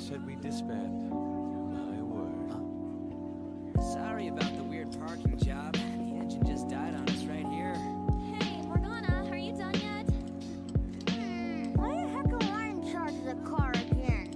said we disband. My word. Sorry about the weird parking job. The engine just died on us right here. Hey, Morgana, are you done yet? Why the heck am I in charge of the car again?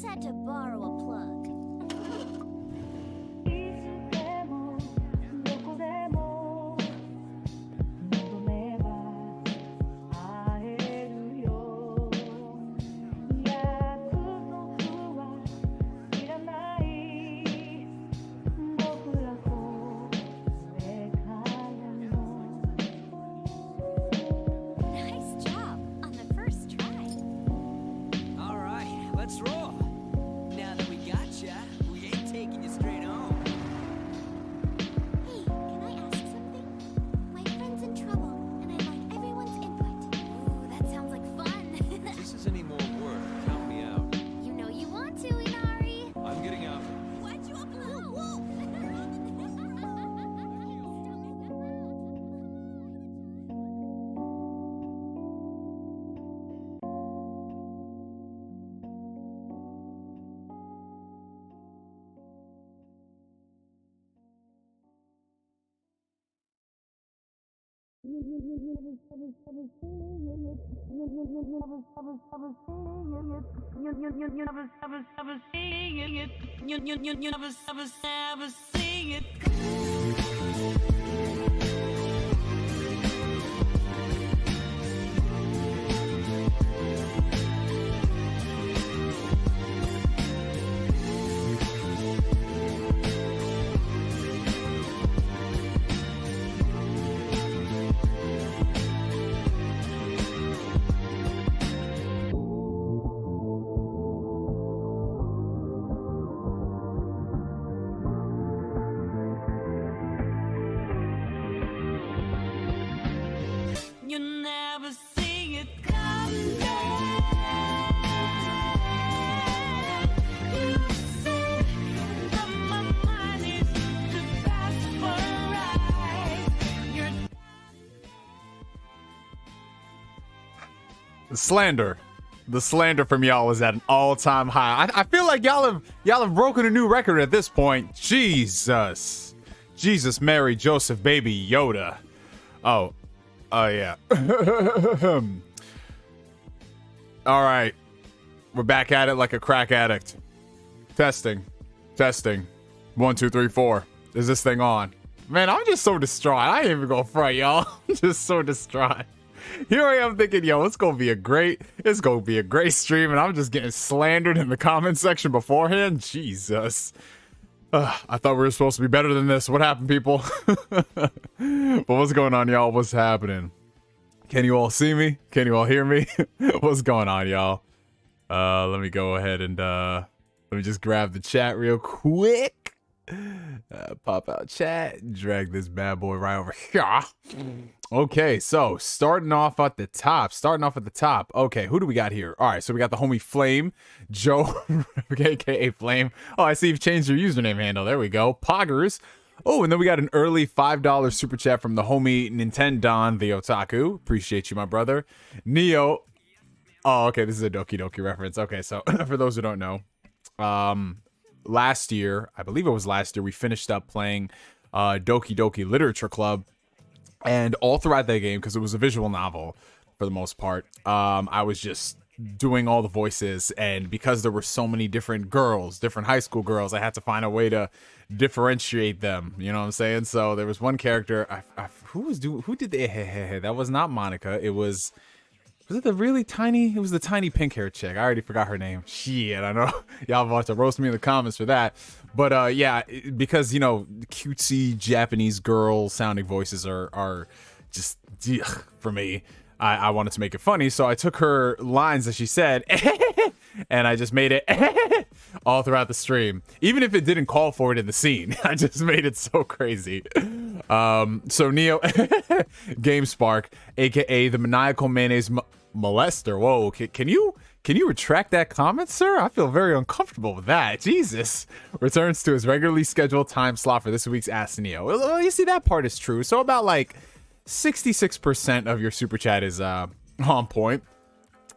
Had to borrow a plug. Nice job on the first try. All right, let's roll. Now that we gotcha, we ain't taking you straight home. Hey, can I ask something? My friend's in trouble, and I'd like everyone's input. Ooh, that sounds like fun. If this is any more work, count me out. You know you want to, Inari. I'm getting out. Why'd you blow? You never see it coming. You say that my mind is too fast for a ride. The slander from y'all is at an all-time high. I feel like y'all have broken a new record at this point. Jesus, Mary, Joseph, baby, Yoda. Oh yeah. All right, we're back at it like a crack addict. Testing. 1, 2, 3, 4. Is this thing on? Man, I'm just so distraught. I ain't even gonna front, y'all. I'm just so distraught. Here I am thinking, yo, it's gonna be a great stream, and I'm just getting slandered in the comment section beforehand. Jesus. I thought we were supposed to be better than this. What happened, people? But what's going on, y'all? What's happening? Can you all see me? Can you all hear me? What's going on, y'all? Let me go ahead and let me just grab the chat real quick. Pop out chat. Drag this bad boy right over here. Okay, so starting off at the top. Okay, who do we got here? All right, so we got the homie Flame, Joe, aka Flame. Oh, I see you've changed your username handle. There we go. Poggers. Oh, and then we got an early $5 super chat from the homie NintenDon, the Otaku. Appreciate you, my brother. Neo. Oh, okay, this is a Doki Doki reference. Okay, so for those who don't know, last year, I believe it was last year, we finished up playing Doki Doki Literature Club. And all throughout that game, because it was a visual novel for the most part, I was just doing all the voices, and because there were so many different girls, different high school girls, I had to find a way to differentiate them. You know what I'm saying? So there was one character. Who did the that was not Monica. It was it the really tiny? It was the tiny pink hair chick. I already forgot her name. Shit, I know y'all about to roast me in the comments for that. But yeah, because you know, cutesy Japanese girl sounding voices are just for me. I wanted to make it funny, so I took her lines that she said, and I just made it all throughout the stream. Even if it didn't call for it in the scene, I just made it so crazy. So Neo GameSpark, aka the maniacal mayonnaise molester. Whoa, can you retract that comment, sir? I feel very uncomfortable with that. Jesus. Returns to his regularly scheduled time slot for this week's Ask Neo. Well, you see, that part is true. So about like 66% of your super chat is on point.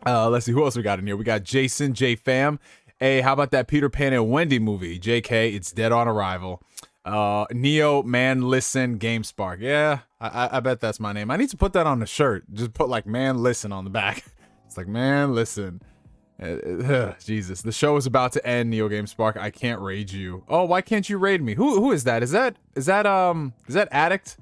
Let's see who else we got in here. We got Jason J Fam. Hey, how about that Peter Pan and Wendy movie? JK, it's dead on arrival. Neo Man Listen GameSpark. Yeah, I bet that's my name. I need to put that on the shirt. Just put like Man Listen on the back. It's like Man Listen. Jesus, the show is about to end. NeoGameSpark, I can't raid you. Oh, why can't you raid me? Who is that? Is that Addict?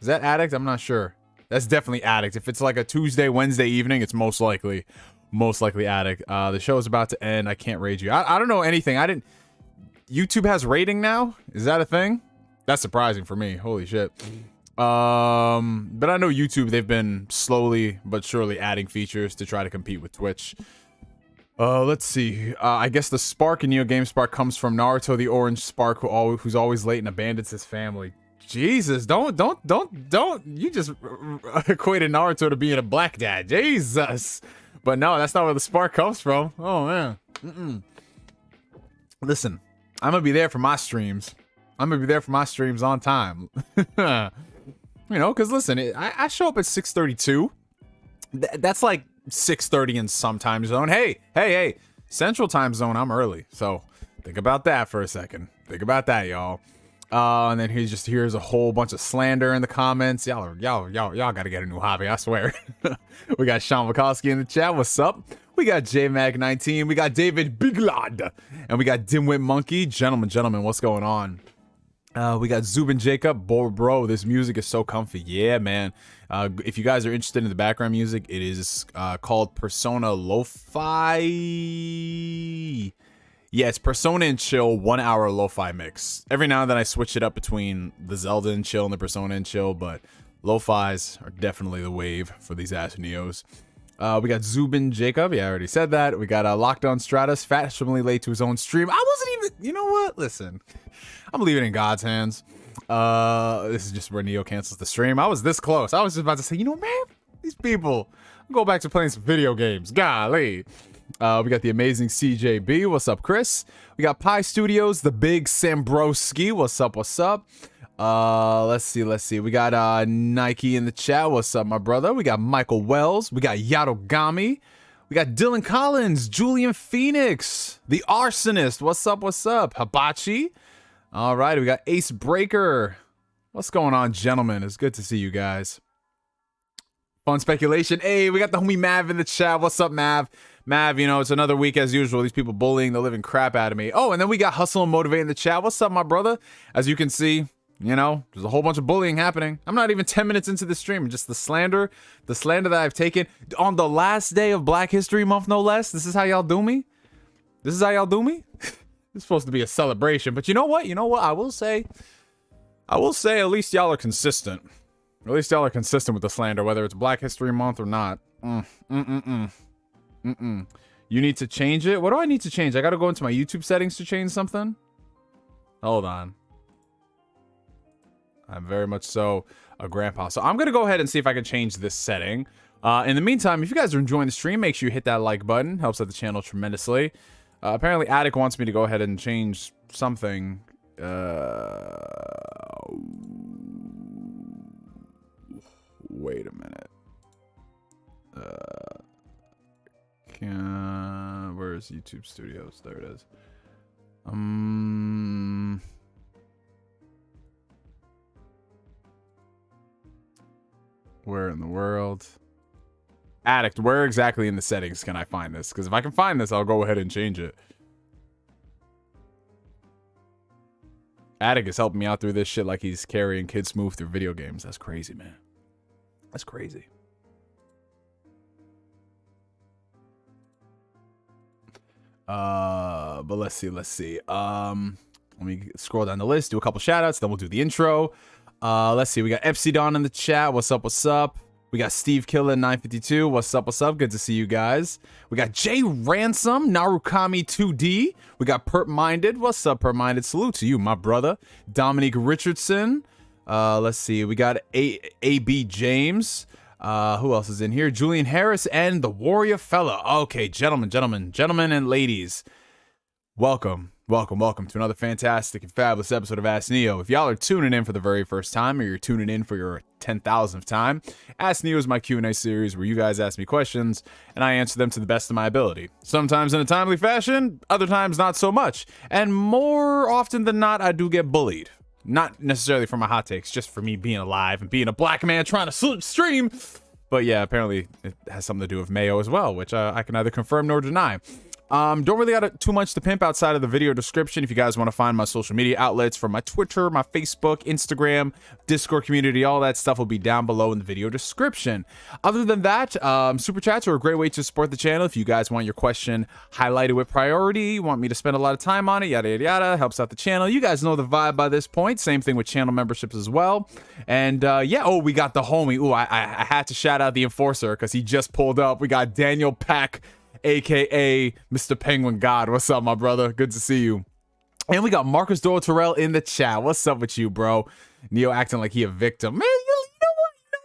Is that Addict? I'm not sure. That's definitely Addict. If it's like a Tuesday, Wednesday evening, it's most likely Addict. The show is about to end. I can't raid you. I don't know anything. YouTube has rating now? Is that a thing? That's surprising for me. Holy shit. But I know YouTube, they've been slowly but surely adding features to try to compete with Twitch. Let's see. I guess the spark in NeoGameSpark comes from Naruto, the orange spark, who's always late and abandons his family. Jesus, don't. You just equated Naruto to being a black dad. Jesus. But no, that's not where the spark comes from. Oh, man. Listen, I'm going to be there for my streams. I'm going to be there for my streams on time. You know, because listen, I show up at 6:32. That's like 6:30 in some time zone. Hey, Central time zone, I'm early. So think about that for a second. Think about that, y'all. And then here's a whole bunch of slander in the comments. Y'all gotta get a new hobby, I swear. We got Sean Wachowski in the chat. What's up? We got JMac19. We got David Biglad. And we got DIMWITMONKEY. Gentlemen, what's going on? We got Zubin Jacob. Bro, this music is so comfy. Yeah, man. If you guys are interested in the background music, it is called Persona Lo-Fi. Yeah, it's Persona and Chill 1 hour lo-fi mix. Every now and then I switch it up between the Zelda and Chill and the Persona and Chill, but lo-fis are definitely the wave for these ass Neos. We got Zubin Jacob. Yeah, I already said that. We got Lockdown Stratus, fashionably late to his own stream. I wasn't even, you know what? Listen, I'm leaving it in God's hands. This is just where Neo cancels the stream. I was this close. I was just about to say, you know, man, these people, I'll go back to playing some video games. Golly. We got the amazing CJB. What's up, Chris? We got Pi Studios, the big Sambroski. What's up? Let's see. We got Nike in the chat. What's up, my brother? We got Michael Wells. We got Yadogami. We got Dylan Collins, Julian Phoenix, the Arsonist. What's up? Hibachi. All right, we got Ace Breaker. What's going on, gentlemen? It's good to see you guys. Fun speculation. Hey, we got the homie Mav in the chat. What's up, Mav? Mav, you know, it's another week as usual. These people bullying the living crap out of me. Oh, and then we got Hustle and Motivate in the chat. What's up, my brother? As you can see, you know, there's a whole bunch of bullying happening. I'm not even 10 minutes into the stream. Just the slander that I've taken on the last day of Black History Month, no less. This is how y'all do me? It's supposed to be a celebration, but you know what? I will say at least y'all are consistent. At least y'all are consistent with the slander, whether it's Black History Month or not. You need to change it? What do I need to change? I gotta go into my YouTube settings to change something? Hold on. I'm very much so a grandpa. So I'm gonna go ahead and see if I can change this setting. In the meantime, if you guys are enjoying the stream, make sure you hit that like button. Helps out the channel tremendously. Apparently, Attic wants me to go ahead and change something Wait a minute. Where's YouTube Studios? There it is. Where in the world? Addict, where exactly in the settings can I find this? Because if I can find this, I'll go ahead and change it. Addict is helping me out through this shit like he's carrying Kid Smooth through video games. That's crazy, man. That's crazy. But let's see. Let me scroll down the list, do a couple shout outs, then we'll do the intro. Let's see. We got Epsidon in the chat. What's up? What's up? We got Steve Killer 952. What's up? What's up? Good to see you guys. We got Jay Ransom, Narukami 2D. We got Perp Minded. What's up, Perp Minded? Salute to you, my brother. Dominique Richardson. Let's see. We got AB James. Who else is in here? Julian Harris and the Warrior Fella. Okay, gentlemen, and ladies. Welcome to another fantastic and fabulous episode of Ask Neo. If y'all are tuning in for the very first time, or you're tuning in for your 10,000th time, Ask Neo is my Q&A series where you guys ask me questions and I answer them to the best of my ability. Sometimes in a timely fashion, other times not so much. And more often than not, I do get bullied. Not necessarily for my hot takes, just for me being alive and being a black man trying to stream. But yeah, apparently it has something to do with Mayo as well, which I can neither confirm nor deny. Don't really got too much to pimp outside of the video description. If you guys want to find my social media outlets from my Twitter, my Facebook, Instagram, Discord community, all that stuff will be down below in the video description. Other than that, super chats are a great way to support the channel. If you guys want your question highlighted with priority, want me to spend a lot of time on it, yada yada yada, helps out the channel. You guys know the vibe by this point. Same thing with channel memberships as well. And yeah, oh, we got the homie. Ooh, I had to shout out the enforcer because he just pulled up. We got Daniel Pack, aka Mr. Penguin God. What's up, my brother? Good to see you. And we got Marcus Doyle Terrell in the chat. What's up with you, bro? Neo acting like he a victim. Man, you know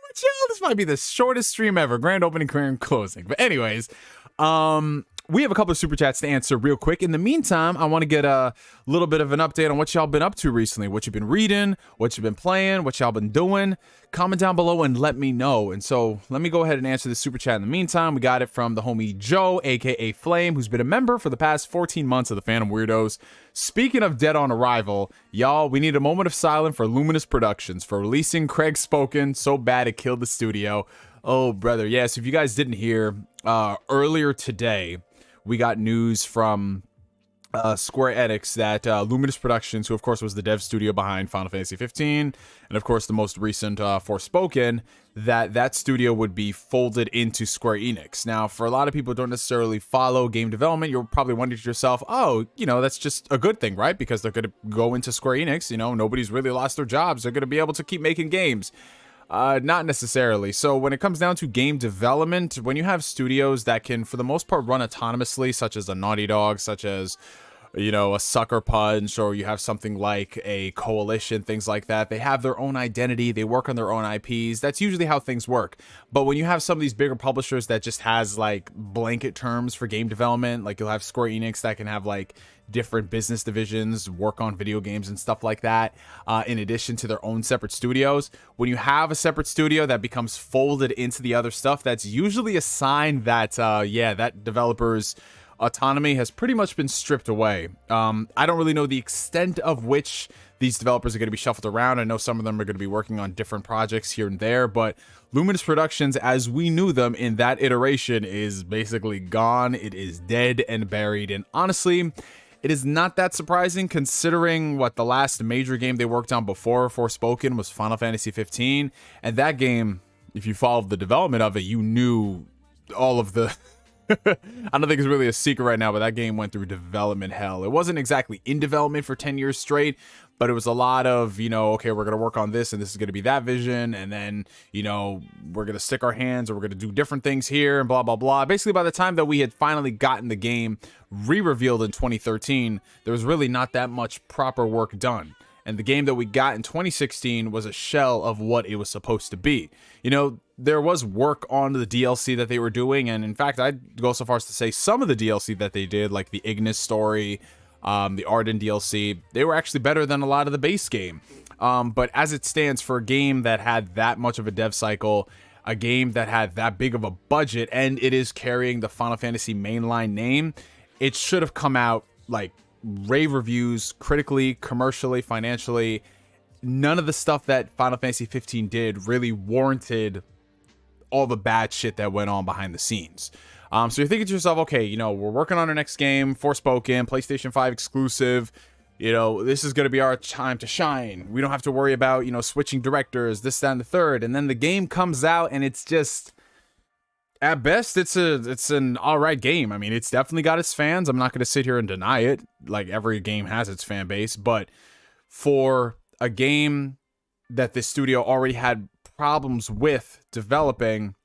what, y'all? This might be the shortest stream ever. Grand opening, grand closing. But anyways, we have a couple of super chats to answer real quick. In the meantime, I want to get a little bit of an update on what y'all been up to recently, what you've been reading, what you've been playing, what y'all been doing. Comment down below and let me know. And so let me go ahead and answer the super chat in the meantime. We got it from the homie Joe, aka Flame, who's been a member for the past 14 months of the Phantom Weirdos. Speaking of dead on arrival, y'all, we need a moment of silence for Luminous Productions for releasing Craig Spoken so bad it killed the studio. Oh, brother. Yes, if you guys didn't hear, earlier today, we got news from Square Enix that Luminous Productions, who of course was the dev studio behind Final Fantasy 15, and of course the most recent Forspoken, that studio would be folded into Square Enix. Now, for a lot of people who don't necessarily follow game development, you're probably wondering to yourself, oh, you know, that's just a good thing, right? Because they're going to go into Square Enix, you know, nobody's really lost their jobs. They're going to be able to keep making games. Not necessarily. So when it comes down to game development, when you have studios that can, for the most part, run autonomously, such as a Naughty Dog, such as, you know, a Sucker Punch, or you have something like a Coalition, things like that, they have their own identity, they work on their own IPs. That's usually how things work. But when you have some of these bigger publishers that just has like blanket terms for game development, like you'll have Square Enix that can have like different business divisions, work on video games and stuff like that, in addition to their own separate studios. When you have a separate studio that becomes folded into the other stuff, that's usually a sign that, yeah, that developer's autonomy has pretty much been stripped away. I don't really know the extent of which these developers are going to be shuffled around. I know some of them are going to be working on different projects here and there, but Luminous Productions, as we knew them in that iteration, is basically gone. It is dead and buried. And honestly, it is not that surprising considering what the last major game they worked on before Forspoken was Final Fantasy 15. And that game, if you followed the development of it, you knew all of the... I don't think it's really a secret right now, but that game went through development hell. It wasn't exactly in development for 10 years straight, but it was a lot of, you know, okay, we're going to work on this and this is going to be that vision. And then, you know, we're going to stick our hands or we're going to do different things here and blah, blah, blah. Basically, by the time that we had finally gotten the game re-revealed in 2013, there was really not that much proper work done. And the game that we got in 2016 was a shell of what it was supposed to be. You know, there was work on the DLC that they were doing. And in fact, I'd go so far as to say some of the DLC that they did, like the Ignis story, the Arden DLC. They were actually better than a lot of the base game. But as it stands, for a game that had that much of a dev cycle, a game that had that big of a budget, and it is carrying the Final Fantasy mainline name, it should have come out like rave reviews, critically, commercially, financially. None of the stuff that Final Fantasy 15 did really warranted all the bad shit that went on behind the scenes. So you're thinking to yourself, okay, you know, we're working on our next game, Forspoken, PlayStation 5 exclusive. You know, this is going to be our time to shine. We don't have to worry about, you know, switching directors, this, that, and the third. And then the game comes out and it's just, at best, it's an all right game. I mean, it's definitely got its fans. I'm not going to sit here and deny it. Like, every game has its fan base. But for a game that this studio already had problems with developing,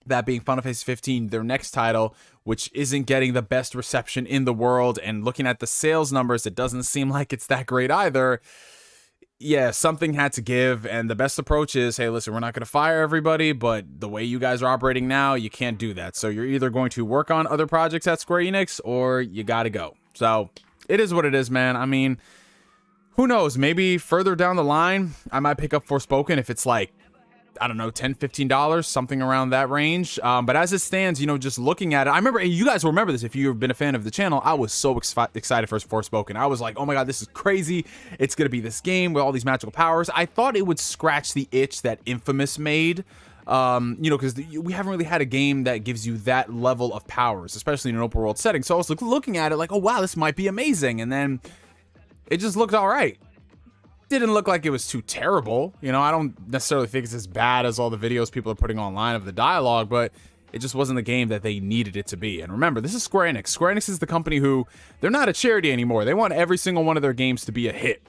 that being Final Fantasy 15, their next title, which isn't getting the best reception in the world, and looking at the sales numbers, it doesn't seem like it's that great either. Yeah, something had to give, and the best approach is, hey, listen, we're not going to fire everybody, but the way you guys are operating now, you can't do that. So you're either going to work on other projects at Square Enix, or you got to go. So it is what it is, man. I mean, who knows? Maybe further down the line, I might pick up Forspoken if it's like, I don't know, $10, $15, something around that range. But as it stands, you know, just looking at it, I remember, you guys will remember this if you've been a fan of the channel, I was so excited for Forspoken. I was like, oh my god, this is crazy. It's going to be this game with all these magical powers. I thought it would scratch the itch that Infamous made. You know, because we haven't really had a game that gives you that level of powers, especially in an open world setting. So I was looking at it like, oh wow, this might be amazing. And then it just looked all right. Didn't look like it was too terrible. You know, I don't necessarily think it's as bad as all the videos people are putting online of the dialogue, but it just wasn't the game that they needed it to be. And remember, this is Square Enix. Square Enix is the company who, they're not a charity anymore. They want every single one of their games to be a hit.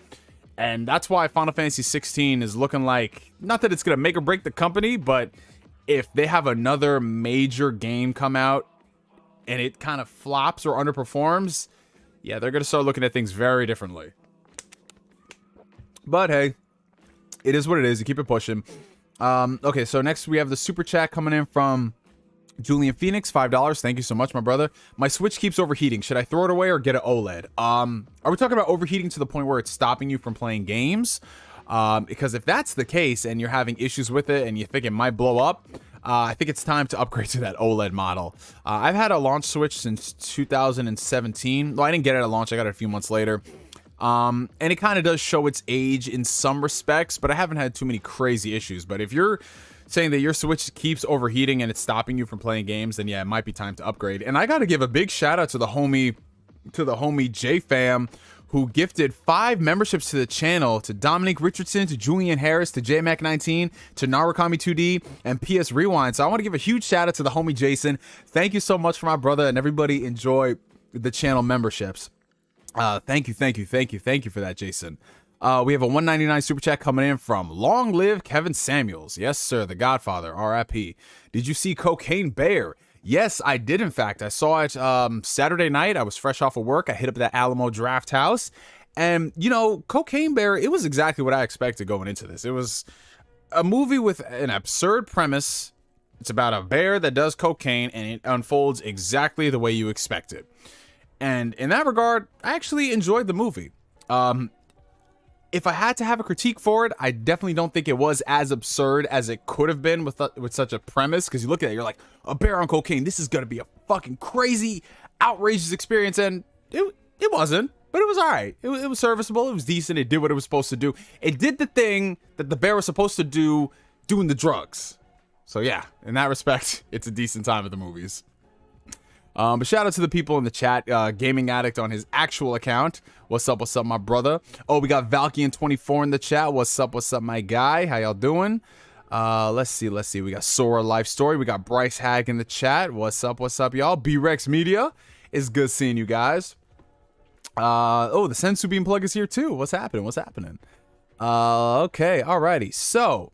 And that's why Final Fantasy 16 is looking like, not that it's going to make or break the company, but if they have another major game come out and it kind of flops or underperforms, yeah, they're going to start looking at things very differently. But hey, it is what it is. You keep it pushing. Okay, so next we have the super chat coming in from Julian Phoenix, $5. Thank you so much, my brother. My Switch keeps overheating. Should I throw it away or get an OLED? Are we talking about overheating to the point where it's stopping you from playing games? Because if that's the case and you're having issues with it and you think it might blow up, I think it's time to upgrade to that OLED model. I've had a launch Switch since 2017. Well, I didn't get it at launch. I got it a few months later. And it kind of does show its age in some respects, but I haven't had too many crazy issues. But if you're saying that your Switch keeps overheating and it's stopping you from playing games, then yeah, it might be time to upgrade. And I got to give a big shout out to the homie J-Fam, who gifted 5 memberships to the channel, to Dominic Richardson, to Julian Harris, to JMac19, to Narukami2D, and PS Rewind. So I want to give a huge shout out to the homie Jason. Thank you so much for my brother, and everybody enjoy the channel memberships. Thank you for that, Jason. We have a $1.99 super chat coming in from Long Live Kevin Samuels. Yes, sir, the Godfather, RIP. Did you see Cocaine Bear? Yes, I did, in fact. I saw it Saturday night. I was fresh off of work. I hit up that Alamo Draft House. And, you know, Cocaine Bear, it was exactly what I expected going into this. It was a movie with an absurd premise. It's about a bear that does cocaine, and it unfolds exactly the way you expect it. And in that regard, I actually enjoyed the movie. If I had to have a critique for it, I definitely don't think it was as absurd as it could have been with such a premise. Because you look at it, you're like, a bear on cocaine, this is going to be a fucking crazy, outrageous experience. And it wasn't, but it was all right. It was serviceable. It was decent. It did what it was supposed to do. It did the thing that the bear was supposed to do, doing the drugs. So yeah, in that respect, it's a decent time at the movies. But shout out to the people in the chat. Gaming Addict on his actual account. What's up, my brother? Oh, we got Valkian24 in the chat. What's up, my guy? How y'all doing? Let's see. We got Sora Life Story. We got Bryce Hag in the chat. What's up, y'all? B-Rex Media. It's good seeing you guys. Oh, the Sensu Beam plug is here too. What's happening? Okay, alrighty. So,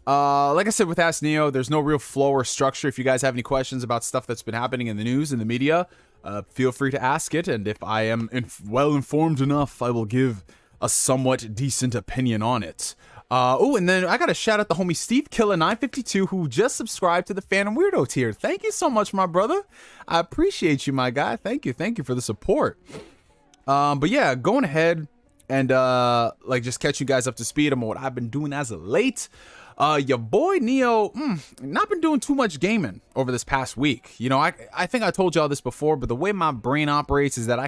like I said with Ask Neo, there's no real flow or structure. If you guys have any questions about stuff that's been happening in the news, in the media, feel free to ask it. And if I am well informed enough, I will give a somewhat decent opinion on it. Oh, and then I got to shout out the homie Steve Killer 952 who just subscribed to the Phantom Weirdo tier. Thank you so much, my brother. I appreciate you, my guy. Thank you for the support. But yeah, going ahead and like just catch you guys up to speed on what I've been doing as of late. Your boy Neo, not been doing too much gaming over this past week. You know, I think I told y'all this before, but the way my brain operates is that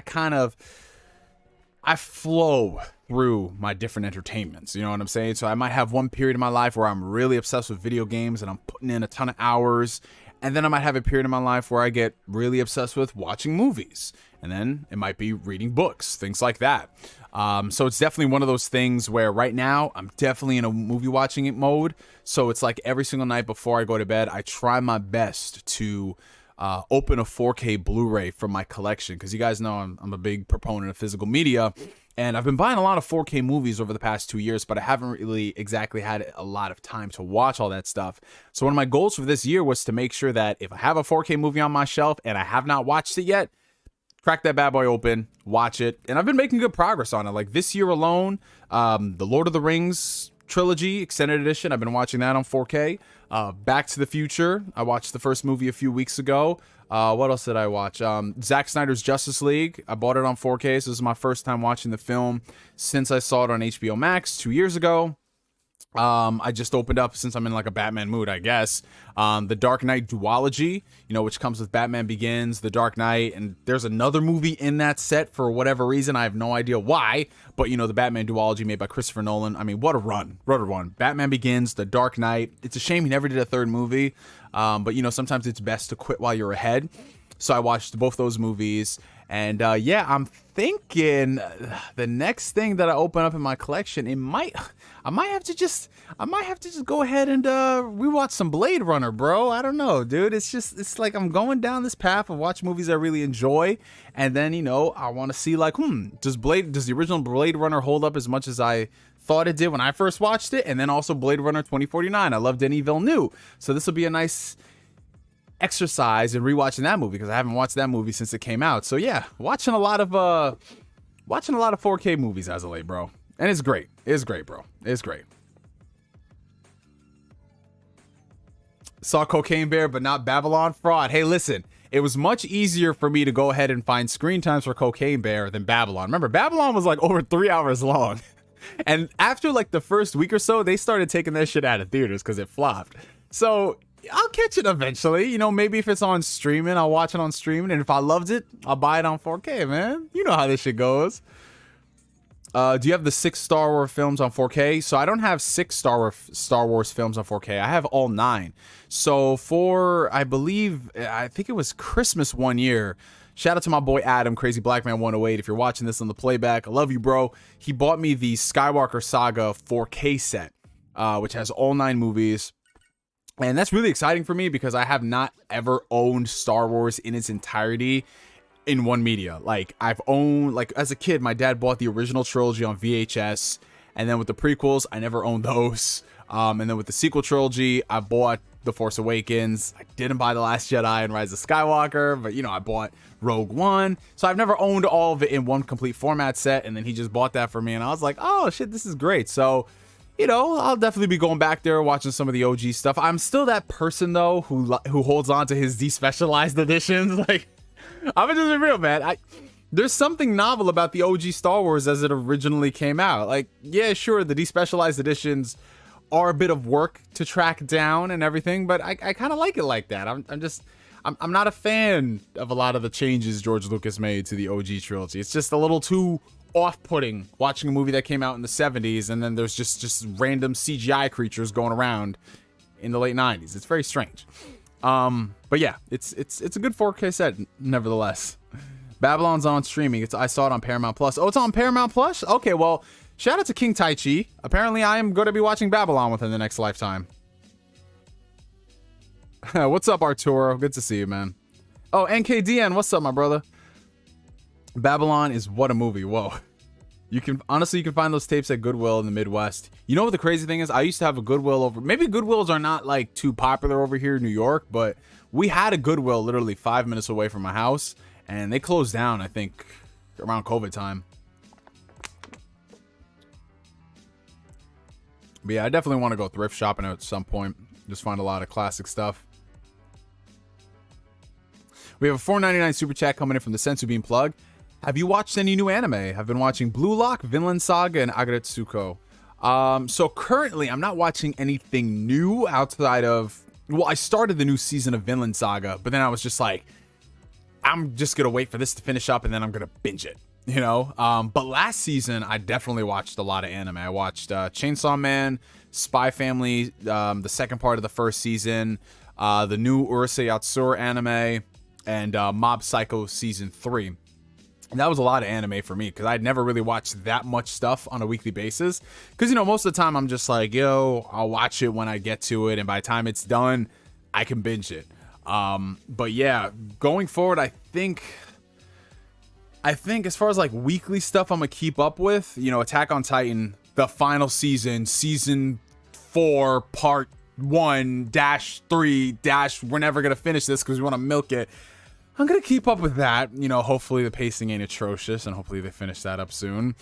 I flow through my different entertainments. You know what I'm saying? So I might have one period in my life where I'm really obsessed with video games and I'm putting in a ton of hours. And then I might have a period in my life where I get really obsessed with watching movies. And then it might be reading books, things like that. So it's definitely one of those things where right now I'm definitely in a movie watching mode. So it's like every single night before I go to bed, I try my best to open a 4K Blu-ray from my collection. Because you guys know I'm a big proponent of physical media. And I've been buying a lot of 4K movies over the past 2 years, but I haven't really exactly had a lot of time to watch all that stuff. So one of my goals for this year was to make sure that if I have a 4K movie on my shelf and I have not watched it yet, crack that bad boy open, watch it. And I've been making good progress on it. Like this year alone, the Lord of the Rings trilogy extended edition, I've been watching that on 4K. Back to the Future, I watched the first movie a few weeks ago. What else did I watch? Zack Snyder's Justice League. I bought it on 4K, so this is my first time watching the film since I saw it on HBO Max 2 years ago. I just opened up, since I'm in like a Batman mood, I guess, the Dark Knight duology, you know, which comes with Batman Begins, The Dark Knight, and there's another movie in that set for whatever reason. I have no idea why, but you know, the Batman duology made by Christopher Nolan. I mean, what a run. What a run. Batman Begins, The Dark Knight. It's a shame he never did a third movie, but you know, sometimes it's best to quit while you're ahead. So I watched both those movies. And yeah, I'm thinking the next thing that I open up in my collection, I might have to just go ahead and rewatch some Blade Runner, bro. I don't know, dude. It's like I'm going down this path of watch movies I really enjoy, and then you know I want to see like, does the original Blade Runner hold up as much as I thought it did when I first watched it? And then also Blade Runner 2049. I love Denis Villeneuve, so this will be a nice exercise in rewatching that movie because I haven't watched that movie since it came out. So yeah, watching a lot of 4K movies as of late, bro. And it's great. It's great, bro. It's great. Saw Cocaine Bear, but not Babylon Fraud. Hey, listen, it was much easier for me to go ahead and find screen times for Cocaine Bear than Babylon. Remember, Babylon was like over 3 hours long. And after like the first week or so, they started taking that shit out of theaters because it flopped. So I'll catch it eventually. You know, maybe if it's on streaming, I'll watch it on streaming. And if I loved it, I'll buy it on 4K, man. You know how this shit goes. Do you have the 6 Star Wars films on 4K? So I don't have 6 Star Wars films on 4K. I have all 9. So for, I think it was Christmas one year, shout out to my boy Adam, Crazy Black Man 108. If you're watching this on the playback, I love you, bro. He bought me the Skywalker Saga 4K set, which has all 9 movies. And that's really exciting for me because I have not ever owned Star Wars in its entirety in one media. Like I've owned, like as a kid, my dad bought the original trilogy on VHS, and then with the prequels, I never owned those. And then with the sequel trilogy, I bought The Force Awakens. I didn't buy The Last Jedi and Rise of Skywalker, but you know, I bought Rogue One. So I've never owned all of it in one complete format set, and then he just bought that for me, and I was like, oh shit, this is great. So you know, I'll definitely be going back there, watching some of the OG stuff. I'm still that person though who holds on to his despecialized editions. Like, I'm just be real, man. There's something novel about the OG Star Wars as it originally came out. Like, yeah, sure, the despecialized editions are a bit of work to track down and everything, but I kind of like it like that. I'm not a fan of a lot of the changes George Lucas made to the OG trilogy. It's just a little too off-putting watching a movie that came out in the 70s and then there's just random CGI creatures going around in the late 90s. It's very strange. But yeah, it's a good 4K set nevertheless. Babylon's on streaming. I saw it on Paramount Plus. Oh, it's on Paramount Plus? Okay, well, shout out to King Tai Chi. Apparently I am going to be watching Babylon within the next lifetime. What's up, Arturo? Good to see you, man. Oh, NKDN, what's up, my brother? Babylon is what a movie. Whoa. You can find those tapes at Goodwill in the Midwest. You know what the crazy thing is? I used to have a Goodwill over. Maybe Goodwills are not like too popular over here in New York, but we had a Goodwill literally 5 minutes away from my house, and they closed down, I think, around COVID time. But yeah, I definitely want to go thrift shopping at some point. Just find a lot of classic stuff. We have a $4.99 super chat coming in from the Sensu Bean plug. Have you watched any new anime? I've been watching Blue Lock, Vinland Saga, and Aggretsuko. So currently, I'm not watching anything new outside of... Well, I started the new season of Vinland Saga, but then I was just like, I'm just going to wait for this to finish up, and then I'm going to binge it, you know? But last season, I definitely watched a lot of anime. I watched Chainsaw Man, Spy Family, the second part of the first season, the new Urusei Yatsura anime, and Mob Psycho Season 3. And that was a lot of anime for me because I'd never really watched that much stuff on a weekly basis. Because, you know, most of the time I'm just like, yo, I'll watch it when I get to it. And by the time it's done, I can binge it. But yeah, going forward, I think as far as like weekly stuff I'm going to keep up with, you know, Attack on Titan, the final season, season 4, part 1-3- we're never going to finish this because we want to milk it. I'm going to keep up with that. You know, hopefully the pacing ain't atrocious and hopefully they finish that up soon.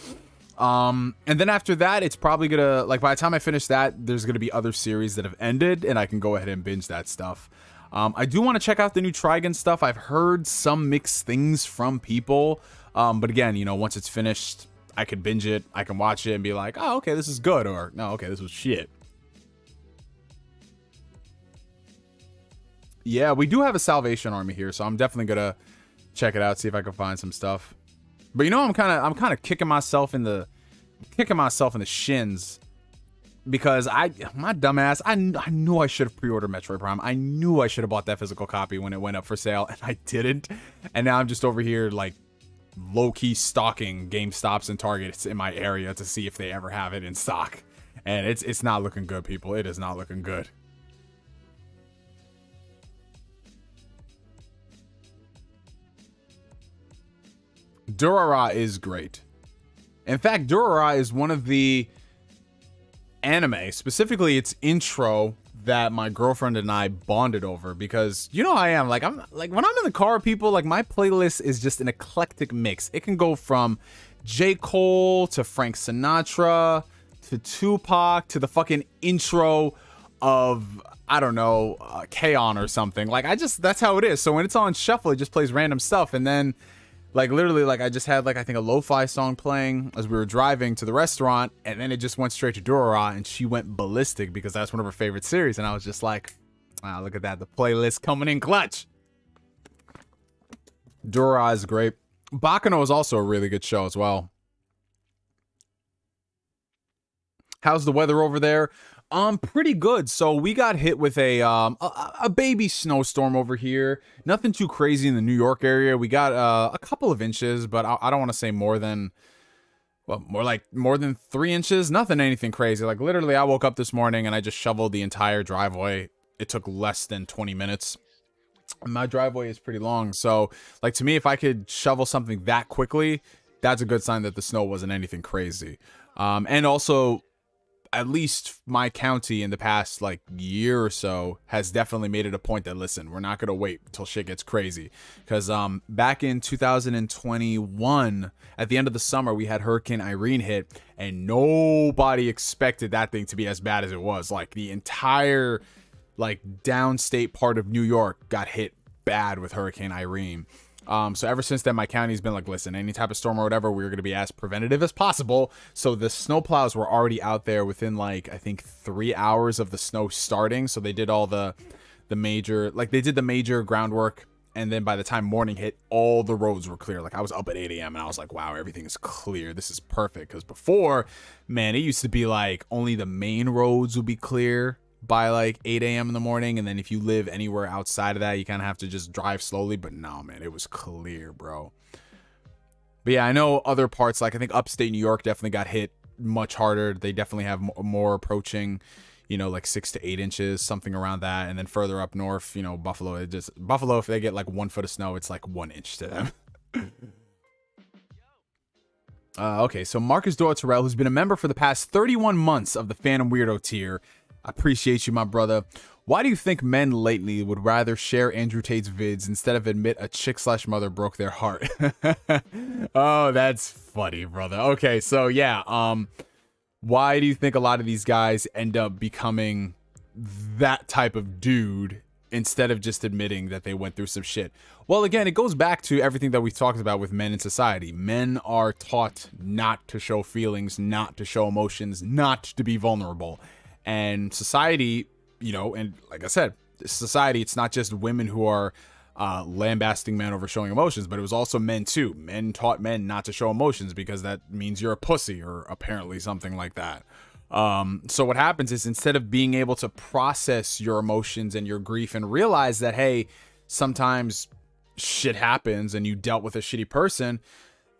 And then after that, it's probably going to, like, by the time I finish that, there's going to be other series that have ended and I can go ahead and binge that stuff. I do want to check out the new Trigun stuff. I've heard some mixed things from people. But again, you know, once it's finished, I can binge it. I can watch it and be like, oh, okay, this is good. Or, no, okay, this was shit. Yeah, we do have a Salvation Army here, so I'm definitely gonna check it out, see if I can find some stuff. But you know, I'm kind of kicking myself in the shins because my dumbass, I knew I should have pre-ordered Metroid Prime. I knew I should have bought that physical copy when it went up for sale, and I didn't. And now I'm just over here like low-key stalking GameStops and Targets in my area to see if they ever have it in stock. And it's not looking good, people. It is not looking good. Durara is great. In fact, Durara is one of the anime, specifically its intro, that my girlfriend and I bonded over because you know how I am. Like when I'm in the car, people, like my playlist is just an eclectic mix. It can go from J. Cole to Frank Sinatra to Tupac to the fucking intro of, I don't know, K-On! Or something. Like that's how it is. So when it's on shuffle, it just plays random stuff. And then like literally, like I just had like I think a lo-fi song playing as we were driving to the restaurant, and then it just went straight to Durara, and she went ballistic because that's one of her favorite series, and I was just like, wow, look at that, the playlist coming in clutch. Durara is great. Bakano is also a really good show as well. How's the weather over there? Pretty good. So we got hit with a baby snowstorm over here. Nothing too crazy in the New York area. We got a couple of inches, but I don't want to say more than 3 inches. Nothing anything crazy. Like literally, I woke up this morning and I just shoveled the entire driveway. It took less than 20 minutes. My driveway is pretty long, so like to me, if I could shovel something that quickly, that's a good sign that the snow wasn't anything crazy. And also, at least my county in the past like year or so has definitely made it a point that, listen, we're not going to wait till shit gets crazy. Because back in 2021, at the end of the summer, we had Hurricane Irene hit, and nobody expected that thing to be as bad as it was. Like the entire like downstate part of New York got hit bad with Hurricane Irene. So ever since then, my county's been like, listen, any type of storm or whatever, we're going to be as preventative as possible. So the snowplows were already out there within like, I think 3 hours of the snow starting. So they did all the major, like they did the major groundwork. And then by the time morning hit, all the roads were clear. Like I was up at 8 a.m. and I was like, wow, everything is clear. This is perfect. Because before, man, it used to be like only the main roads would be clear by like 8 a.m. in the morning, and then if you live anywhere outside of that, you kind of have to just drive slowly. But no, man, it was clear, bro. But yeah, I know other parts, like I think upstate New York definitely got hit much harder. They definitely have more approaching, you know, like 6 to 8 inches, something around that. And then further up north, you know, Buffalo, if they get like 1 foot of snow, it's like 1 inch to them. Okay, so Marcus Doyle Terrell, who's been a member for the past 31 months of the Phantom Weirdo tier. I appreciate you, my brother. Why do you think men lately would rather share Andrew Tate's vids instead of admit a chick/mother broke their heart? Oh, that's funny, brother. Okay, so yeah, why do you think a lot of these guys end up becoming that type of dude instead of just admitting that they went through some shit. Well, again, it goes back to everything that we've talked about with men in society. Men are taught not to show feelings, not to show emotions, not to be vulnerable. And society, you know, and like I said, society, it's not just women who are lambasting men over showing emotions, but it was also men too. Men taught men not to show emotions because that means you're a pussy, or apparently something like that. So what happens is, instead of being able to process your emotions and your grief and realize that, hey, sometimes shit happens and you dealt with a shitty person,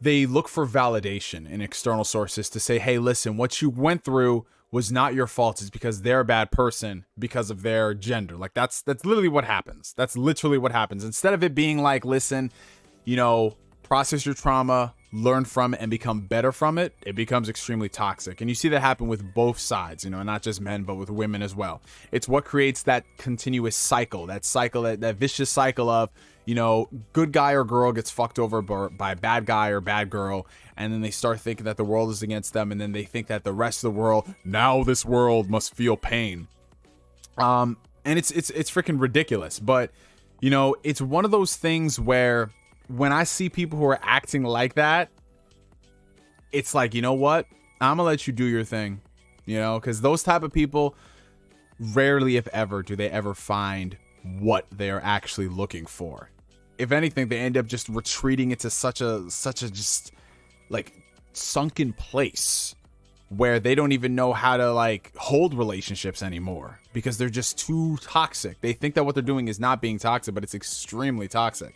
they look for validation in external sources to say, hey, listen, what you went through was not your fault. It's because they're a bad person because of their gender. Like, that's literally what happens. That's literally what happens. Instead of it being like, listen, you know, process your trauma, learn from it, and become better from it, it becomes extremely toxic. And you see that happen with both sides, you know, not just men, but with women as well. It's what creates that continuous cycle, that vicious cycle of, you know, good guy or girl gets fucked over by bad guy or bad girl, and then they start thinking that the world is against them, and then they think that the rest of the world, now this world must feel pain. And it's freaking ridiculous. But, you know, it's one of those things where when I see people who are acting like that, it's like, you know what? I'm gonna let you do your thing, you know, because those type of people, rarely, if ever, do they ever find what they're actually looking for. If anything, they end up just retreating into such a just like sunken place where they don't even know how to like hold relationships anymore because they're just too toxic. They think that what they're doing is not being toxic, but it's extremely toxic.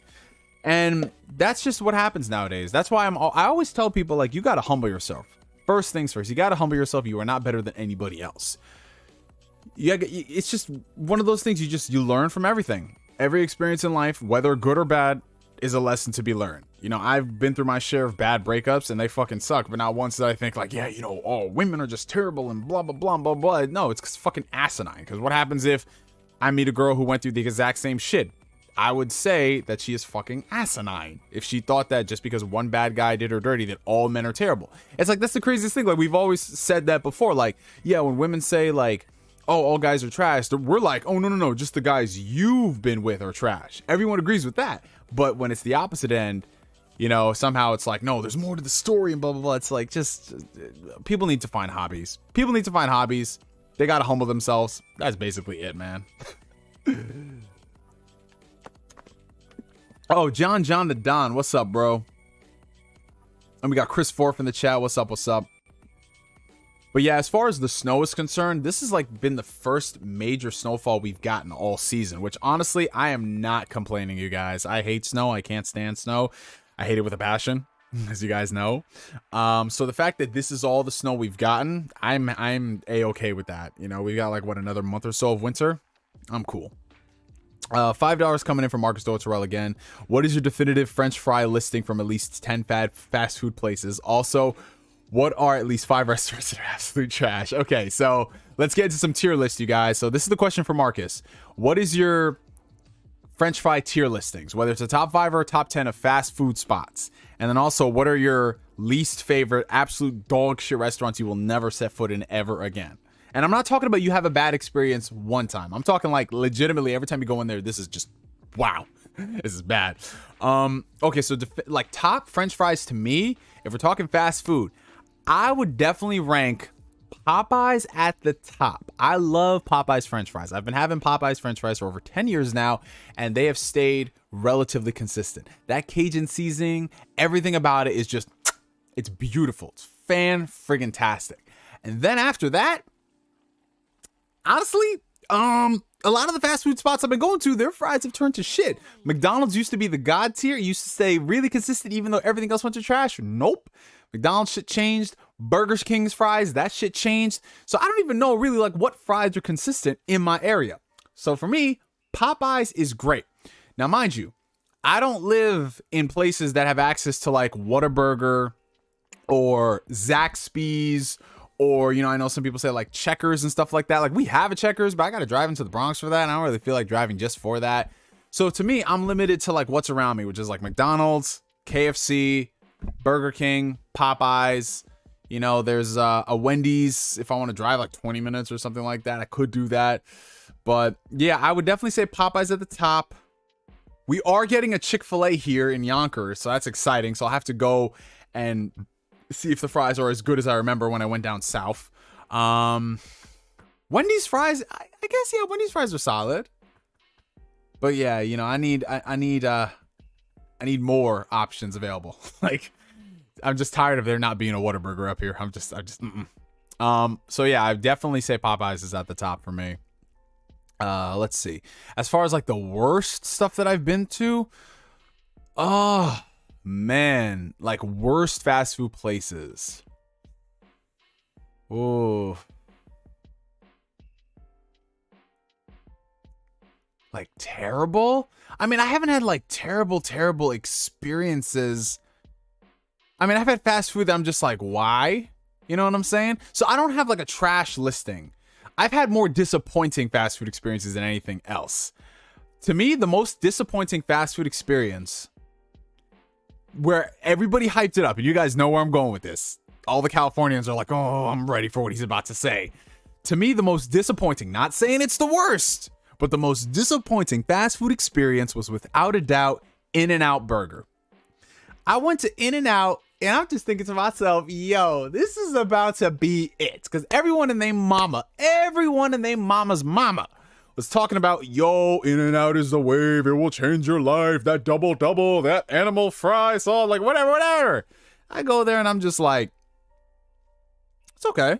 And that's just what happens nowadays. That's why I always tell people, like, you got to humble yourself. First things first, you got to humble yourself. You are not better than anybody else. It's just one of those things you learn from everything. Every experience in life, whether good or bad, is a lesson to be learned. You know, I've been through my share of bad breakups and they fucking suck, but not once did I think like, yeah, you know, oh, women are just terrible and blah, blah, blah, blah, blah. No, it's fucking asinine. Because what happens if I meet a girl who went through the exact same shit? I would say that she is fucking asinine if she thought that just because one bad guy did her dirty that all men are terrible. It's like, that's the craziest thing. Like, we've always said that before. Like, yeah, when women say like, oh, all guys are trash, we're like, oh, no, just the guys you've been with are trash. Everyone agrees with that. But when it's the opposite end, you know, somehow it's like, no, there's more to the story and blah, blah, blah. It's like, just people need to find hobbies. People need to find hobbies. They got to humble themselves. That's basically it, man. Oh, Gian-GianThaDon, what's up, bro? And we got Chris Forth in the chat. What's up? But yeah, as far as the snow is concerned, this has like been the first major snowfall we've gotten all season, which honestly, I am not complaining, you guys. I hate snow. I can't stand snow. I hate it with a passion, as you guys know. So the fact that this is all the snow we've gotten, I'm a-okay with that. You know, we got like, what, another month or so of winter? I'm cool. $5 coming in from Marcus Doterell again. What is your definitive French fry listing from at least 10 fast food places? Also, what are at least 5 restaurants that are absolute trash? Okay, so let's get into some tier lists, you guys. So this is the question for Marcus. What is your French fry tier listings? Whether it's a top 5 or a top 10 of fast food spots. And then also, what are your least favorite absolute dog shit restaurants you will never set foot in ever again? And I'm not talking about you have a bad experience one time. I'm talking like legitimately every time you go in there, this is just, wow, this is bad. Okay, so like top French fries to me, if we're talking fast food, I would definitely rank Popeyes at the top. I love Popeyes French fries. I've been having Popeyes French fries for over 10 years now, and they have stayed relatively consistent. That Cajun seasoning, everything about it is just, it's beautiful. It's fan-friggin-tastic. And then after that, honestly, a lot of the fast food spots I've been going to, their fries have turned to shit. McDonald's used to be the god tier. It used to stay really consistent even though everything else went to trash. Nope. McDonald's shit changed. Burger King's fries, that shit changed. So I don't even know really like what fries are consistent in my area. So for me, Popeyes is great. Now, mind you, I don't live in places that have access to like Whataburger or Zaxby's. Or, you know, I know some people say like Checkers and stuff like that. Like, we have a Checkers, but I got to drive into the Bronx for that. And I don't really feel like driving just for that. So to me, I'm limited to like what's around me, which is like McDonald's, KFC, Burger King, Popeyes. You know, there's a Wendy's. If I want to drive like 20 minutes or something like that, I could do that. But yeah, I would definitely say Popeyes at the top. We are getting a Chick-fil-A here in Yonkers, so that's exciting. So I'll have to go and see if the fries are as good as I remember when I went down south. Wendy's fries, I guess, yeah, Wendy's fries are solid. But yeah, you know, I need more options available. Like, I'm just tired of there not being a Whataburger up here. So yeah, I definitely say Popeyes is at the top for me. Let's see. As far as like the worst stuff that I've been to, oh man, like worst fast food places. Oh, like terrible. I mean, I haven't had like terrible experiences. I mean, I've had fast food that I'm just like, why? You know what I'm saying? So I don't have like a trash listing. I've had more disappointing fast food experiences than anything else. To me, the most disappointing fast food experience where everybody hyped it up, and you guys know where I'm going with this. All the Californians are like, oh, I'm ready for what he's about to say. To me, the most disappointing, not saying it's the worst, but the most disappointing fast food experience was without a doubt In-N-Out Burger. I went to In-N-Out, and I'm just thinking to myself, yo, this is about to be it. Because everyone and their mama's mama was talking about, yo, In-N-Out is the wave. It will change your life. That double, that animal fry sauce, like whatever. I go there and I'm just like, it's okay.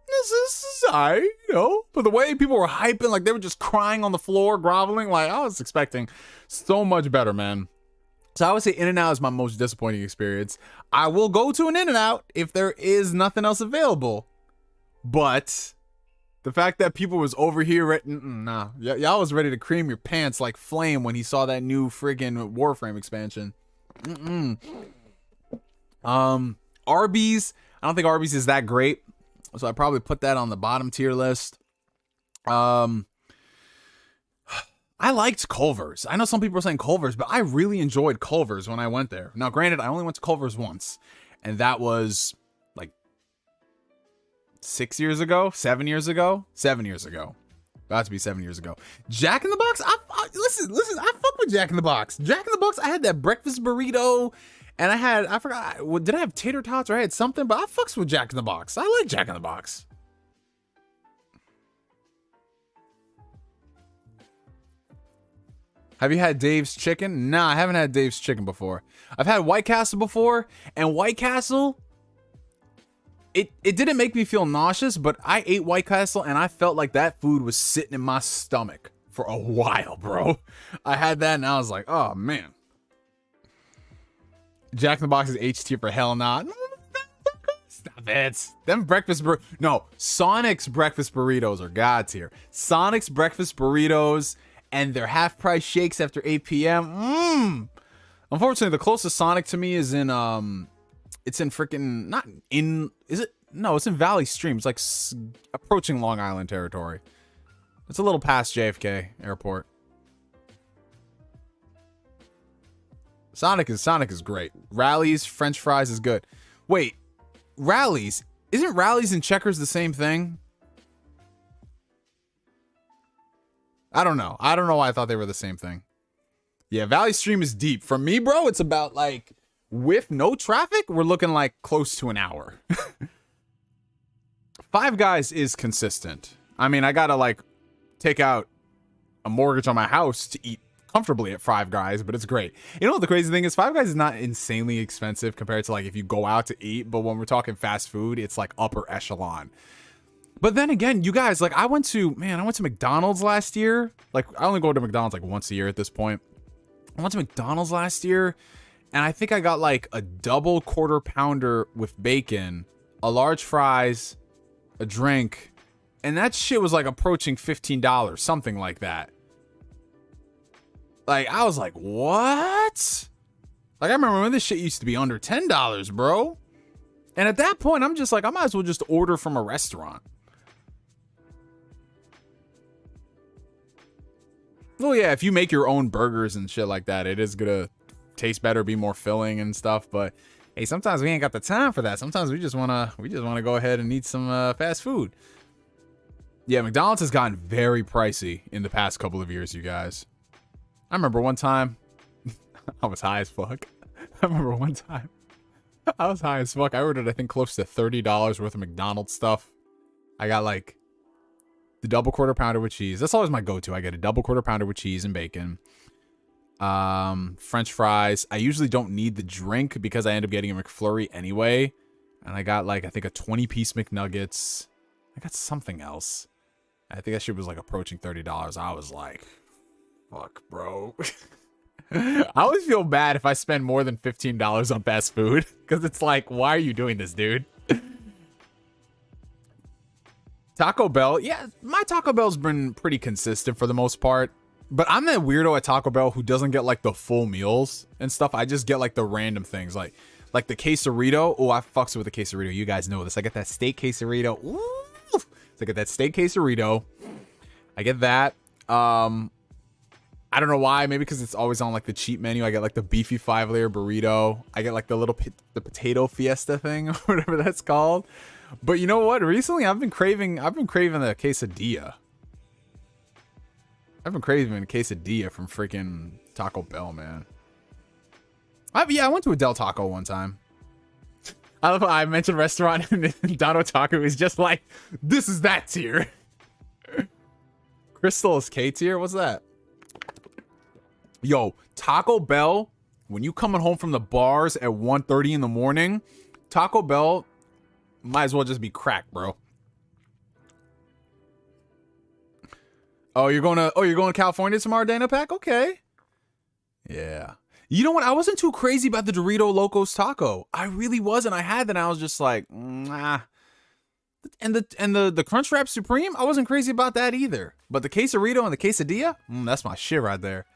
This is alright, you know. But the way people were hyping, like they were just crying on the floor, groveling, like I was expecting so much better, man. So I would say In-N-Out is my most disappointing experience. I will go to an In-N-Out if there is nothing else available. But the fact that people was over here, nah. Y'all was ready to cream your pants like Flame when he saw that new friggin' Warframe expansion. Arby's, I don't think Arby's is that great. So I probably put that on the bottom tier list. I liked Culver's. I know some people are saying Culver's, but I really enjoyed Culver's when I went there. Now, granted, I only went to Culver's once, and that was like 7 years ago. About to be 7 years ago. Jack in the Box. Listen. I fuck with Jack in the Box. Jack in the Box. I had that breakfast burrito, and I forgot. Did I have tater tots or I had something? But I fucks with Jack in the Box. I like Jack in the Box. Have you had Dave's Chicken? Nah, I haven't had Dave's Chicken before. I've had White Castle before, and White Castle, it didn't make me feel nauseous, but I ate White Castle, and I felt like that food was sitting in my stomach for a while, bro. I had that, and I was like, oh, man. Jack in the Box is H tier for hell nah. Stop it. Them Sonic's breakfast burritos are God tier. Sonic's breakfast burritos and their half price shakes after 8 p.m. Unfortunately, the closest Sonic to me is in it's in freaking it's in Valley Stream. It's like approaching Long Island territory. It's a little past JFK Airport. Sonic is great. Rallies, French fries is good. Wait, Rallies? Isn't Rallies and Checkers the same thing? I don't know. I don't know why I thought they were the same thing. Yeah, Valley Stream is deep. For me, bro, it's about like, with no traffic, we're looking like close to an hour. Five Guys is consistent. I mean, I gotta like take out a mortgage on my house to eat comfortably at Five Guys, but it's great. You know what the crazy thing is? Five Guys is not insanely expensive compared to like if you go out to eat, but when we're talking fast food, it's like upper echelon. But then again, you guys, like I went to McDonald's last year. Like I only go to McDonald's like once a year at this point. I went to McDonald's last year, and I think I got like a double quarter pounder with bacon, a large fries, a drink, and that shit was like approaching $15, something like that. Like I was like, what? Like I remember when this shit used to be under $10, bro. And at that point, I'm just like, I might as well just order from a restaurant. Well, yeah, if you make your own burgers and shit like that, it is gonna taste better, be more filling and stuff. But hey, sometimes we ain't got the time for that. Sometimes we just wanna go ahead and eat some fast food. Yeah, McDonald's has gotten very pricey in the past couple of years, you guys. I remember one time, I was high as fuck. I remember one time, I was high as fuck. I ordered, I think, close to $30 worth of McDonald's stuff. I got like the double quarter pounder with cheese. That's always my go-to. I get a double quarter pounder with cheese and bacon. French fries. I usually don't need the drink because I end up getting a McFlurry anyway. And I got like, I think a 20-piece McNuggets. I got something else. I think that shit was like approaching $30. I was like, fuck, bro. I always feel bad if I spend more than $15 on fast food. Because it's like, why are you doing this, dude? Taco Bell. Yeah, my Taco Bell's been pretty consistent for the most part. But I'm that weirdo at Taco Bell who doesn't get like the full meals and stuff. I just get like the random things. Like the quesarito. Oh, I fucks with the quesarito. You guys know this. I get that steak quesarito. Ooh. So I get that steak quesarito. I get that. I don't know why. Maybe because it's always on like the cheap menu. I get like the beefy 5-layer burrito. I get like the little the potato fiesta thing or whatever that's called. But you know what? Recently I've been craving the quesadilla. I've been craving a quesadilla from freaking Taco Bell, man. I went to a Del Taco one time. I love how I mentioned restaurant and Don Otaku is just like, this is that tier. Crystal is K tier? What's that? Yo, Taco Bell, when you coming home from the bars at 1:30 in the morning, Taco Bell might as well just be crack, bro. Oh, you're going to California tomorrow, Dana Pack? Okay. Yeah. You know what? I wasn't too crazy about the Dorito Locos Taco. I really wasn't. I had that and I was just like, nah. And the Crunchwrap Supreme, I wasn't crazy about that either. But the quesarito and the quesadilla, that's my shit right there.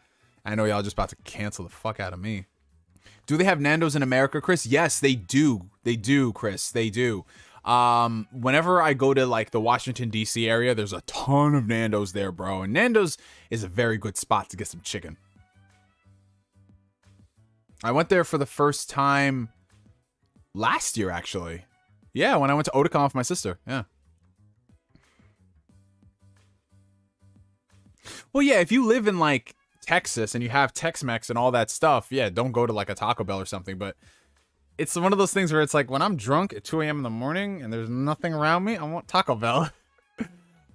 I know y'all just about to cancel the fuck out of me. Do they have Nando's in America, Chris? Yes, they do. They do, Chris. They do. Whenever I go to like the Washington DC area, there's a ton of Nando's there, bro. And Nando's is a very good spot to get some chicken. I went there for the first time last year, actually. Yeah, when I went to Otaku with my sister. Yeah. Well, yeah, if you live in like Texas and you have Tex-Mex and all that stuff, yeah, don't go to like a Taco Bell or something. But it's one of those things where it's like when I'm drunk at 2 a.m. in the morning and there's nothing around me, I want Taco Bell.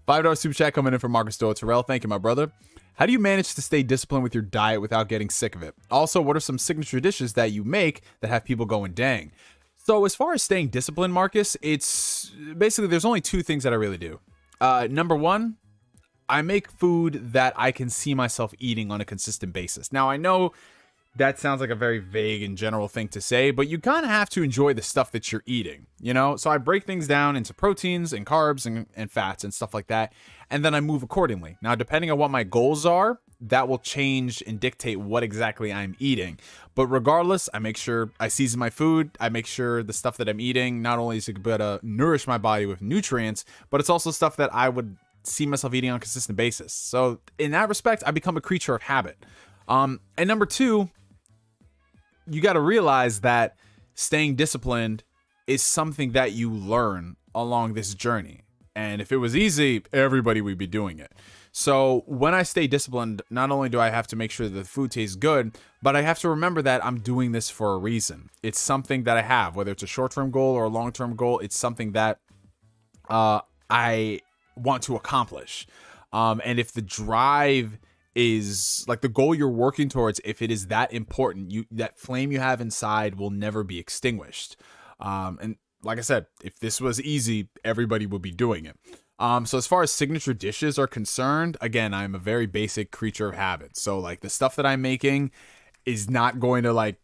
$5 super chat coming in from Marcus Doe Terrell. Thank you, my brother. How do you manage to stay disciplined with your diet without getting sick of it? Also, what are some signature dishes that you make that have people going, dang? So as far as staying disciplined, Marcus, it's basically there's only two things that I really do. Number one, I make food that I can see myself eating on a consistent basis. Now, I know that sounds like a very vague and general thing to say, but you kind of have to enjoy the stuff that you're eating, you know? So I break things down into proteins and carbs and fats and stuff like that, and then I move accordingly. Now, depending on what my goals are, that will change and dictate what exactly I'm eating. But regardless, I make sure I season my food. I make sure the stuff that I'm eating not only is it going to nourish my body with nutrients, but it's also stuff that I would see myself eating on a consistent basis. So in that respect, I become a creature of habit. And number two, you got to realize that staying disciplined is something that you learn along this journey. And if it was easy, everybody would be doing it. So when I stay disciplined, not only do I have to make sure that the food tastes good, but I have to remember that I'm doing this for a reason. It's something that I have, whether it's a short-term goal or a long-term goal. It's something that I want to accomplish. And if the drive is like the goal you're working towards, if it is that important, that flame you have inside will never be extinguished. And like I said, if this was easy, everybody would be doing it. So as far as signature dishes are concerned, again, I'm a very basic creature of habit. So like the stuff that I'm making is not going to like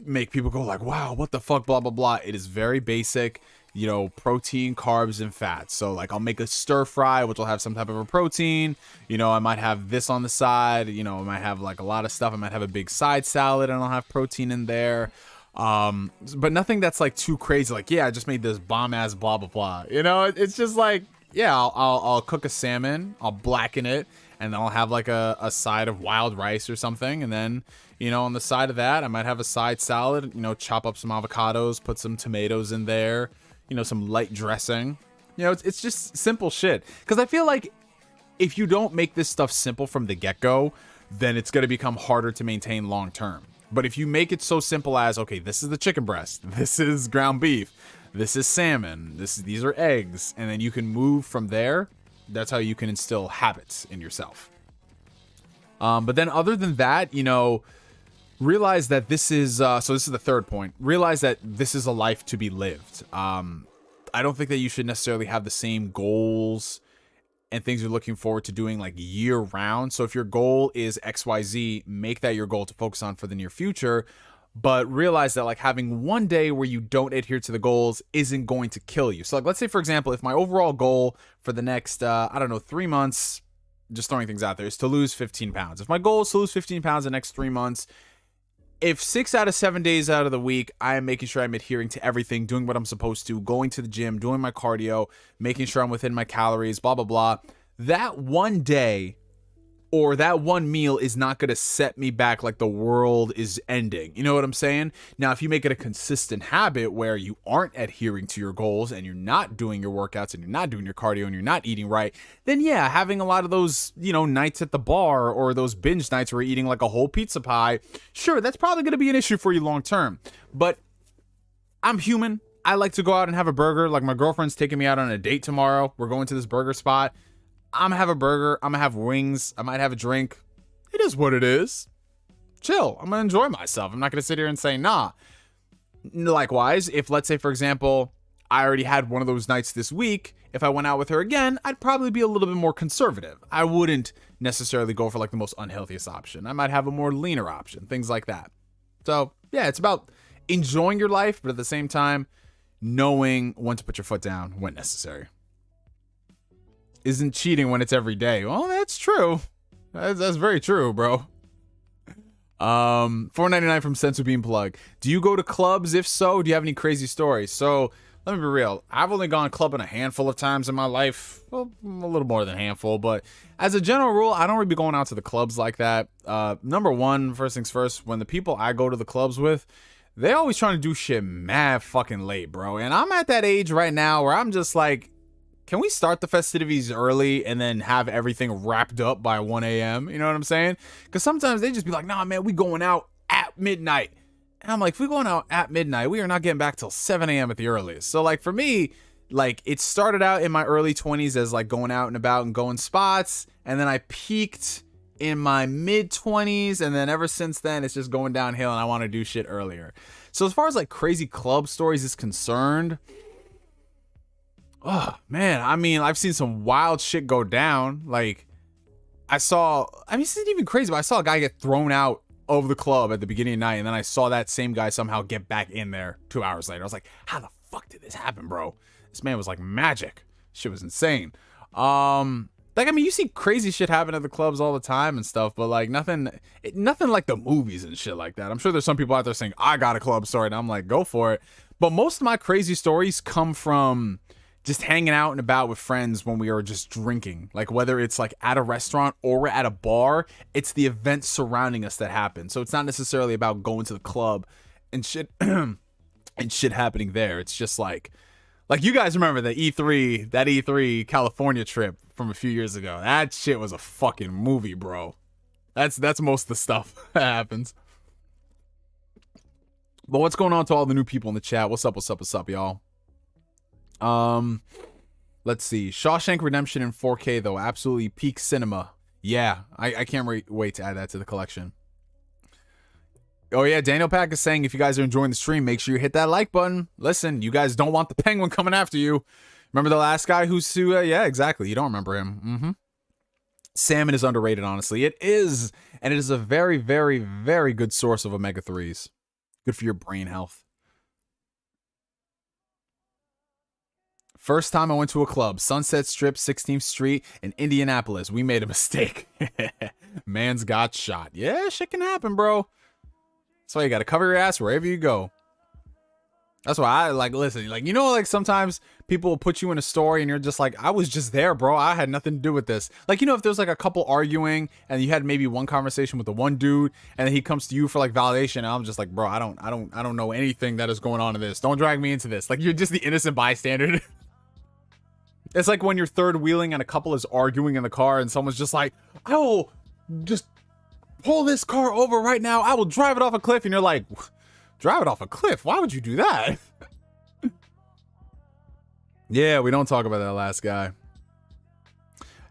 make people go like, wow, what the fuck, blah, blah, blah. It is very basic, you know, protein, carbs, and fats. So like I'll make a stir fry, which will have some type of a protein. You know, I might have this on the side. You know, I might have like a lot of stuff. I might have a big side salad and I'll have protein in there. But nothing that's like too crazy. Like, yeah, I just made this bomb ass blah, blah, blah. You know, it's just like, yeah, I'll cook a salmon, I'll blacken it, and then I'll have like a side of wild rice or something. And then, you know, on the side of that, I might have a side salad, you know, chop up some avocados, put some tomatoes in there, you know, some light dressing, You know, it's just simple shit. Because I feel like if you don't make this stuff simple from the get-go, then it's going to become harder to maintain long term. But if you make it so simple as, okay, this is the chicken breast, this is ground beef, this is salmon, these are eggs, and then you can move from there, that's how you can instill habits in yourself. But then other than that, you know, realize that this is, so this is the third point, realize that this is a life to be lived. I don't think that you should necessarily have the same goals and things you're looking forward to doing like year round. So if your goal is XYZ, make that your goal to focus on for the near future, but realize that like having one day where you don't adhere to the goals isn't going to kill you. So like, let's say for example, if my overall goal for the next, I don't know, 3 months, just throwing things out there, is to lose 15 pounds. If my goal is to lose 15 pounds the next 3 months, if 6 out of 7 days out of the week, I am making sure I'm adhering to everything, doing what I'm supposed to, going to the gym, doing my cardio, making sure I'm within my calories, blah, blah, blah. That one day or that one meal is not going to set me back like the world is ending. You know what I'm saying? Now, if you make it a consistent habit where you aren't adhering to your goals and you're not doing your workouts and you're not doing your cardio and you're not eating right, then yeah, having a lot of those, you know, nights at the bar or those binge nights where you're eating like a whole pizza pie, sure, that's probably going to be an issue for you long term. But I'm human. I like to go out and have a burger. Like my girlfriend's taking me out on a date tomorrow. We're going to this burger spot. I'm gonna have a burger. I'm gonna have wings. I might have a drink. It is what it is. Chill. I'm gonna enjoy myself. I'm not gonna sit here and say, nah. Likewise, if let's say, for example, I already had one of those nights this week, if I went out with her again, I'd probably be a little bit more conservative. I wouldn't necessarily go for like the most unhealthiest option. I might have a more leaner option, things like that. So yeah, it's about enjoying your life, but at the same time, knowing when to put your foot down when necessary. Isn't cheating when it's every day. Well, that's true. That's very true, bro. $4.99 from Sensu Bean Plug. Do you go to clubs? If so, do you have any crazy stories? So let me be real. I've only gone clubbing a handful of times in my life. Well, a little more than a handful, but as a general rule, I don't really be going out to the clubs like that. Number one, first things first, when the people I go to the clubs with, they always trying to do shit mad fucking late, bro. And I'm at that age right now where I'm just like, can we start the festivities early and then have everything wrapped up by 1 a.m.? You know what I'm saying? Because sometimes they just be like, nah, man, we going out at midnight. And I'm like, if we going out at midnight, we are not getting back till 7 a.m. at the earliest. So like for me, like it started out in my early 20s as like going out and about and going spots. And then I peaked in my mid 20s. And then ever since then, it's just going downhill and I want to do shit earlier. So as far as like crazy club stories is concerned, oh man, I mean, I've seen some wild shit go down. Like this isn't even crazy, but I saw a guy get thrown out of the club at the beginning of the night, and then I saw that same guy somehow get back in there 2 hours later. I was like, how the fuck did this happen, bro? This man was like magic. Shit was insane. Like, I mean, you see crazy shit happen at the clubs all the time and stuff, but like nothing like the movies and shit like that. I'm sure there's some people out there saying, I got a club story, and I'm like, go for it. But most of my crazy stories come from just hanging out and about with friends when we are just drinking. Like whether it's like at a restaurant or we're at a bar, it's the events surrounding us that happen. So it's not necessarily about going to the club and shit and shit happening there. It's just like you guys remember that E3 California trip from a few years ago. That shit was a fucking movie, bro. That's most of the stuff that happens. But what's going on to all the new people in the chat? What's up, y'all? Let's see. Shawshank Redemption in 4K though, absolutely peak cinema. Yeah, I can't wait to add that to the collection. Oh yeah, Daniel Pack is saying if you guys are enjoying the stream, make sure you hit that like button. Listen, you guys don't want the penguin coming after you. Remember the last guy yeah, exactly. You don't remember him. Salmon is underrated, honestly. It is, and it is a very, very, very good source of omega-3s. Good for your brain health. First time I went to a club, Sunset Strip, 16th Street in Indianapolis. We made a mistake. Man's got shot. Yeah, shit can happen, bro. That's why you got to cover your ass wherever you go. That's why I like, listen, like, you know, like sometimes people will put you in a story and you're just like, I was just there, bro. I had nothing to do with this. Like, you know, if there's like a couple arguing and you had maybe one conversation with the one dude and then he comes to you for like validation. And I'm just like, bro, I don't know anything that is going on in this. Don't drag me into this. Like, you're just the innocent bystander. It's like when you're third wheeling and a couple is arguing in the car and someone's just like, I will just pull this car over right now. I will drive it off a cliff. And you're like, drive it off a cliff? Why would you do that? Yeah, we don't talk about that last guy.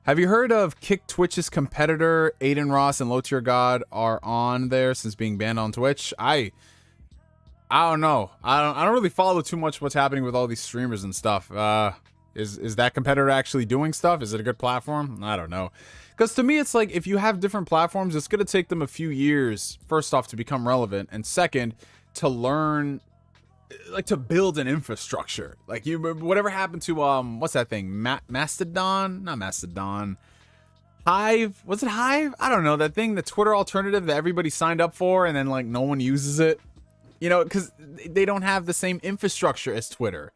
Have you heard of Kick Twitch's competitor? Aiden Ross and Low Tier God are on there since being banned on Twitch. I don't know. I don't really follow too much what's happening with all these streamers and stuff. Is that competitor actually doing stuff? Is it a good platform? I don't know. Because to me, it's like if you have different platforms, it's going to take them a few years, first off, to become relevant, and second, to learn, like, to build an infrastructure. Like, you whatever happened to what's that thing? Mastodon? Not Mastodon. Hive? Was it Hive? I don't know. That thing, the Twitter alternative that everybody signed up for and then like no one uses it. You know, because they don't have the same infrastructure as Twitter.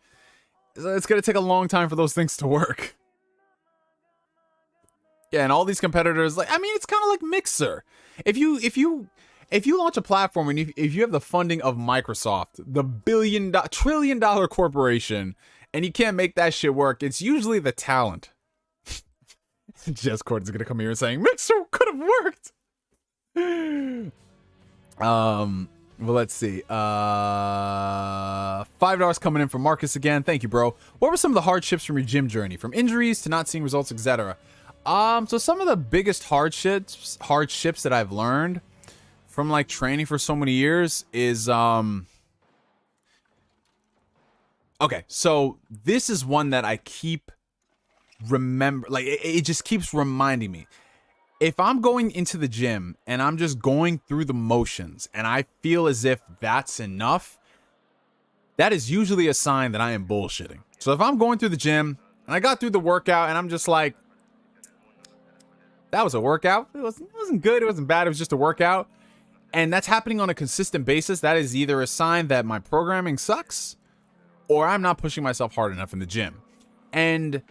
So it's going to take a long time for those things to work. Yeah, and all these competitors, like, I mean, it's kind of like Mixer. If you launch a platform and if you have the funding of Microsoft, the trillion-dollar corporation, and you can't make that shit work, it's usually the talent. Jess Cordon's gonna come here and saying Mixer could have worked. Well, let's see. $5 coming in from Marcus again. Thank you, bro. What were some of the hardships from your gym journey, from injuries to not seeing results, etc.? So some of the biggest hardships that I've learned from like training for so many years is okay, so this is one that I keep like it just keeps reminding me. If I'm going into the gym and I'm just going through the motions and I feel as if that's enough, that is usually a sign that I am bullshitting. So if I'm going through the gym and I got through the workout and I'm just like, that was a workout. It wasn't good. It wasn't bad. It was just a workout. And that's happening on a consistent basis. That is either a sign that my programming sucks or I'm not pushing myself hard enough in the gym. And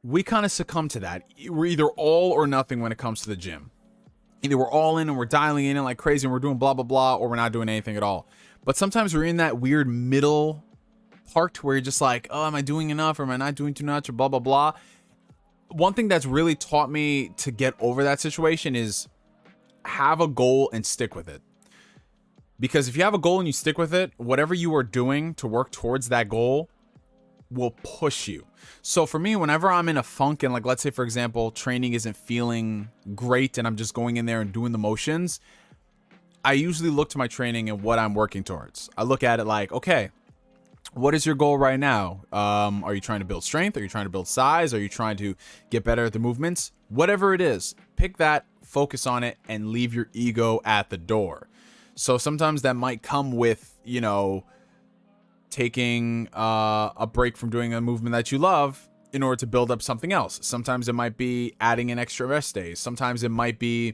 we kind of succumb to that. We're either all or nothing when it comes to the gym. Either we're all in and we're dialing in like crazy and we're doing blah, blah, blah, or we're not doing anything at all. But sometimes we're in that weird middle part where you're just like, oh, am I doing enough or am I not doing too much or blah, blah, blah. One thing that's really taught me to get over that situation is have a goal and stick with it. Because if you have a goal and you stick with it, whatever you are doing to work towards that goal will push you. So for me, whenever I'm in a funk and like, let's say for example, training isn't feeling great and I'm just going in there and doing the motions, I usually look to my training and what I'm working towards. I look at it like, okay, what is your goal right now? Are you trying to build strength? Are you trying to build size? Are you trying to get better at the movements? Whatever it is, pick that, focus on it, and leave your ego at the door. So sometimes that might come with, you know, taking a break from doing a movement that you love in order to build up something else. Sometimes it might be adding an extra rest days. Sometimes it might be,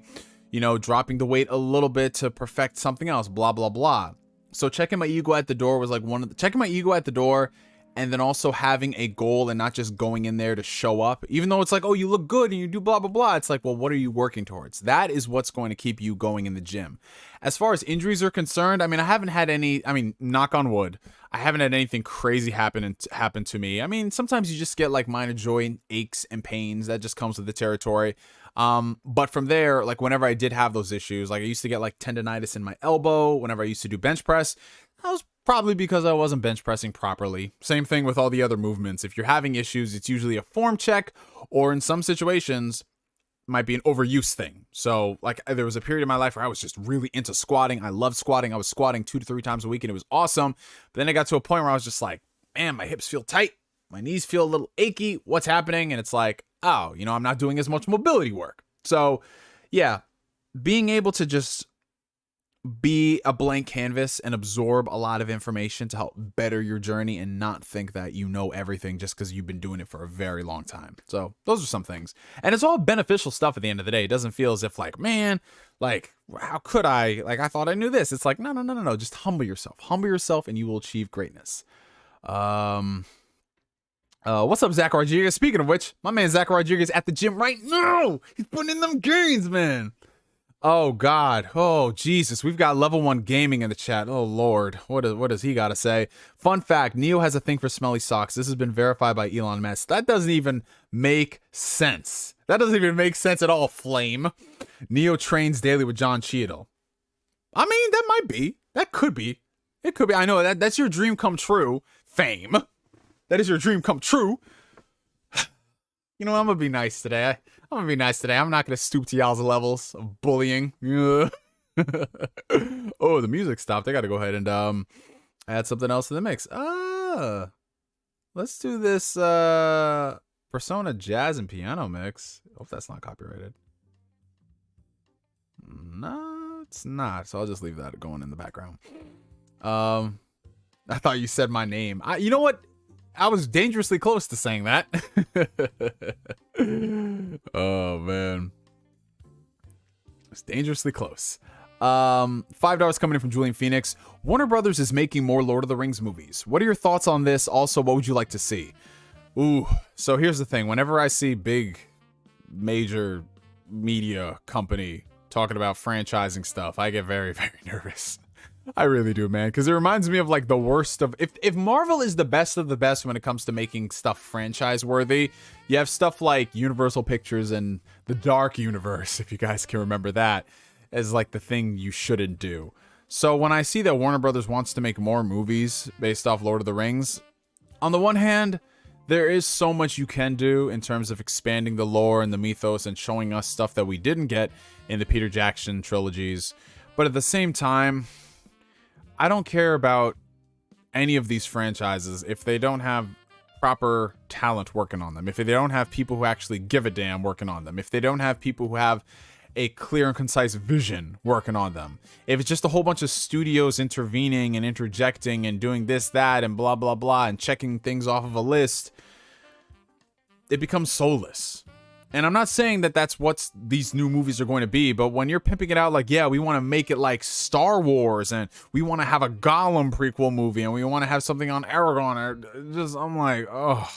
you know, dropping the weight a little bit to perfect something else, blah, blah, blah. So checking my ego at the door was like checking my ego at the door, and then also having a goal and not just going in there to show up. Even though it's like, oh, you look good and you do blah, blah, blah. It's like, well, what are you working towards? That is what's going to keep you going in the gym. As far as injuries are concerned, I mean, I haven't had any, I mean, knock on wood, I haven't had anything crazy happen to me. I mean, sometimes you just get like minor joint aches and pains. That just comes with the territory. But from there, like whenever I did have those issues, like I used to get like tendonitis in my elbow whenever I used to do bench press. That was probably because I wasn't bench pressing properly. Same thing with all the other movements. If you're having issues, it's usually a form check, or in some situations, might be an overuse thing. So like there was a period in my life where I was just really into squatting. I loved squatting. I was squatting 2 to 3 times a week and it was awesome. But then I got to a point where I was just like, man, my hips feel tight. My knees feel a little achy. What's happening? And it's like, oh, you know, I'm not doing as much mobility work. So yeah, being able to just be a blank canvas and absorb a lot of information to help better your journey and not think that you know everything just because you've been doing it for a very long time. So those are some things. And it's all beneficial stuff at the end of the day. It doesn't feel as if like, man, like, how could I? Like, I thought I knew this. It's like, no. Just humble yourself. Humble yourself and you will achieve greatness. What's up, Zack Rodriguez? Speaking of which, my man Zack Rodriguez at the gym right now. He's putting in them gains, man. Oh God. Oh Jesus. We've got level 1 gaming in the chat. Oh Lord. What does he got to say? Fun fact, Neo has a thing for smelly socks. This has been verified by Elon Musk. That doesn't even make sense. That doesn't even make sense at all, Flame. Neo trains daily with Gian-GianThaDon. I mean, that might be. That could be. It could be. I know that's your dream come true. Fame. That is your dream come true. You know, I'm gonna be nice today. I'm not gonna stoop to y'all's levels of bullying. Oh, the music stopped. I gotta go ahead and add something else to the mix. Let's do this Persona jazz and piano mix. Hope that's not copyrighted. No, it's not. So I'll just leave that going in the background. I thought you said my name. You know what? I was dangerously close to saying that. Oh man, it's dangerously close. $5 coming in from Julian Phoenix. Warner Brothers is making more Lord of the Rings movies. What are your thoughts on this? Also, what would you like to see? Ooh, so here's the thing. Whenever I see big, major media company talking about franchising stuff, I get very, very nervous. I really do, man, because it reminds me of like the worst of if Marvel is the best of the best when it comes to making stuff franchise worthy. You have stuff like Universal Pictures and the Dark Universe, if you guys can remember that, as like the thing you shouldn't do. So when I see that Warner Brothers wants to make more movies based off Lord of the Rings, on the one hand, there is so much you can do in terms of expanding the lore and the mythos and showing us stuff that we didn't get in the Peter Jackson trilogies. But at the same time, I don't care about any of these franchises if they don't have proper talent working on them, if they don't have people who actually give a damn working on them, if they don't have people who have a clear and concise vision working on them, if it's just a whole bunch of studios intervening and interjecting and doing this, that, and blah, blah, blah, and checking things off of a list, it becomes soulless. And I'm not saying that that's what these new movies are going to be, but when you're pimping it out like, yeah, we want to make it like Star Wars, and we want to have a Gollum prequel movie, and we want to have something on Aragorn, or just, I'm like, oh,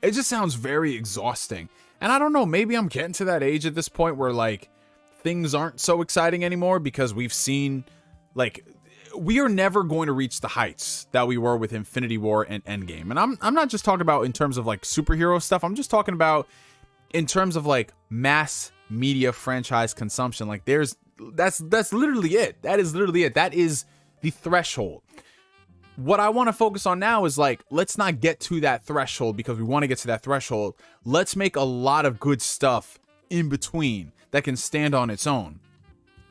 it just sounds very exhausting. And I don't know, maybe I'm getting to that age at this point where like things aren't so exciting anymore because we've seen, like, we are never going to reach the heights that we were with Infinity War and Endgame. And I'm not just talking about in terms of like superhero stuff. I'm just talking about in terms of like mass media franchise consumption. Like that's literally it. That is literally it. That is the threshold. What I want to focus on now is like, let's not get to that threshold because we want to get to that threshold. Let's make a lot of good stuff in between that can stand on its own.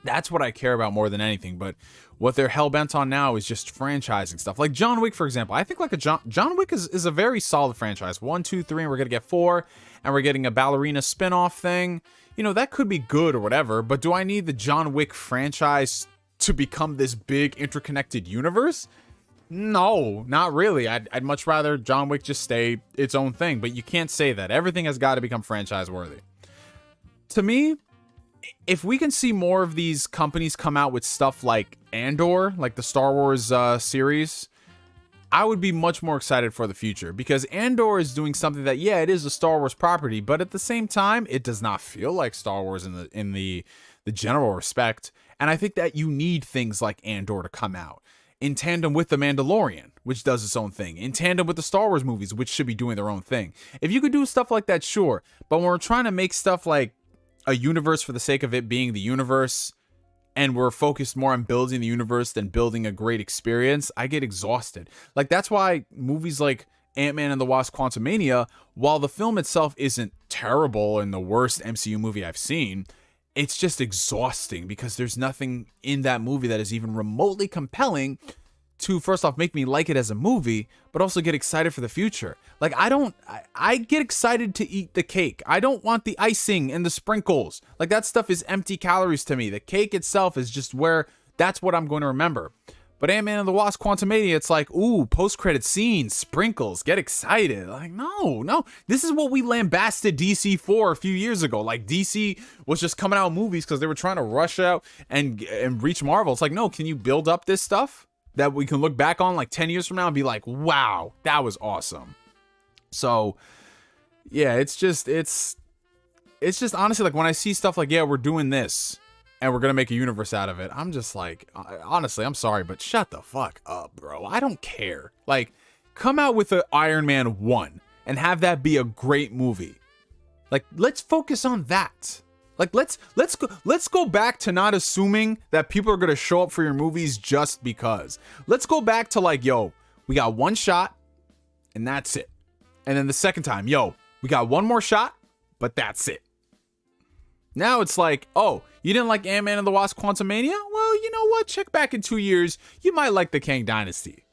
That's what I care about more than anything. But what they're hell-bent on now is just franchising stuff. Like John Wick, for example. I think like John Wick is a very solid franchise. 1, 2, 3, and we're going to get 4. And we're getting a ballerina spin-off thing. You know, that could be good or whatever. But do I need the John Wick franchise to become this big interconnected universe? No, not really. I'd much rather John Wick just stay its own thing. But you can't say that. Everything has got to become franchise-worthy. To me, if we can see more of these companies come out with stuff like Andor, like the Star Wars series, I would be much more excited for the future, because Andor is doing something that, yeah, it is a Star Wars property, but at the same time, it does not feel like Star Wars in the general respect. And I think that you need things like Andor to come out in tandem with The Mandalorian, which does its own thing, in tandem with the Star Wars movies, which should be doing their own thing. If you could do stuff like that, sure. But when we're trying to make stuff like a universe for the sake of it being the universe, and we're focused more on building the universe than building a great experience, I get exhausted. Like, that's why movies like Ant-Man and the Wasp: Quantumania, while the film itself isn't terrible and the worst MCU movie I've seen, it's just exhausting because there's nothing in that movie that is even remotely compelling to, first off, make me like it as a movie, but also get excited for the future. Like, I get excited to eat the cake. I don't want the icing and the sprinkles. Like, that stuff is empty calories to me. The cake itself is just where, that's what I'm going to remember. But Ant-Man and the Wasp: Quantumania, it's like, ooh, post-credit scenes, sprinkles, get excited. Like, no. This is what we lambasted DC for a few years ago. Like, DC was just coming out with movies because they were trying to rush out and reach Marvel. It's like, no, can you build up this stuff that we can look back on like 10 years from now and be like, wow, that was awesome. So, yeah, it's just honestly, like, when I see stuff like, yeah, we're doing this, and we're gonna make a universe out of it. I'm just like, honestly, I'm sorry, but shut the fuck up, bro. I don't care. Like, come out with an Iron Man 1 and have that be a great movie. Like, let's focus on that. Like, let's go back to not assuming that people are gonna show up for your movies just because. Let's go back to like, yo, we got one shot and that's it. And then the second time, yo, we got one more shot, but that's it. Now it's like, oh, you didn't like Ant-Man and the Wasp: Quantumania? Well, you know what? Check back in 2 years. You might like the Kang Dynasty.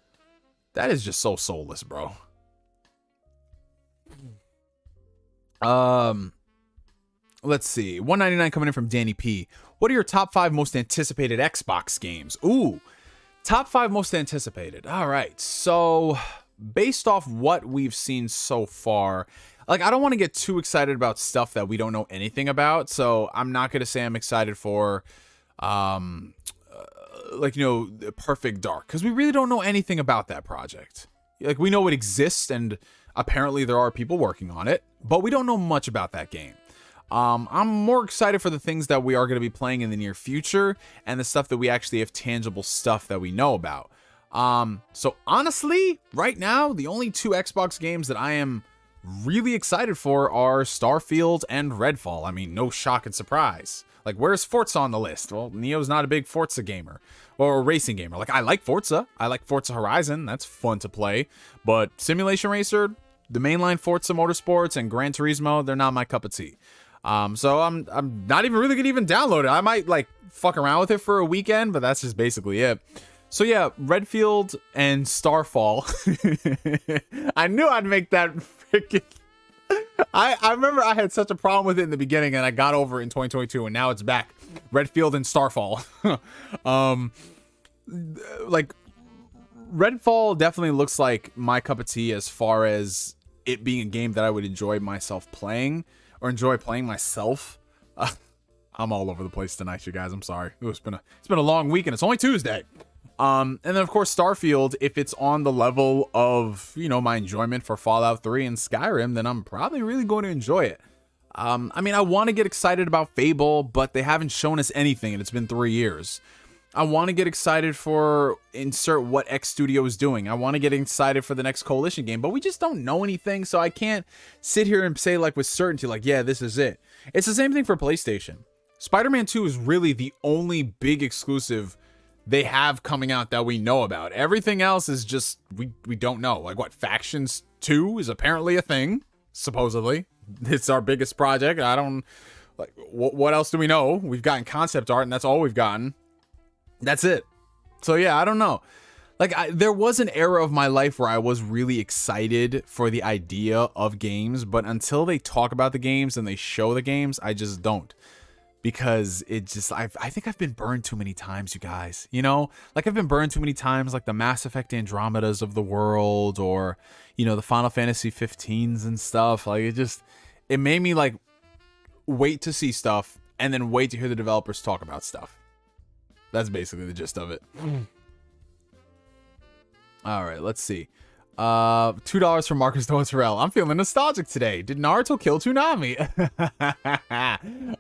That is just so soulless, bro. Let's see. $1.99 coming in from Danny P. What are your top 5 most anticipated Xbox games? Ooh, top 5 most anticipated. All right. So, based off what we've seen so far, like, I don't want to get too excited about stuff that we don't know anything about. So I'm not going to say I'm excited for, like, you know, Perfect Dark, because we really don't know anything about that project. Like, we know it exists and apparently there are people working on it, but we don't know much about that game. I'm more excited for the things that we are going to be playing in the near future and the stuff that we actually have tangible stuff that we know about. So honestly, right now, the only 2 Xbox games that I am really excited for are Starfield and Redfall. I mean, no shock and surprise. Like, where's Forza on the list? Well, Neo's not a big Forza gamer or a racing gamer. Like, I like Forza. I like Forza Horizon. That's fun to play. But Simulation Racer, the mainline Forza Motorsports, and Gran Turismo, they're not my cup of tea. So I'm not even really gonna even download it. I might like fuck around with it for a weekend, but that's just basically it. So yeah, Redfield and Starfall. I knew I'd make that freaking... I remember I had such a problem with it in the beginning and I got over it in 2022 and now it's back. Redfield and Starfall. Like, Redfall definitely looks like my cup of tea as far as it being a game that I would enjoy myself playing or enjoy playing myself. I'm all over the place tonight, you guys. I'm sorry. It's been a long week and it's only Tuesday. And then of course Starfield, if it's on the level of, you know, my enjoyment for Fallout 3 and Skyrim, then I'm probably really going to enjoy it. I mean, I want to get excited about Fable, but they haven't shown us anything and it's been 3 years. I want to get excited for insert what X Studio is doing. I want to get excited for the next Coalition game, but we just don't know anything, so I can't sit here and say like with certainty, like, yeah, this is it. It's the same thing for PlayStation. Spider-Man 2 is really the only big exclusive they have coming out that we know about. Everything else is just, we don't know. Like, what, Factions 2 is apparently a thing, supposedly. It's our biggest project. I don't, like, what else do we know? We've gotten concept art and that's all we've gotten. That's it. So yeah, I don't know. Like, there was an era of my life where I was really excited for the idea of games, but until they talk about the games and they show the games, I just don't. Because it just, I think I've been burned too many times, you guys. You know, like, I've been burned too many times, like the Mass Effect Andromedas of the world, or, you know, the Final Fantasy 15s and stuff. Like, it made me like wait to see stuff and then wait to hear the developers talk about stuff. That's basically the gist of it. All right, let's see. $2 from Marcus Doterell. I'm feeling nostalgic today. Did Naruto kill Toonami?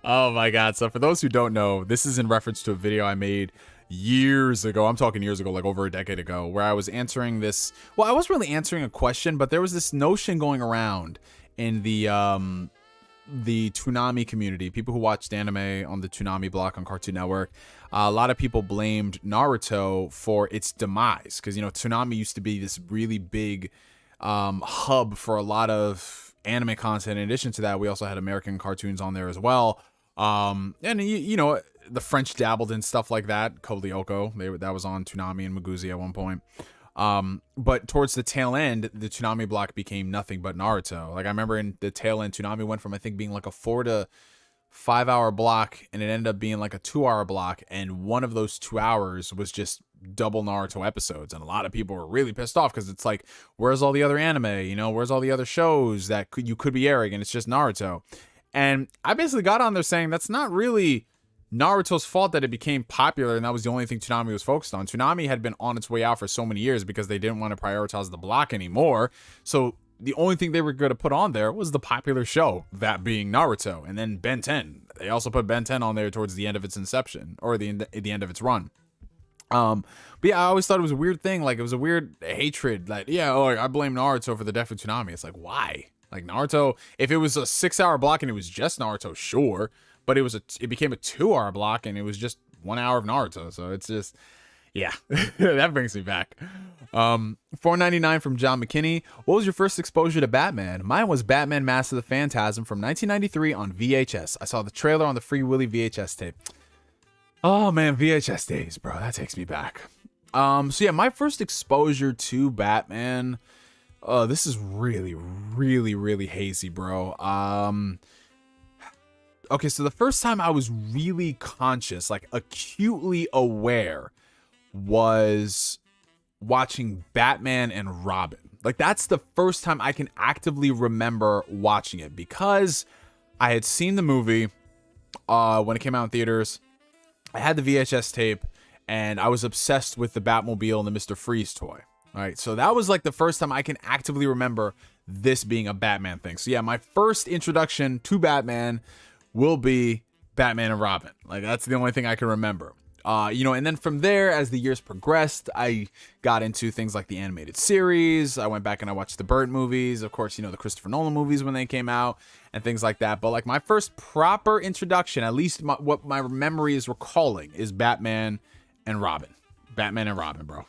Oh my god. So for those who don't know, this is in reference to a video I made years ago. I'm talking years ago, like over a decade ago, where I was answering this. Well, I wasn't really answering a question, but there was this notion going around in the Toonami community, people who watched anime on the Toonami block on Cartoon Network. A lot of people blamed Naruto for its demise because, you know, Toonami used to be this really big hub for a lot of anime content. In addition to that, we also had American cartoons on there as well. And you know, the French dabbled in stuff like that. Code Lyoko, that was on Toonami and Maguzi at one point. But towards the tail end, the Toonami block became nothing but Naruto. Like, I remember in the tail end, Toonami went from, I think, being like a 4 to 5 hour block, and it ended up being like a 2 hour block, and one of those 2 hours was just double Naruto episodes. And a lot of people were really pissed off because it's like, where's all the other anime? You know, where's all the other shows that you could be airing, and it's just Naruto. And I basically got on there saying that's not really Naruto's fault that it became popular and that was the only thing Toonami was focused on. Toonami had been on its way out for so many years because they didn't want to prioritize the block anymore. So the only thing they were going to put on there was the popular show, that being Naruto, and then Ben 10. They also put Ben 10 on there towards the end of its inception, or the end of its run. But yeah, I always thought it was a weird thing. Like, it was a weird hatred. Like, yeah, oh, I blame Naruto for the death of Tsunami. It's like, why? Like, Naruto, if it was a 6-hour block and it was just Naruto, sure. But it became a 2-hour block and it was just 1 hour of Naruto. So it's just, yeah, that brings me back. $4.99 from John McKinney. What was your first exposure to Batman? Mine was Batman Mask of the Phantasm from 1993 on VHS. I saw the trailer on the Free Willy VHS tape. Oh man, VHS days, bro. That takes me back. So yeah, my first exposure to Batman. This is really, really, really hazy, bro. Okay, so the first time I was really conscious, like acutely aware, was watching Batman and Robin. Like, that's the first time I can actively remember watching it, because I had seen the movie when it came out in theaters. I had the VHS tape, and I was obsessed with the Batmobile and the Mr. Freeze toy. All right, so that was like the first time I can actively remember this being a Batman thing. So yeah, my first introduction to Batman will be Batman and Robin. Like, that's the only thing I can remember. And then from there, as the years progressed, I got into things like the animated series. I went back and I watched the Bird movies, of course, the Christopher Nolan movies when they came out and things like that. But like, my first proper introduction, at least what my memory is recalling, is Batman and Robin. Batman and Robin, bro.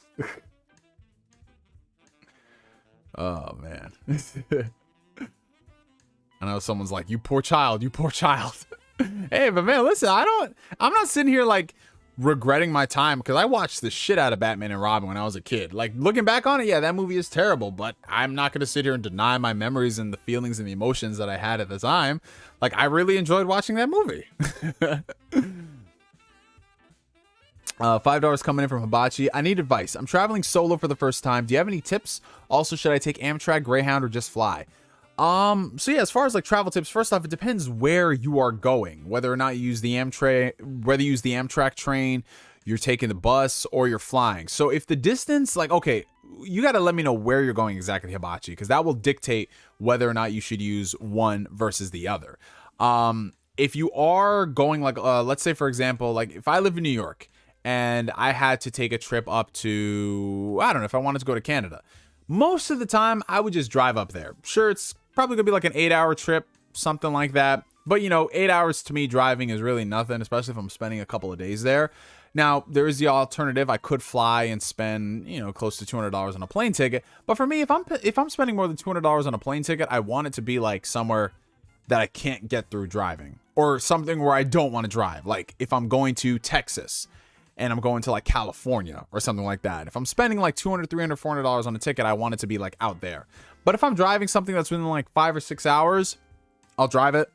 Oh, man. I know someone's like, you poor child, you poor child. Hey, but man, listen, I'm not sitting here like regretting my time, because I watched the shit out of Batman and Robin when I was a kid. Like, looking back on it, yeah, that movie is terrible, but I'm not going to sit here and deny my memories and the feelings and the emotions that I had at the time. Like, I really enjoyed watching that movie. $5 coming in from Hibachi. I need advice. I'm traveling solo for the first time. Do you have any tips? Also, should I take Amtrak, Greyhound, or just fly? So yeah, as far as like travel tips, first off, it depends where you are going, whether or not you use the Amtrak train, you're taking the bus, or you're flying. So if the distance, like, okay, you got to let me know where you're going exactly, Hibachi, because that will dictate whether or not you should use one versus the other. If you are going like, let's say for example, like if I live in New York and I had to take a trip up to, I don't know, if I wanted to go to Canada, most of the time I would just drive up there. Sure, it's probably gonna be like an 8-hour trip, something like that. But 8 hours to me driving is really nothing, especially if I'm spending a couple of days there. Now, there is the alternative. I could fly and spend, close to $200 on a plane ticket. But for me, if I'm spending more than $200 on a plane ticket, I want it to be like somewhere that I can't get through driving, or something where I don't want to drive. Like if I'm going to Texas and I'm going to like California or something like that. If I'm spending like $200, $300, $400 on a ticket, I want it to be like out there. But if I'm driving something that's within like 5 or 6 hours, I'll drive it.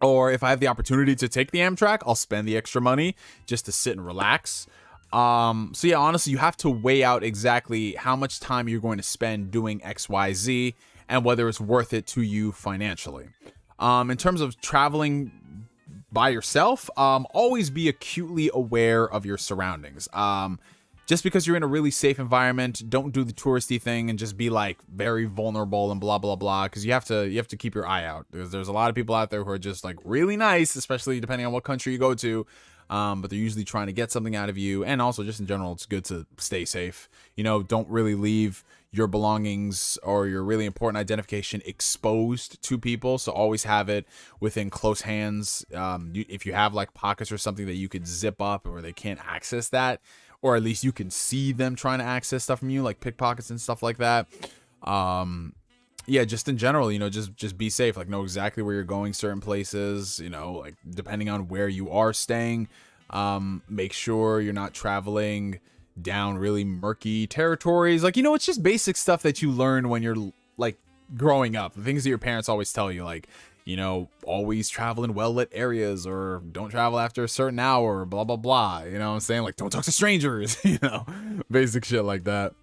Or if I have the opportunity to take the Amtrak, I'll spend the extra money just to sit and relax. So yeah, honestly, you have to weigh out exactly how much time you're going to spend doing XYZ and whether it's worth it to you financially. In terms of traveling by yourself, always be acutely aware of your surroundings. Just because you're in a really safe environment, don't do the touristy thing and just be like very vulnerable and blah blah blah, because you have to keep your eye out. There's a lot of people out there who are just like really nice, especially depending on what country you go to, but they're usually trying to get something out of you. And also just in general, it's good to stay safe. Don't really leave your belongings or your really important identification exposed to people, so always have it within close hands. If you have like pockets or something that you could zip up or they can't access that, or at least you can see them trying to access stuff from you, like pickpockets and stuff like that. Yeah, just in general, just be safe. Like, know exactly where you're going certain places, like depending on where you are staying. Make sure you're not traveling down really murky territories. Like, it's just basic stuff that you learn when you're like growing up. The things that your parents always tell you, like, always travel in well-lit areas, or don't travel after a certain hour, blah, blah, blah. You know what I'm saying? Like, don't talk to strangers, basic shit like that.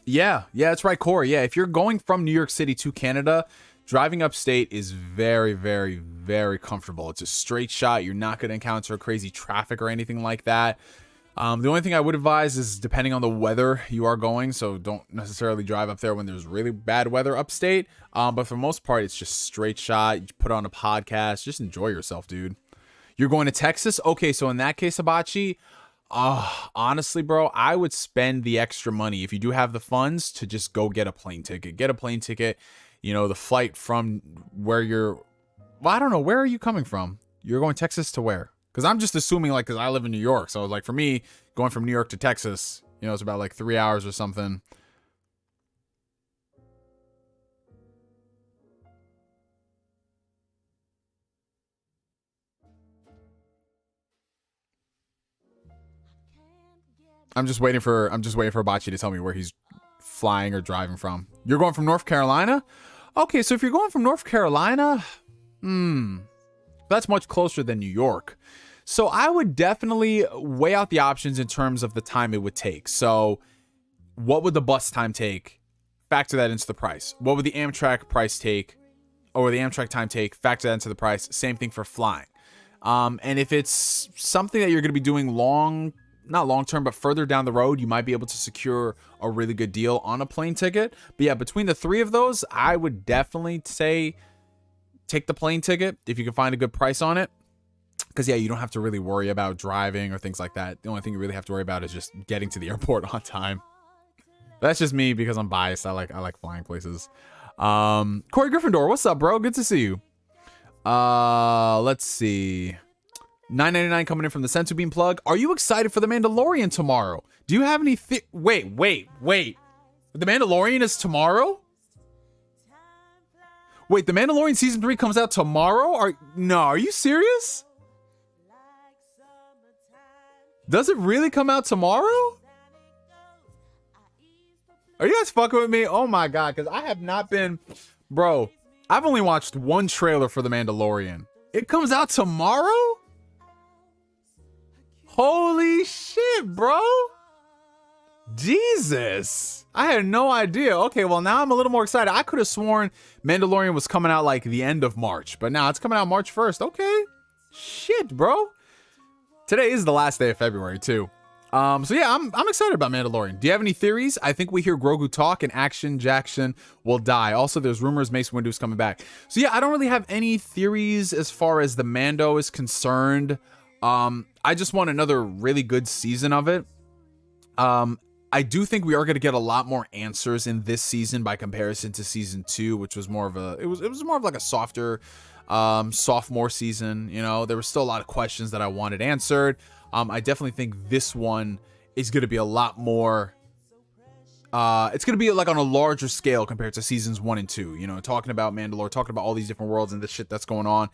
Yeah, that's right, Corey. Yeah, if you're going from New York City to Canada, driving upstate is very, very, very comfortable. It's a straight shot. You're not going to encounter crazy traffic or anything like that. The only thing I would advise is depending on the weather you are going, so don't necessarily drive up there when there's really bad weather upstate. But for the most part, it's just straight shot. You put on a podcast, just enjoy yourself, dude. You're going to Texas? Okay, so in that case, Hibachi, honestly, bro, I would spend the extra money if you do have the funds to just go get a plane ticket. Get a plane ticket. You know, the flight from where you're... Well, I don't know. Where are you coming from? You're going Texas to where? Because I'm just assuming, like, because I live in New York. So, like, for me, going from New York to Texas, you know, it's about, like, 3 hours or something. I'm just waiting for Bachi to tell me where he's flying or driving from. You're going from North Carolina? Okay, so if you're going from North Carolina, that's much closer than New York. So I would definitely weigh out the options in terms of the time it would take. So what would the bus time take? Factor that into the price. What would the Amtrak price take? Or the Amtrak time take? Factor that into the price. Same thing for flying. And if it's something that you're going to be doing not long term, but further down the road, you might be able to secure a really good deal on a plane ticket. But yeah, between the three of those, I would definitely say take the plane ticket if you can find a good price on it. Because yeah, you don't have to really worry about driving or things like that. The only thing you really have to worry about is just getting to the airport on time. That's just me because I'm biased. I like flying places. Corey Gryffindor, what's up, bro? Good to see you. Let's see. $9.99 coming in from the Sensu Bean plug. Are you excited for The Mandalorian tomorrow? Do you have any wait. The Mandalorian is tomorrow? Wait, The Mandalorian season 3 comes out tomorrow? Are you serious? Does it really come out tomorrow? Are you guys fucking with me? Oh my god, because I have not been... Bro, I've only watched one trailer for The Mandalorian. It comes out tomorrow? Holy shit, bro. Jesus. I had no idea. Okay, well, now I'm a little more excited. I could have sworn Mandalorian was coming out like the end of March, but now it's coming out March 1st. Okay. Shit, bro. Today is the last day of February, too. So yeah, I'm excited about Mandalorian. Do you have any theories? I think we hear Grogu talk and Action Jackson will die. Also, there's rumors Mace Windu's coming back. So yeah, I don't really have any theories as far as the Mando is concerned. I just want another really good season of it. I do think we are going to get a lot more answers in this season by comparison to season 2, which was more of it was more of like a softer, sophomore season. You know, there were still a lot of questions that I wanted answered. I definitely think this one is going to be a lot more, it's going to be like on a larger scale compared to seasons 1 and 2, you know, talking about Mandalore, talking about all these different worlds and the shit that's going on.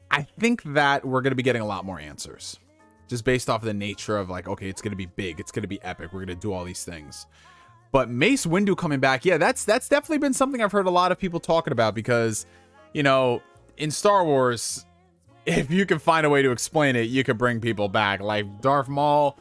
I think that we're going to be getting a lot more answers just based off of the nature of like, okay, it's going to be big. It's going to be epic. We're going to do all these things. But Mace Windu coming back. Yeah, that's definitely been something I've heard a lot of people talking about because, you know, in Star Wars, if you can find a way to explain it, you could bring people back. Like Darth Maul,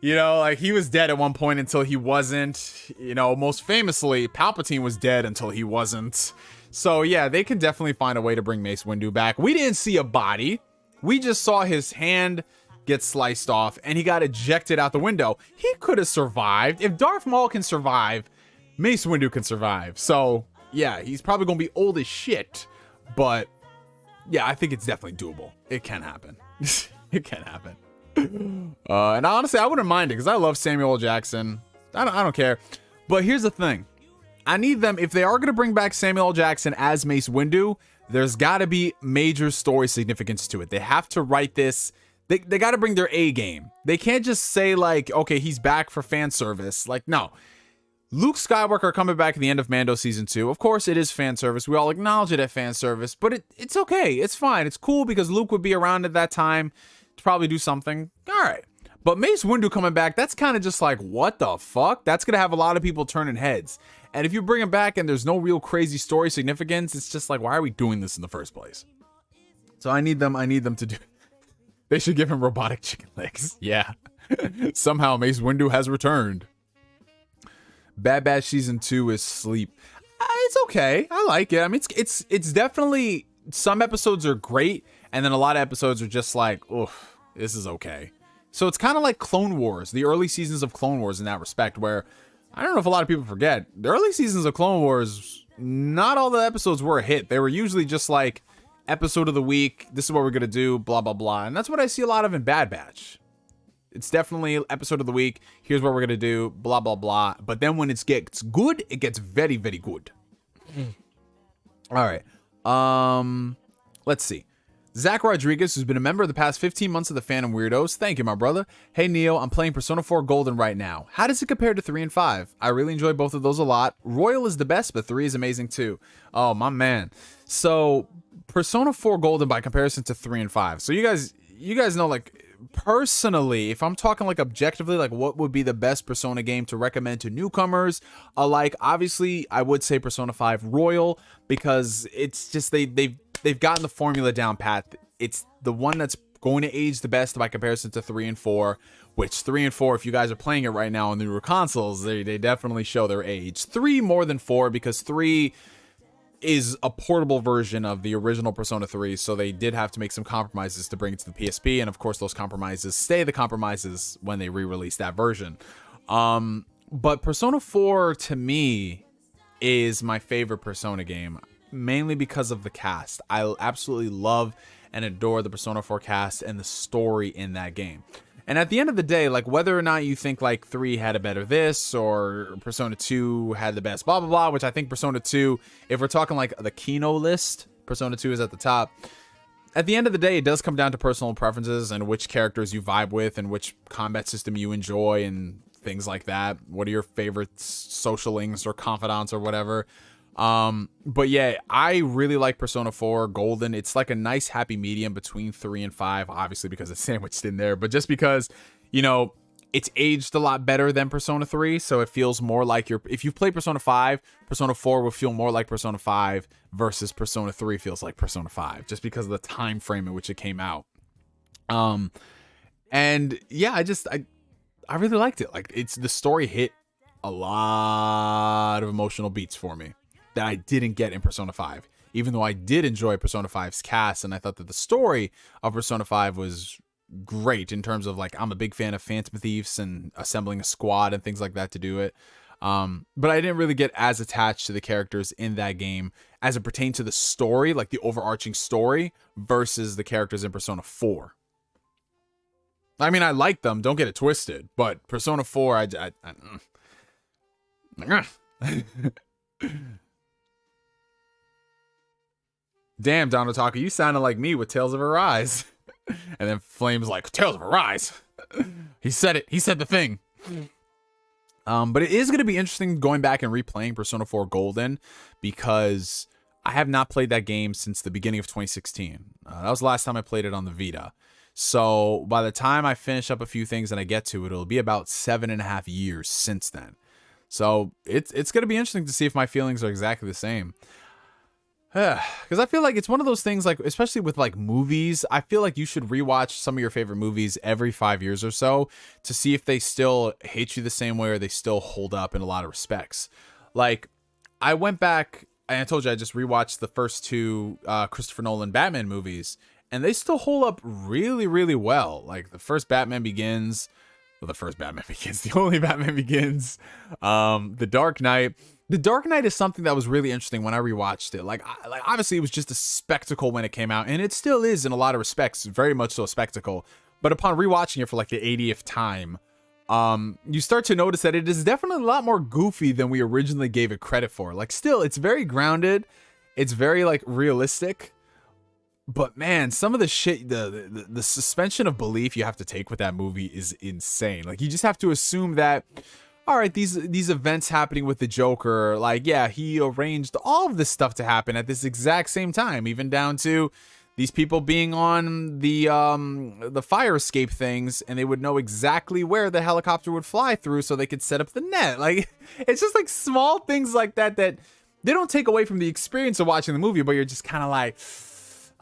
you know, like he was dead at one point until he wasn't. You know, most famously, Palpatine was dead until he wasn't. So yeah, they can definitely find a way to bring Mace Windu back. We didn't see a body. We just saw his hand get sliced off and he got ejected out the window. He could have survived. If Darth Maul can survive, Mace Windu can survive. So yeah, he's probably going to be old as shit. But yeah, I think it's definitely doable. It can happen. It can happen. And honestly, I wouldn't mind it because I love Samuel L. Jackson. I don't care. But here's the thing. I need them, if they are going to bring back Samuel L. Jackson as Mace Windu, there's got to be major story significance to it. They have to write this. They got to bring their A game. They can't just say like, okay, he's back for fan service. Like, no. Luke Skywalker coming back at the end of Mando Season 2. Of course, it is fan service. We all acknowledge it as fan service, but it's okay. It's fine. It's cool because Luke would be around at that time to probably do something. All right. But Mace Windu coming back, that's kind of just like, what the fuck? That's going to have a lot of people turning heads. And if you bring him back and there's no real crazy story significance, it's just like, why are we doing this in the first place? So I need them to do... They should give him robotic chicken legs. Yeah. Somehow Mace Windu has returned. Bad Batch Season 2 is sleep. It's okay. I like it. I mean, it's definitely... Some episodes are great, and then a lot of episodes are just like, oof, this is okay. So it's kind of like Clone Wars, the early seasons of Clone Wars in that respect, where I don't know if a lot of people forget, the early seasons of Clone Wars, not all the episodes were a hit. They were usually just like episode of the week. This is what we're going to do, blah, blah, blah. And that's what I see a lot of in Bad Batch. It's definitely episode of the week. Here's what we're going to do, blah, blah, blah. But then when it gets good, it gets very, very good. All right. Let's see. Zack Rodriguez, who's been a member of the past 15 months of the Phantom Weirdos. Thank you, my brother. Hey, Neo, I'm playing Persona 4 Golden right now. How does it compare to 3 and 5? I really enjoy both of those a lot. Royal is the best, but 3 is amazing too. Oh, my man. So, Persona 4 Golden by comparison to 3 and 5. So, you guys know, like, personally, if I'm talking, like, objectively, like, what would be the best Persona game to recommend to newcomers alike? Obviously, I would say Persona 5 Royal, because it's just, they've gotten the formula down pat. It's the one that's going to age the best by comparison to 3 and 4, which 3 and 4, if you guys are playing it right now on the newer consoles, they definitely show their age. 3 more than 4, because 3 is a portable version of the original Persona 3, so they did have to make some compromises to bring it to the PSP, and of course those compromises stay the compromises when they re-release that version. But Persona 4 to me is my favorite Persona game, mainly because of the cast. I absolutely love and adore the Persona 4 cast and the story in that game. And at the end of the day, like, whether or not you think like 3 had a better this or Persona 2 had the best blah blah blah, which I think Persona 2, if we're talking like the Kino list, Persona 2 is at the top. At the end of the day, it does come down to personal preferences and which characters you vibe with and which combat system you enjoy and things like that. What are your favorite social links or confidants or whatever? But yeah, I really like Persona 4 Golden. It's like a nice happy medium between 3 and 5, obviously because it's sandwiched in there, but just because, you know, it's aged a lot better than Persona 3, so it feels more like if you've played Persona 5, Persona 4 will feel more like Persona 5 versus Persona 3 feels like Persona 5, just because of the time frame in which it came out. And yeah, I really liked it. Like, the story hit a lot of emotional beats for me that I didn't get in Persona 5, even though I did enjoy Persona 5's cast, and I thought that the story of Persona 5 was great in terms of, like, I'm a big fan of Phantom Thieves and assembling a squad and things like that to do it. But I didn't really get as attached to the characters in that game as it pertained to the story, like the overarching story, versus the characters in Persona 4. I mean, I like them, don't get it twisted, but Persona 4, Damn, Don Otaku, you sounded like me with Tales of Arise. And then Flame's like, Tales of Arise. He said it. He said the thing. But it is going to be interesting going back and replaying Persona 4 Golden, because I have not played that game since the beginning of 2016. That was the last time I played it on the Vita. So by the time I finish up a few things and I get to it, it'll be about 7.5 years since then. So it's going to be interesting to see if my feelings are exactly the same. Because I feel like it's one of those things, like, especially with like movies, I feel like you should rewatch some of your favorite movies every 5 years or so to see if they still hate you the same way or they still hold up in a lot of respects. Like, I went back and I told you I just rewatched the first 2 Christopher Nolan Batman movies, and they still hold up really, really well. Like, the first Batman Begins, the only Batman Begins, The Dark Knight. The Dark Knight is something that was really interesting when I rewatched it. Like obviously it was just a spectacle when it came out, and it still is in a lot of respects, very much so a spectacle. But upon rewatching it for like the 80th time, you start to notice that it is definitely a lot more goofy than we originally gave it credit for. Like, still, it's very grounded, it's very like realistic. But man, some of the shit, the suspension of belief you have to take with that movie is insane. Like, you just have to assume that, all right, these events happening with the Joker, like, yeah, he arranged all of this stuff to happen at this exact same time, even down to these people being on the fire escape things, and they would know exactly where the helicopter would fly through so they could set up the net. Like, it's just like small things like that they don't take away from the experience of watching the movie, but you're just kind of like,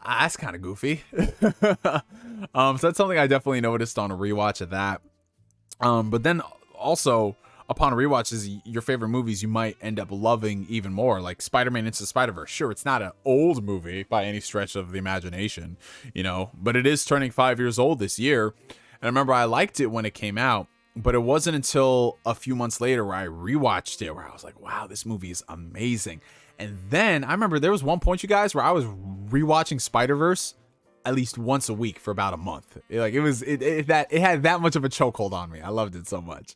that's kind of goofy. So that's something I definitely noticed on a rewatch of that. But then also, upon a rewatch, is your favorite movies you might end up loving even more, like Spider-Man Into the Spider-Verse. Sure, it's not an old movie by any stretch of the imagination, you know, but it is turning 5 years old this year. I remember I liked it when it came out, but it wasn't until a few months later where I rewatched it, where I was like, wow, this movie is amazing. And then I remember there was one point, you guys, where I was rewatching Spider-Verse at least once a week for about a month. It had that much of a chokehold on me. I loved it so much.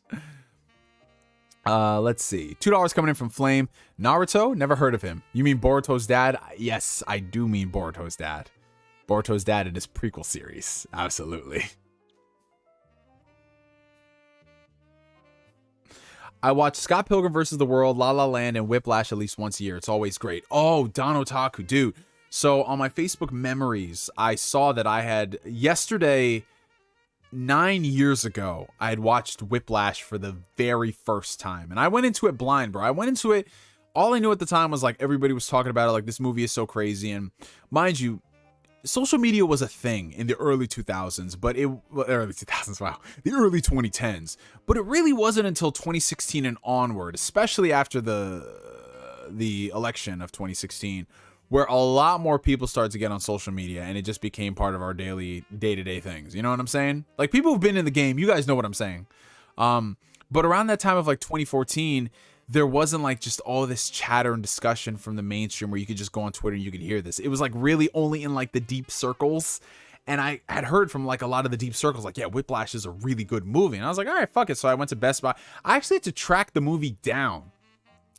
Let's see. $2 coming in from Flame. Naruto? Never heard of him. You mean Boruto's dad? Yes, I do mean Boruto's dad. Boruto's dad in his prequel series. Absolutely. I watch Scott Pilgrim vs. the World, La La Land, and Whiplash at least once a year. It's always great. Oh, Don Otaku, dude. So on my Facebook memories, I saw that I had yesterday, 9 years ago, I had watched Whiplash for the very first time. And I went into it blind, bro. I went into it, all I knew at the time was like everybody was talking about it, like this movie is so crazy. And mind you, social media was a thing in the early 2000s, but early 2000s, wow, the early 2010s. But it really wasn't until 2016 and onward, especially after the election of 2016, where a lot more people started to get on social media and it just became part of our daily day-to-day things. You know what I'm saying? Like, people who've been in the game, you guys know what I'm saying. But around that time of like 2014, there wasn't like just all this chatter and discussion from the mainstream where you could just go on Twitter and you could hear this. It was like really only in like the deep circles. And I had heard from like a lot of the deep circles, like, yeah, Whiplash is a really good movie. And I was like, all right, fuck it. So I went to Best Buy. I actually had to track the movie down.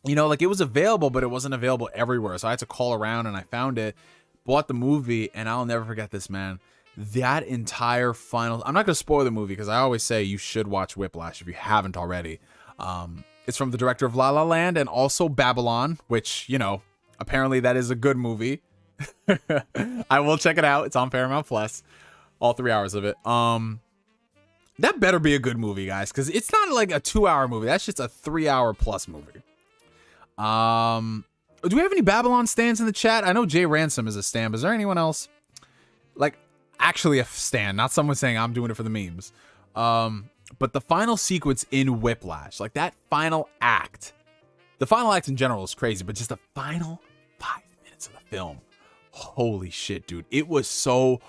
You know, like it was available, but it wasn't available everywhere. So I had to call around and I found it, bought the movie, and I'll never forget this, man. That entire final, I'm not going to spoil the movie because I always say you should watch Whiplash if you haven't already. It's from the director of La La Land and also Babylon, which, you know, apparently that is a good movie. I will check it out. It's on Paramount Plus, all 3 hours of it. That better be a good movie, guys, because it's not like a 2-hour movie. That's just a 3-hour plus movie. Do we have any Babylon stands in the chat? I know Jay Ransom is a stan, but is there anyone else? Like, actually a stan, not someone saying I'm doing it for the memes. But the final sequence in Whiplash, like that final act, the final act in general is crazy, but just the final 5 minutes of the film, holy shit, dude. It was so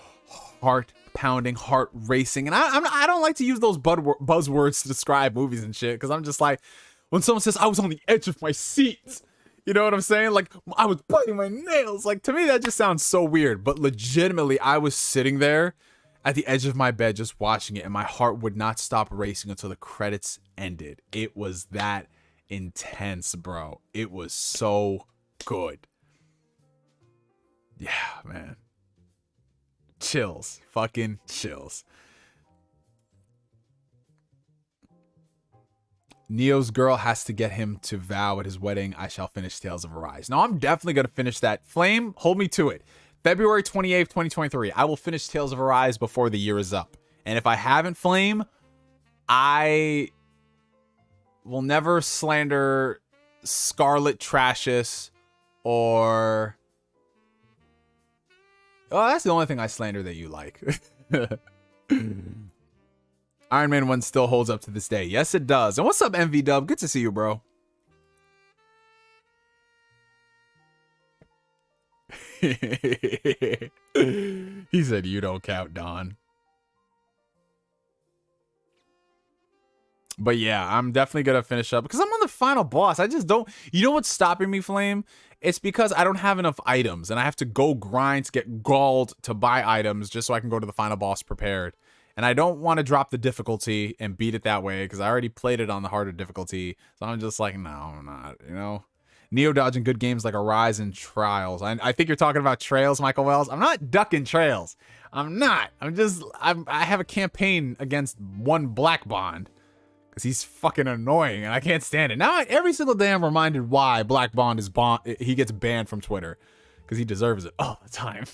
heart-pounding, heart-racing, and I don't like to use those buzzwords to describe movies and shit, because I'm just like, when someone says I was on the edge of my seat, you know what I'm saying? Like, I was biting my nails. Like, to me, that just sounds so weird. But legitimately, I was sitting there at the edge of my bed just watching it, and my heart would not stop racing until the credits ended. It was that intense, bro. It was so good. Yeah, man. Chills. Fucking chills. Neo's girl has to get him to vow at his wedding. I shall finish Tales of Arise. No, I'm definitely going to finish that. Flame, hold me to it. February 28th, 2023. I will finish Tales of Arise before the year is up. And if I haven't, Flame, I will never slander Scarlet Trashus or... Oh, that's the only thing I slander that you like. Iron Man 1 still holds up to this day. Yes, it does. And what's up, MV Dub? Good to see you, bro. He said, you don't count, Don. But yeah, I'm definitely going to finish up because I'm on the final boss. I just don't... You know what's stopping me, Flame? It's because I don't have enough items and I have to go grind to get galled to buy items just so I can go to the final boss prepared. And I don't want to drop the difficulty and beat it that way because I already played it on the harder difficulty. So I'm just like, no, I'm not, you know? Neo dodging good games like Arise and Trials. I think you're talking about Trails, Michael Wells. I'm not ducking Trails. I'm not. I have a campaign against one Black Bond because he's fucking annoying and I can't stand it. Now, every single day I'm reminded why Black Bond is he gets banned from Twitter because he deserves it all the time.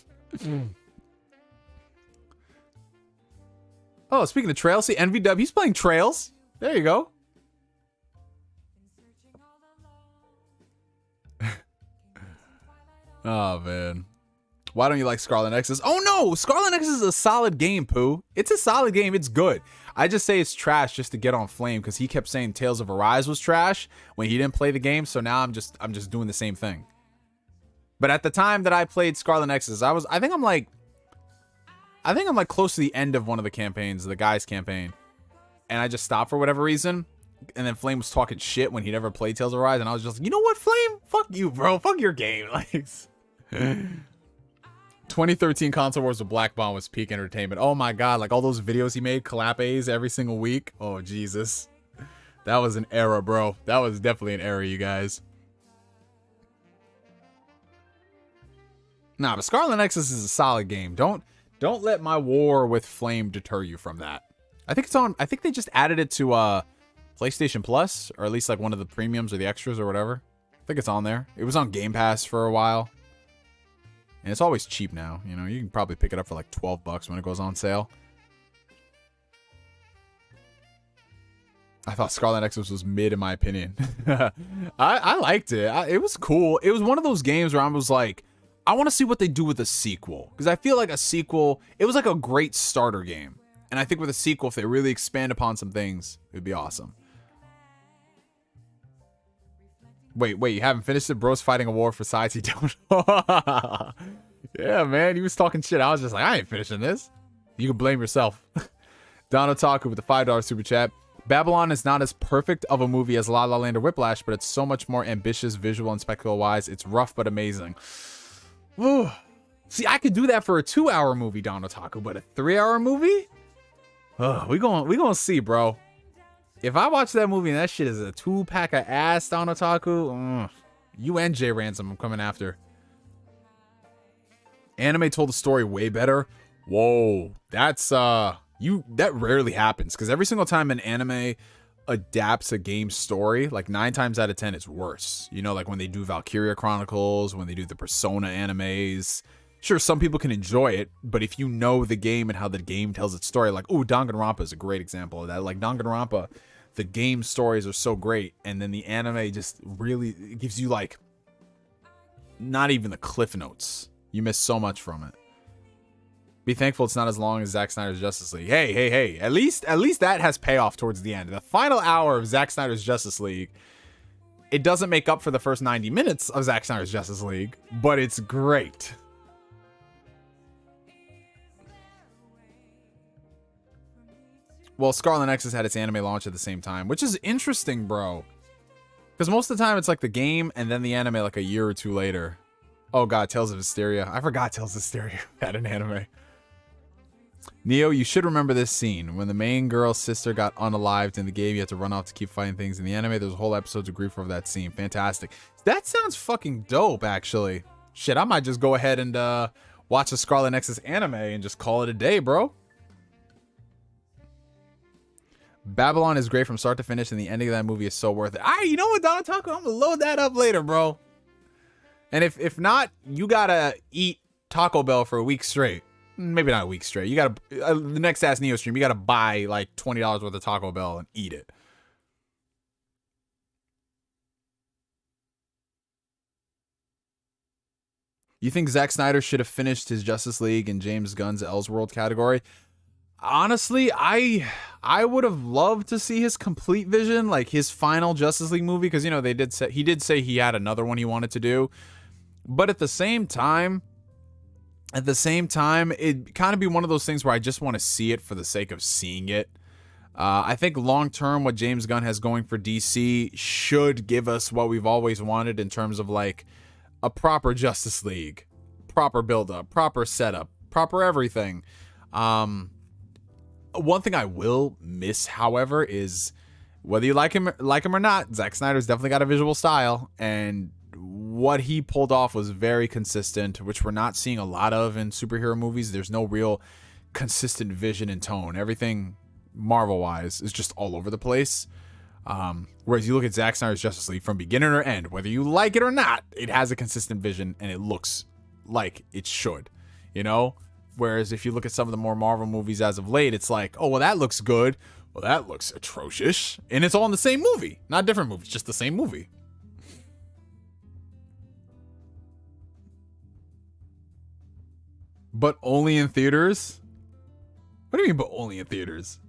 Oh, speaking of Trails, see NVW, he's playing Trails. There you go. Oh, man. Why don't you like Scarlet Nexus? Oh, no! Scarlet Nexus is a solid game, Pooh. It's a solid game. It's good. I just say it's trash just to get on Flame because he kept saying Tales of Arise was trash when he didn't play the game. So now I'm just doing the same thing. But at the time that I played Scarlet Nexus, I think I'm like I think I'm like close to the end of one of the campaigns, the guy's campaign. And I just stopped for whatever reason. And then Flame was talking shit when he never played Tales of Arise. And I was just like, you know what, Flame? Fuck you, bro. Fuck your game. Like, 2013 Console Wars with Black Bond was peak entertainment. Oh my God. Like all those videos he made, collab A's every single week. Oh, Jesus. That was an era, bro. That was definitely an era, you guys. Nah, but Scarlet Nexus is a solid game. Don't let my war with Flame deter you from that. I think it's on. I think they just added it to PlayStation Plus, or at least like one of the premiums or the extras or whatever. I think it's on there. It was on Game Pass for a while, and it's always cheap now. You know, you can probably pick it up for like $12 when it goes on sale. I thought Scarlet Nexus was mid in my opinion. I liked it. It was cool. It was one of those games where I was like, I want to see what they do with a sequel. Because I feel like a sequel, it was like a great starter game. And I think with a sequel, if they really expand upon some things, it would be awesome. Wait, you haven't finished it? Bro's fighting a war for sides he don't. Yeah, man, he was talking shit. I was just like, I ain't finishing this. You can blame yourself. Don Otaku with the $5 super chat. Babylon is not as perfect of a movie as La La Land or Whiplash, but it's so much more ambitious visual and spectacle-wise. It's rough but amazing. Ooh. See, I could do that for a 2-hour movie, Don Otaku, but a 3-hour movie? We gonna see, bro. If I watch that movie and that shit is a 2-pack of ass, Don Otaku, you and J Ransom, I'm coming after. Anime told the story way better. Whoa, that's that rarely happens, because every single time an anime adapts a game story, like 9 times out of 10 it's worse. You know, like when they do Valkyria Chronicles, when they do the Persona animes. Sure, some people can enjoy it, but if you know the game and how the game tells its story, like, ooh, Danganronpa is a great example of that. Like Danganronpa, the game stories are so great, and then the anime just really gives you like not even the cliff notes. You miss so much from it. Be thankful it's not as long as Zack Snyder's Justice League. Hey. At least that has payoff towards the end. The final hour of Zack Snyder's Justice League, it doesn't make up for the first 90 minutes of Zack Snyder's Justice League, but it's great. Well, Scarlet Nexus had its anime launch at the same time, which is interesting, bro. Because most of the time it's like the game and then the anime like a year or two later. Oh god, Tales of Hysteria. I forgot Tales of Hysteria had an anime. Neo, you should remember this scene. When the main girl's sister got unalived in the game, you had to run off to keep fighting things. In the anime, there's a whole episode of grief over that scene. Fantastic. That sounds fucking dope, actually. Shit, I might just go ahead and watch the Scarlet Nexus anime and just call it a day, bro. Babylon is great from start to finish, and the ending of that movie is so worth it. You know what, Don Taco? I'm gonna load that up later, bro. And if not, you gotta eat Taco Bell for a week straight. Maybe not a week straight. You gotta the next Ask Neo stream, you gotta buy like $20 worth of Taco Bell and eat it. You think Zack Snyder should have finished his Justice League in James Gunn's Elseworld category? Honestly, I would have loved to see his complete vision, like his final Justice League movie, because you know he did say he had another one he wanted to do, but at the same time, it kind of be one of those things where I just want to see it for the sake of seeing it. I think long term, what James Gunn has going for DC should give us what we've always wanted in terms of like a proper Justice League, proper build up, proper setup, proper everything. One thing I will miss, however, is whether you like him or not, Zack Snyder's definitely got a visual style, and what he pulled off was very consistent, which we're not seeing a lot of in superhero movies. There's no real consistent vision and tone. Everything Marvel-wise is just all over the place. Whereas you look at Zack Snyder's Justice League from beginning or end, whether you like it or not, it has a consistent vision and it looks like it should, you know? Whereas if you look at some of the more Marvel movies as of late, it's like, oh, well, that looks good. Well, that looks atrocious. And it's all in the same movie. Not different movies, just the same movie. But only in theaters? What do you mean, but only in theaters?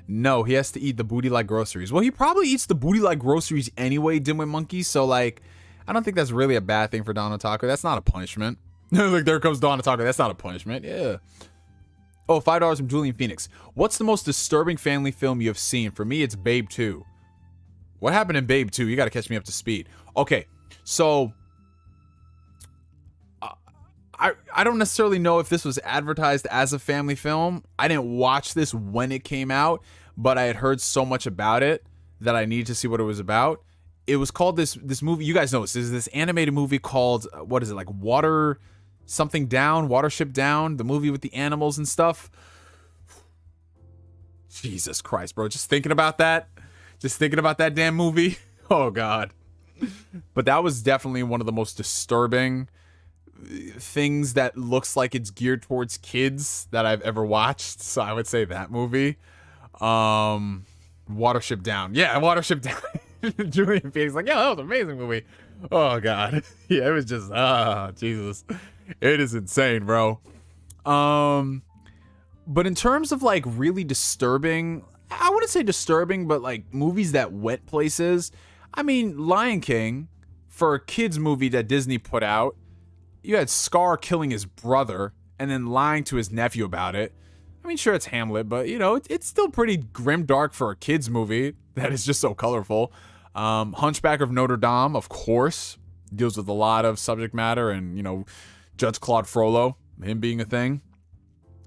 No, he has to eat the booty like groceries. Well, he probably eats the booty like groceries anyway, DIMWITMONKEY. So, like, I don't think that's really a bad thing for Don Otaku. That's not a punishment. Like, there comes Dawn Otaku. That's not a punishment. Yeah. Oh, $5 from Julian Phoenix. What's the most disturbing family film you have seen? For me, it's Babe 2. What happened in Babe 2? You got to catch me up to speed. Okay, so I don't necessarily know if this was advertised as a family film. I didn't watch this when it came out, but I had heard so much about it that I needed to see what it was about. It was called this movie. You guys know this. There's this animated movie called, what is it, like Water something down, Watership Down, the movie with the animals and stuff. Jesus Christ, bro. Just thinking about that damn movie. Oh, God. But that was definitely one of the most disturbing things that looks like it's geared towards kids that I've ever watched. So I would say that movie. Watership Down. Yeah, Watership Down. Julian Phoenix like, yeah, that was an amazing movie. Oh, God. Yeah, it was just, Jesus. It is insane, bro. But in terms of like really disturbing, I wouldn't say disturbing, but like movies that went places. I mean, Lion King, for a kid's movie that Disney put out, you had Scar killing his brother and then lying to his nephew about it. I mean, sure, it's Hamlet, but you know, it's still pretty grim dark for a kid's movie that is just so colorful. Hunchback of Notre Dame, of course, deals with a lot of subject matter and, you know, Judge Claude Frollo, him being a thing.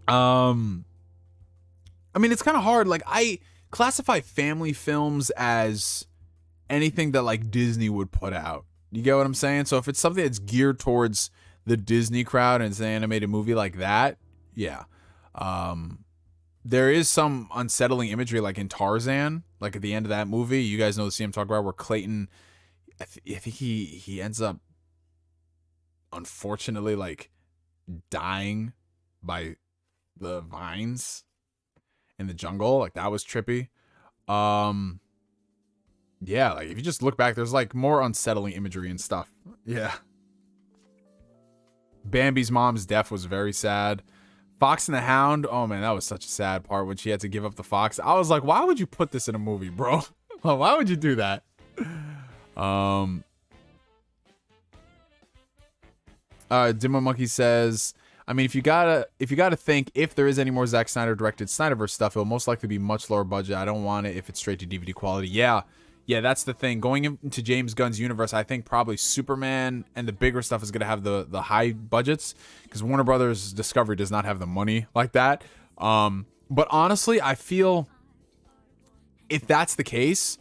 I mean, it's kind of hard. Like, I classify family films as anything that like Disney would put out. You get what I'm saying? So if it's something that's geared towards the Disney crowd and it's an animated movie like that, yeah. There is some unsettling imagery like in Tarzan, like at the end of that movie. You guys know the scene I'm talking about where Clayton, I think he ends up unfortunately like dying by the vines in the jungle. Like that was trippy. Yeah, like if you just look back, there's like more unsettling imagery and stuff. Yeah. Bambi's mom's death was very sad. Fox and the Hound, oh man, that was such a sad part when she had to give up the fox. I was like, why would you put this in a movie, bro? Why would you do that? DIMWITMONKEY says, I mean, if you gotta think if there is any more Zack Snyder directed Snyderverse stuff, it'll most likely be much lower budget. I don't want it if it's straight to DVD quality. Yeah, that's the thing. Going into James Gunn's universe, I think probably Superman and the bigger stuff is gonna have the high budgets because Warner Brothers Discovery does not have the money like that. But honestly, I feel if that's the case,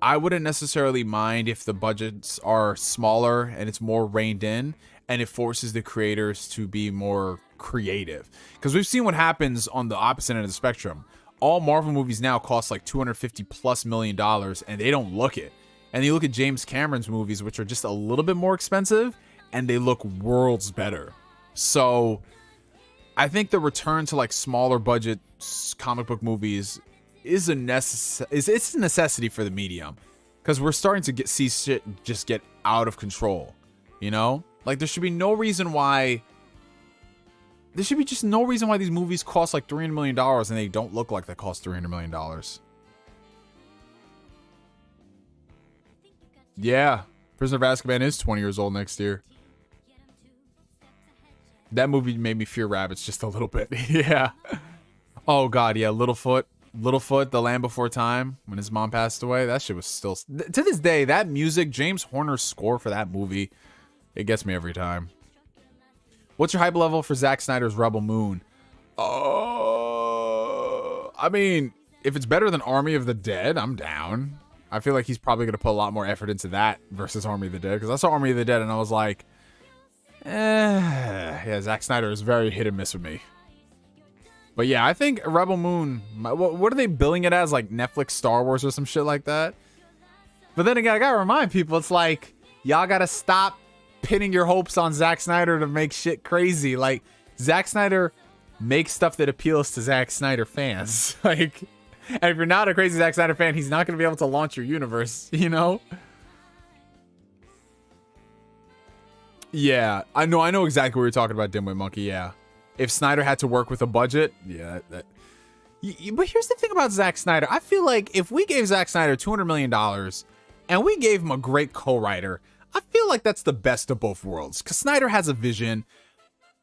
I wouldn't necessarily mind if the budgets are smaller and it's more reined in and it forces the creators to be more creative. Because we've seen what happens on the opposite end of the spectrum. All Marvel movies now cost like $250+ million and they don't look it. And you look at James Cameron's movies, which are just a little bit more expensive, and they look worlds better. So I think the return to like smaller budget comic book movies is a necessity for the medium, because we're starting to see shit just get out of control. You know, like there should be no reason why. There should be just no reason why these movies cost like $300 million and they don't look like they cost $300 million. Yeah, Prisoner of Azkaban is 20 years old next year. That movie made me fear rabbits just a little bit. Yeah. Oh God, yeah. Littlefoot, The Land Before Time, when his mom passed away. That shit was still, to this day, that music, James Horner's score for that movie, it gets me every time. What's your hype level for Zack Snyder's Rebel Moon? I mean, if it's better than Army of the Dead, I'm down. I feel like he's probably going to put a lot more effort into that versus Army of the Dead. Because I saw Army of the Dead and I was like, yeah, Zack Snyder is very hit and miss with me. But yeah, I think Rebel Moon, what are they billing it as? Like Netflix Star Wars or some shit like that? But then again, I got to remind people, it's like, y'all got to stop pinning your hopes on Zack Snyder to make shit crazy. Like, Zack Snyder makes stuff that appeals to Zack Snyder fans. Like, and if you're not a crazy Zack Snyder fan, he's not going to be able to launch your universe, you know? Yeah, I know exactly what you're talking about, DIMWITMONKEY, yeah. If Snyder had to work with a budget, yeah. But here's the thing about Zack Snyder. I feel like if we gave Zack Snyder $200 million and we gave him a great co-writer, I feel like that's the best of both worlds, because Snyder has a vision.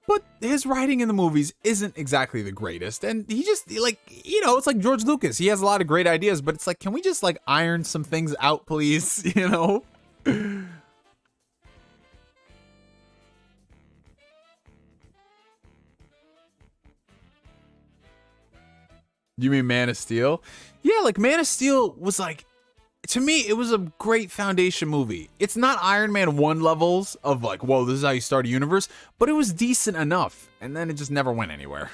but his writing in the movies isn't exactly the greatest. And he just, like, you know, it's like George Lucas. He has a lot of great ideas, but it's like, can we just, like, iron some things out, please? You know? You mean Man of Steel? Yeah, like, Man of Steel was, like, to me, it was a great foundation movie. It's not Iron Man 1 levels of, like, whoa, this is how you start a universe, but it was decent enough, and then it just never went anywhere.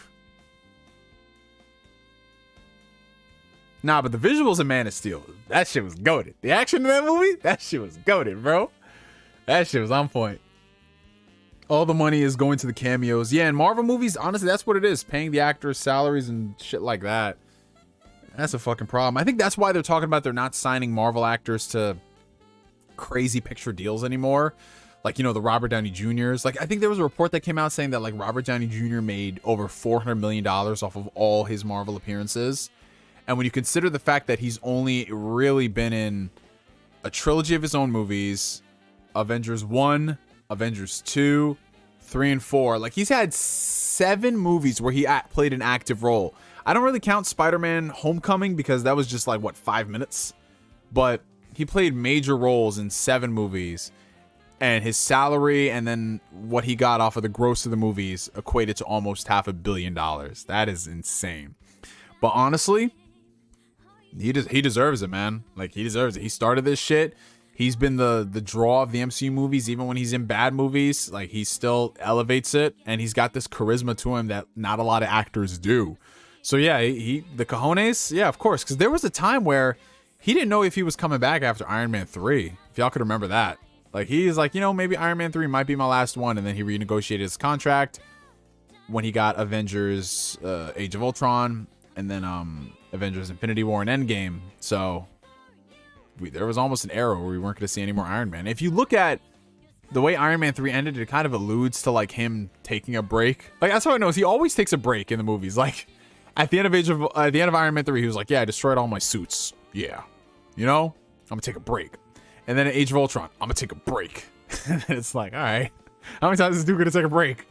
Nah, but the visuals in Man of Steel, that shit was goated. The action in that movie, that shit was goated, bro. That shit was on point. All the money is going to the cameos. Yeah, in Marvel movies, honestly, that's what it is. Paying the actors' salaries and shit like that. That's a fucking problem. I think that's why they're talking about they're not signing Marvel actors to crazy picture deals anymore. Like, you know, the Robert Downey Jr.'s. Like, I think there was a report that came out saying that, like, Robert Downey Jr. made over $400 million off of all his Marvel appearances. And when you consider the fact that he's only really been in a trilogy of his own movies, Avengers 1, Avengers 2, 3, and 4. Like, he's had 7 movies where he played an active role. I don't really count Spider-Man Homecoming because that was just like, what, 5 minutes? But he played major roles in 7 movies. And his salary and then what he got off of the gross of the movies equated to almost $500 million. That is insane. But honestly, he deserves it, man. Like, he deserves it. He started this shit. He's been the draw of the MCU movies, even when he's in bad movies. Like, he still elevates it, and he's got this charisma to him that not a lot of actors do. So yeah, the cojones, yeah, of course, because there was a time where he didn't know if he was coming back after Iron Man 3. If y'all could remember that, like, he's like, you know, maybe Iron Man 3 might be my last one, and then he renegotiated his contract when he got Avengers: Age of Ultron, and then Avengers: Infinity War and Endgame. So there was almost an era where we weren't going to see any more Iron Man. If you look at the way Iron Man 3 ended, it kind of alludes to, like, him taking a break. Like, that's how I know, is he always takes a break in the movies. Like, at the end of Iron Man 3, he was like, yeah, I destroyed all my suits. Yeah. You know? I'm going to take a break. And then at Age of Ultron, I'm going to take a break. And then it's like, all right. How many times is this dude going to take a break?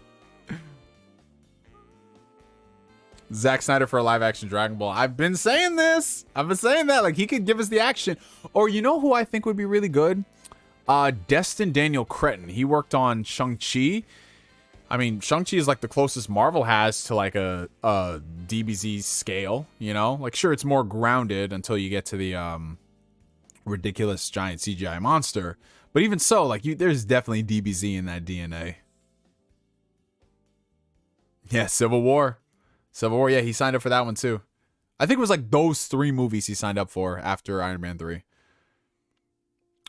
Zack Snyder for a live-action Dragon Ball. I've been saying this. I've been saying that. Like, he could give us the action. Or, you know who I think would be really good? Destin Daniel Cretton. He worked on Shang-Chi. I mean, Shang-Chi is, like, the closest Marvel has to, like, a DBZ scale, you know? Like, sure, it's more grounded until you get to the ridiculous giant CGI monster. But even so, like, there's definitely DBZ in that DNA. Yeah, Civil War. Civil War, yeah, he signed up for that one too. I think it was like those 3 movies he signed up for after Iron Man 3.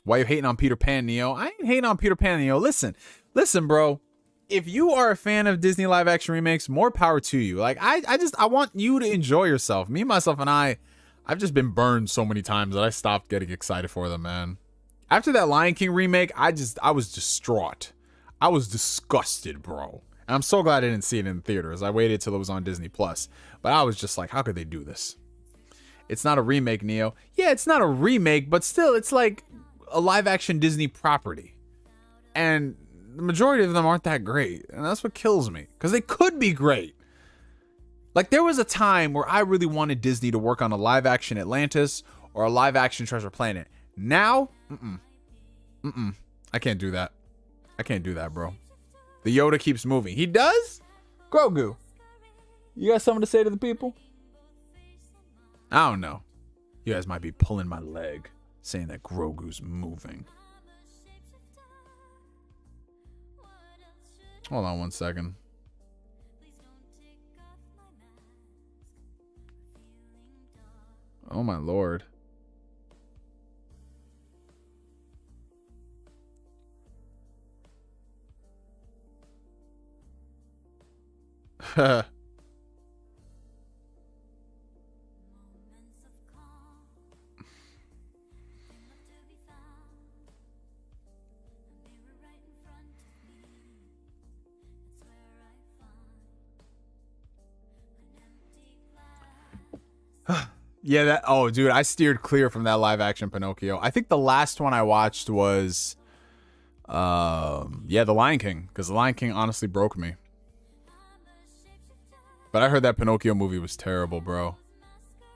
Why you hating on Peter Pan, Neo? I ain't hating on Peter Pan, Neo. Listen, bro. If you are a fan of Disney live action remakes, more power to you. Like, I want you to enjoy yourself. Me, myself, and I've just been burned so many times that I stopped getting excited for them, man. After that Lion King remake, I was distraught. I was disgusted, bro. And I'm so glad I didn't see it in theaters. I waited till it was on Disney Plus. But I was just like, how could they do this? It's not a remake, Neo. Yeah, it's not a remake, but still, it's like a live-action Disney property. And the majority of them aren't that great. And that's what kills me. Because they could be great. Like, there was a time where I really wanted Disney to work on a live-action Atlantis or a live-action Treasure Planet. Now, I can't do that. I can't do that, bro. The Yoda keeps moving. He does? Grogu, you got something to say to the people? I don't know. You guys might be pulling my leg, saying that Grogu's moving. Hold on one second. Oh my lord. Yeah, that. Oh, dude, I steered clear from that live action Pinocchio. I think the last one I watched was, yeah, The Lion King, because The Lion King honestly broke me. But I heard that Pinocchio movie was terrible, bro.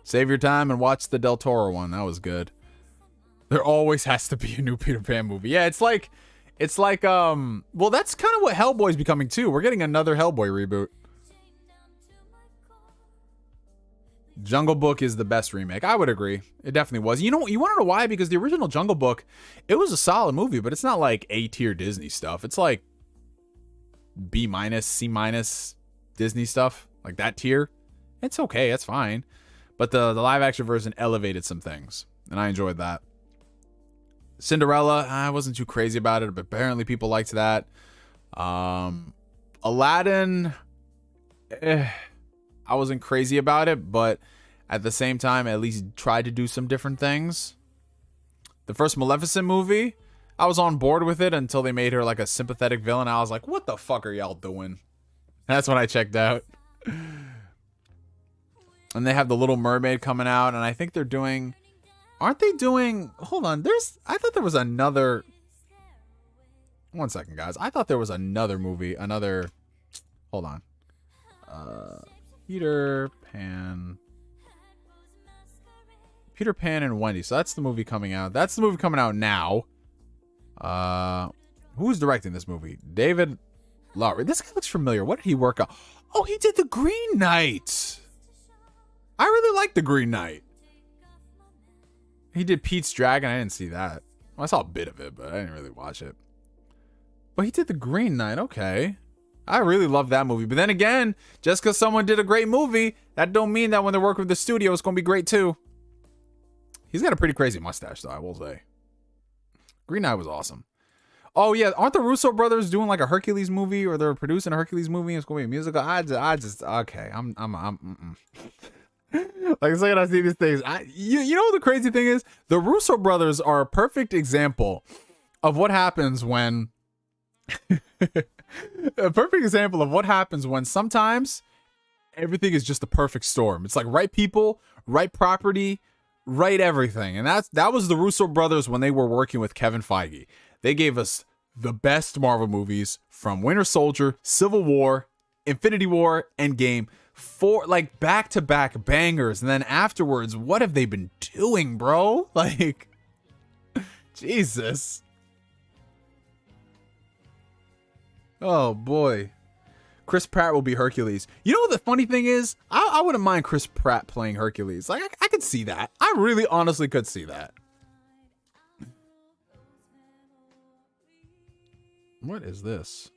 Save your time and watch the Del Toro one. That was good. There always has to be a new Peter Pan movie. Yeah, it's like, well, that's kind of what Hellboy's becoming too. We're getting another Hellboy reboot. Jungle Book is the best remake. I would agree. It definitely was. You know, you want to know why? Because the original Jungle Book, it was a solid movie, but it's not like A-tier Disney stuff. It's like B-, C- Disney stuff. Like that tier. It's okay. It's fine. But the live action version elevated some things, and I enjoyed that. Cinderella, I wasn't too crazy about it, but apparently people liked that. Aladdin, I wasn't crazy about it, but at the same time, at least tried to do some different things. The first Maleficent movie, I was on board with it until they made her like a sympathetic villain. I was like, what the fuck are y'all doing? That's when I checked out. And they have The Little Mermaid coming out, and I think they're doing... Aren't they doing... Hold on, I thought there was another... One second, guys. I thought there was another movie, Hold on. Peter Pan and Wendy. So that's the movie coming out. That's the movie coming out now. Who's directing this movie? David Lowery. This guy looks familiar. What did he work on? Oh, he did The Green Knight. I really like The Green Knight. He did Pete's Dragon. I didn't see that. Well, I saw a bit of it, but I didn't really watch it. But he did The Green Knight. Okay. I really love that movie. But then again, just because someone did a great movie, that don't mean that when they're working with the studio, it's going to be great too. He's got a pretty crazy mustache, though, I will say. Green Knight was awesome. Oh, yeah. Aren't the Russo brothers doing like a Hercules movie, or they're producing a Hercules movie and it's going to be a musical? Okay. Like the second I see these things, you know what the crazy thing is? The Russo brothers are a perfect example of what happens when... A perfect example of what happens when sometimes everything is just a perfect storm. It's like right people, right property, right everything. And that was the Russo brothers when they were working with Kevin Feige. They gave us the best Marvel movies from Winter Soldier, Civil War, Infinity War, Endgame, for like back-to-back bangers. And then afterwards, what have they been doing, bro? Like, Jesus. Oh boy. Chris Pratt will be Hercules. You know what the funny thing is? I wouldn't mind Chris Pratt playing Hercules. Like, I could see that. I really honestly could see that. What is this?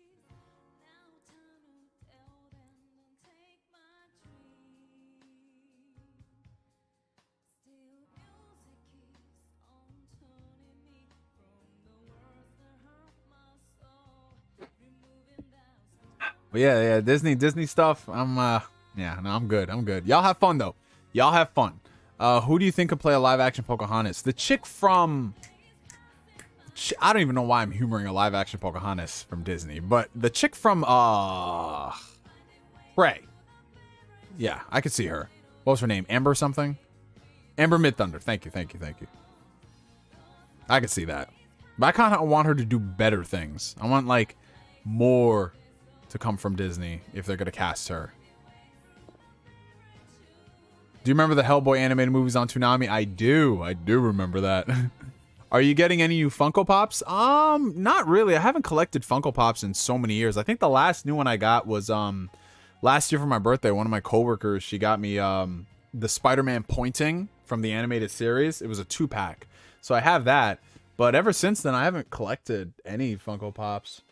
But yeah, Disney stuff. I'm good. Y'all have fun though. Y'all have fun. Who do you think could play a live action Pocahontas? The chick from... I don't even know why I'm humoring a live action Pocahontas from Disney, but the chick from Prey. Yeah, I could see her. What was her name? Amber something? Amber Midthunder. Thank you. I could see that. But I kind of want her to do better things. I want like more to come from Disney if they're going to cast her. Do you remember the Hellboy animated movies on Toonami? I do remember that. Are you getting any new Funko Pops? Not really. I haven't collected Funko Pops in so many years. I think the last new one I got was last year for my birthday. One of my coworkers, she got me the Spider-Man pointing from the animated series. It was a 2-pack. So I have that. But ever since then, I haven't collected any Funko Pops.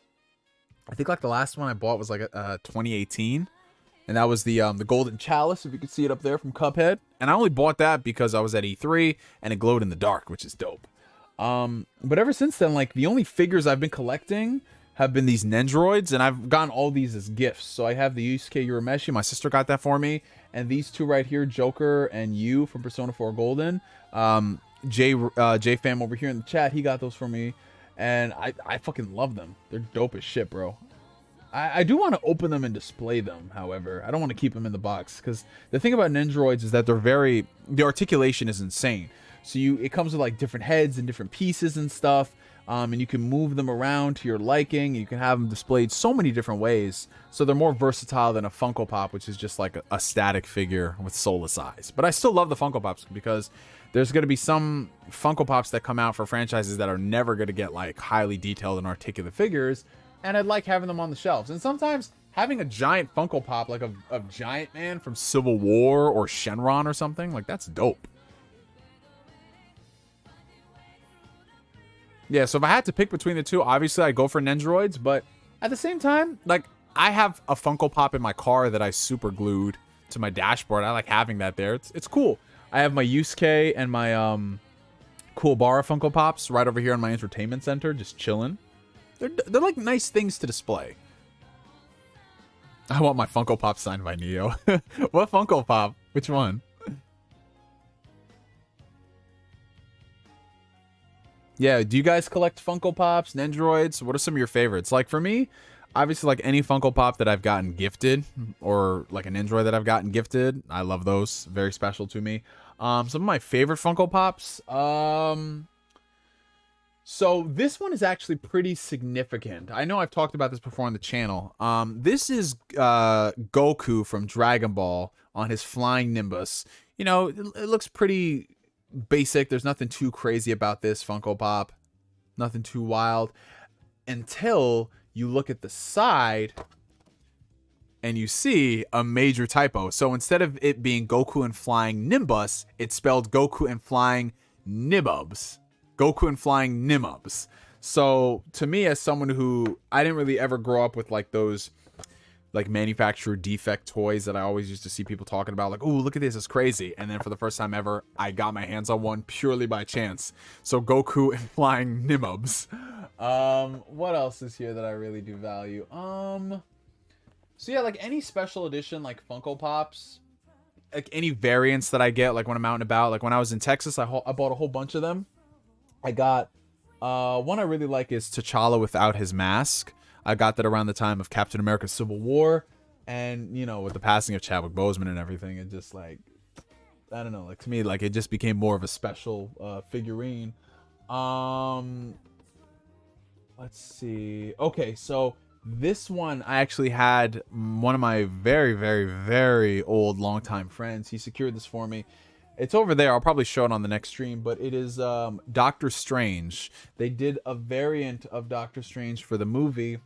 I think like the last one I bought was like 2018, and that was the Golden Chalice, if you can see it up there, from Cuphead. And I only bought that because I was at E3 and it glowed in the dark, which is dope. But ever since then, like the only figures I've been collecting have been these Nendroids, and I've gotten all these as gifts. So I have the Yusuke Urameshi, my sister got that for me, and these two right here, Joker and Yu from Persona 4 Golden. J Fam over here in the chat, he got those for me. And I fucking love them. They're dope as shit, bro. I do want to open them and display them, however. I don't want to keep them in the box. Because the thing about Nendroids is that the articulation is insane. So it comes with like different heads and different pieces and stuff. And you can move them around to your liking. You can have them displayed so many different ways. So they're more versatile than a Funko Pop, which is just like a static figure with soulless eyes. But I still love the Funko Pops because there's going to be some Funko Pops that come out for franchises that are never going to get like highly detailed and articulate figures. And I'd like having them on the shelves. And sometimes having a giant Funko Pop, like a Giant Man from Civil War or Shenron or something, like that's dope. Yeah, so if I had to pick between the two, obviously I'd go for Nendoroids, but at the same time, like, I have a Funko Pop in my car that I super glued to my dashboard. I like having that there. It's cool. I have my Yusuke and my Kuwabara Funko Pops right over here in my entertainment center, just chilling. They're like nice things to display. I want my Funko Pop signed by Neo. What Funko Pop? Which one? Yeah, do you guys collect Funko Pops, Nendoroids? What are some of your favorites? Like for me, obviously like any Funko Pop that I've gotten gifted or like an Nendoroid that I've gotten gifted, I love those. Very special to me. Some of my favorite Funko Pops. So this one is actually pretty significant. I know I've talked about this before on the channel. This is Goku from Dragon Ball on his flying Nimbus. You know, it looks pretty basic. There's nothing too crazy about this Funko Pop. Nothing too wild. Until you look at the side and you see a major typo. So instead of it being Goku and flying Nimbus, it's spelled Goku and flying Nibubs. Goku and flying Nimubs. So to me, as someone who I didn't really ever grow up with like those like manufacturer defect toys that I always used to see people talking about, like, oh, look at this, it's crazy. And then for the first time ever, I got my hands on one purely by chance. So Goku and flying Nimubs. What else is here that I really do value? So yeah, like any special edition like Funko Pops, like any variants that I get, like when I'm out and about, like when I was in Texas, I bought a whole bunch of them. I got one I really like is T'Challa without his mask. I got that around the time of Captain America Civil War, and you know, with the passing of Chadwick Boseman and everything, it just like, I don't know, like to me, like it just became more of a special figurine. Let's see. Okay, so this one I actually had one of my very, very, very old longtime friends. He secured this for me. It's over there. I'll probably show it on the next stream, but it is Doctor Strange. They did a variant of Doctor Strange for the movie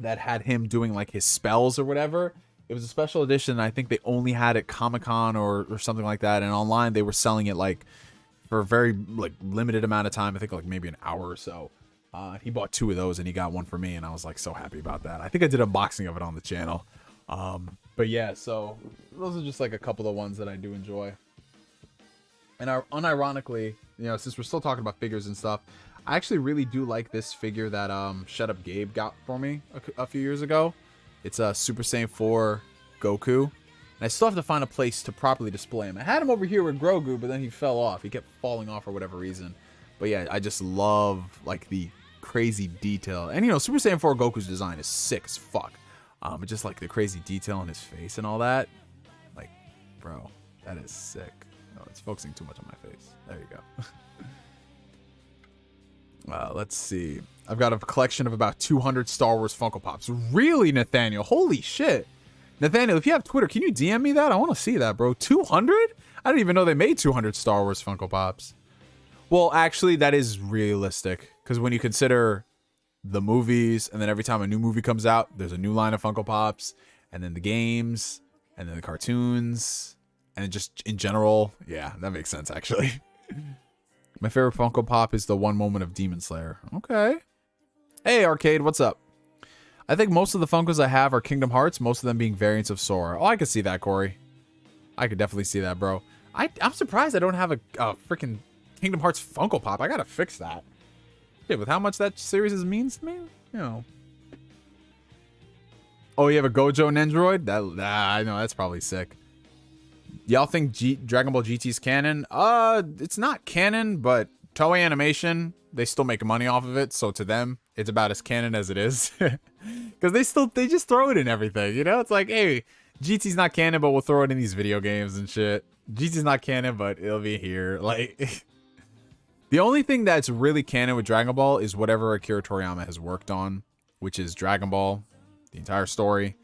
that had him doing like his spells or whatever. It was a special edition. I think they only had it Comic-Con or something like that. And online they were selling it like for a very like limited amount of time. I think like maybe an hour or so. He bought 2 of those and he got one for me. And I was like so happy about that. I think I did an unboxing of it on the channel. But yeah, so those are just like a couple of ones that I do enjoy. And unironically, you know, since we're still talking about figures and stuff, I actually really do like this figure that Shut Up Gabe got for me a few years ago. It's a Super Saiyan 4 Goku. And I still have to find a place to properly display him. I had him over here with Grogu, but then he fell off. He kept falling off for whatever reason. But yeah, I just love like the crazy detail. And you know, Super Saiyan 4 Goku's design is sick as fuck. But just like the crazy detail on his face and all that. Like, bro, that is sick. Oh, it's focusing too much on my face. There you go. Let's see. I've got a collection of about 200 Star Wars Funko Pops. Really, Nathaniel? Holy shit. Nathaniel, if you have Twitter, can you DM me that? I want to see that, bro. 200? I didn't even know they made 200 Star Wars Funko Pops. Well, actually, that is realistic. Because when you consider the movies, and then every time a new movie comes out, there's a new line of Funko Pops, and then the games, and then the cartoons, and just in general, yeah, that makes sense, actually. My favorite Funko Pop is the One Moment of Demon Slayer. Okay. Hey, Arcade, what's up? I think most of the Funkos I have are Kingdom Hearts, most of them being variants of Sora. Oh, I could see that, Corey. I could definitely see that, bro. I'm surprised I don't have a freaking Kingdom Hearts Funko Pop. I gotta fix that. Yeah, with how much that series means to me, you know. Oh, you have a Gojo Nendoroid? I know, that's probably sick. Y'all think Dragon Ball GT's canon? It's not canon, but Toei Animation, they still make money off of it, so to them, it's about as canon as it is. Because they just throw it in everything, you know? It's like, hey, GT's not canon, but we'll throw it in these video games and shit. GT's not canon, but it'll be here. Like, The only thing that's really canon with Dragon Ball is whatever Akira Toriyama has worked on, which is Dragon Ball, the entire story.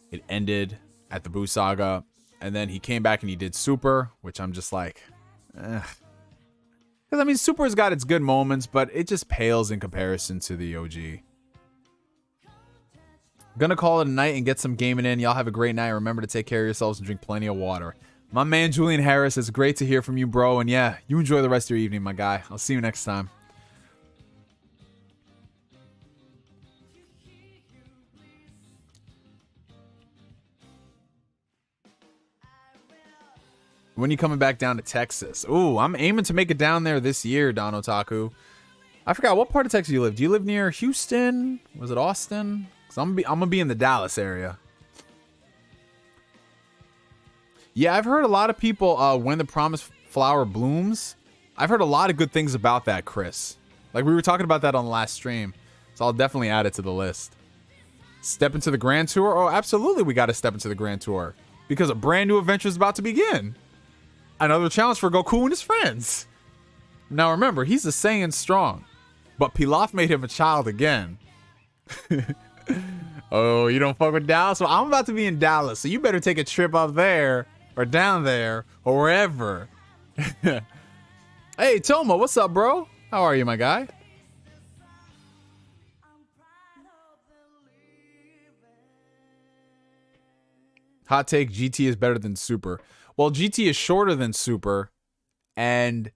It ended at the Buu Saga, and then he came back and he did Super, which I'm just like, eh. Because, I mean, Super's got its good moments, but it just pales in comparison to the OG. Gonna call it a night and get some gaming in. Y'all have a great night. Remember to take care of yourselves and drink plenty of water. My man, Julian Harris, it's great to hear from you, bro. And yeah, you enjoy the rest of your evening, my guy. I'll see you next time. When you coming back down to Texas? Ooh, I'm aiming to make it down there this year, Don Otaku. I forgot, what part of Texas you live? Do you live near Houston? Was it Austin? Because I'm gonna be in the Dallas area. Yeah, I've heard a lot of people, when the promised flower blooms. I've heard a lot of good things about that, Chris. Like, we were talking about that on the last stream. So I'll definitely add it to the list. Step into the Grand Tour? Oh, absolutely we got to step into the Grand Tour. Because a brand new adventure is about to begin. Another challenge for Goku and his friends. Now remember, he's a Saiyan strong. But Pilaf made him a child again. Oh, you don't fuck with Dallas? Well, I'm about to be in Dallas, so you better take a trip up there. Or down there. Or wherever. Hey, Toma, what's up, bro? How are you, my guy? Hot take, GT is better than Super. Well, GT is shorter than Super, and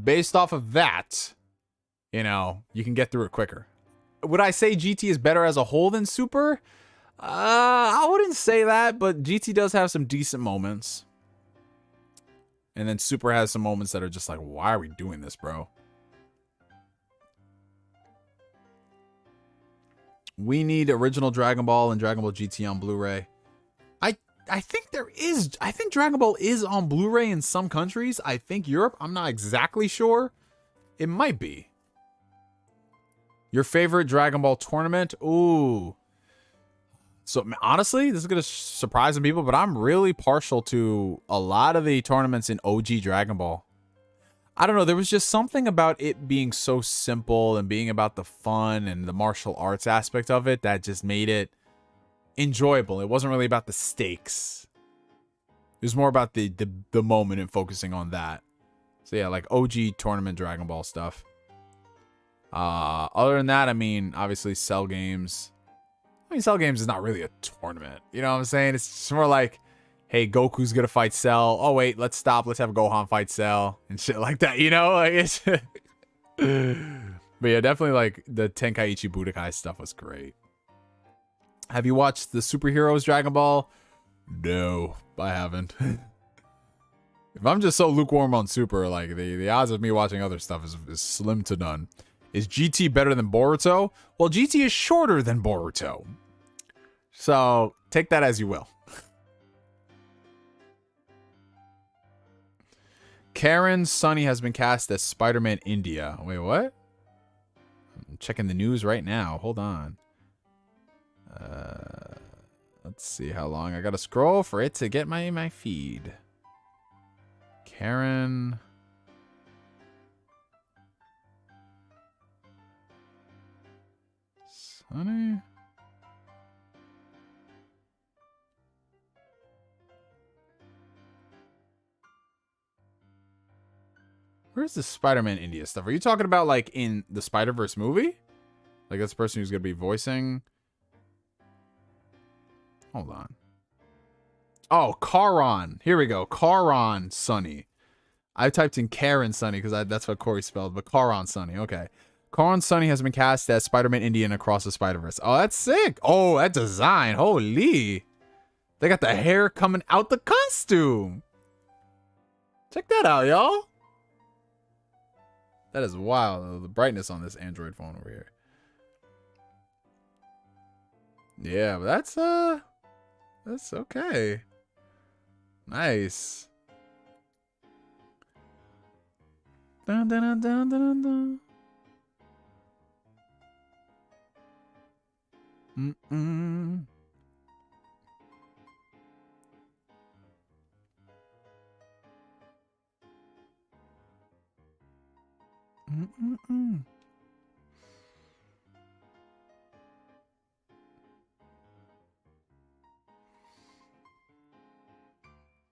based off of that, you know, you can get through it quicker. Would I say GT is better as a whole than Super? I wouldn't say that, but GT does have some decent moments. And then Super has some moments that are just like, why are we doing this, bro? We need original Dragon Ball and Dragon Ball GT on Blu-ray. I think there is. I think Dragon Ball is on Blu-ray in some countries. I think Europe. I'm not exactly sure. It might be. Your favorite Dragon Ball tournament? Ooh. So honestly, this is going to surprise some people, but I'm really partial to a lot of the tournaments in OG Dragon Ball. I don't know. There was just something about it being so simple and being about the fun and the martial arts aspect of it that just made it enjoyable. It wasn't really about the stakes. It was more about the moment and focusing on that. So yeah, like OG tournament Dragon Ball stuff. Other than that, I mean, obviously Cell Games. I mean, Cell Games is not really a tournament. You know what I'm saying? It's just more like, hey, Goku's gonna fight Cell. Oh wait, let's stop. Let's have Gohan fight Cell and shit like that. You know, like it's. But yeah, definitely like the Tenkaichi Budokai stuff was great. Have you watched the Superheroes Dragon Ball? No, I haven't. If I'm just so lukewarm on Super, like the odds of me watching other stuff is slim to none. Is GT better than Boruto? Well, GT is shorter than Boruto. So take that as you will. Karen Sunny has been cast as Spider-Man India. Wait, what? I'm checking the news right now. Hold on. Let's see how long I gotta scroll for it to get my feed. Karen. Sunny. Where's the Spider-Man India stuff? Are you talking about like in the Spider-Verse movie? Like that's the person who's gonna be voicing. Hold on. Oh, Karan. Here we go. Karan Sunny. I typed in Karen Sunny because that's what Corey spelled, but Karan Sunny. Okay. Karan Sunny has been cast as Spider-Man Indian Across the Spider-Verse. Oh, that's sick. Oh, that design. Holy. They got the hair coming out the costume. Check that out, y'all. That is wild. The brightness on this Android phone over here. Yeah, but that's okay. Nice. Dun, dun, dun, dun, dun, dun. Mm-mm.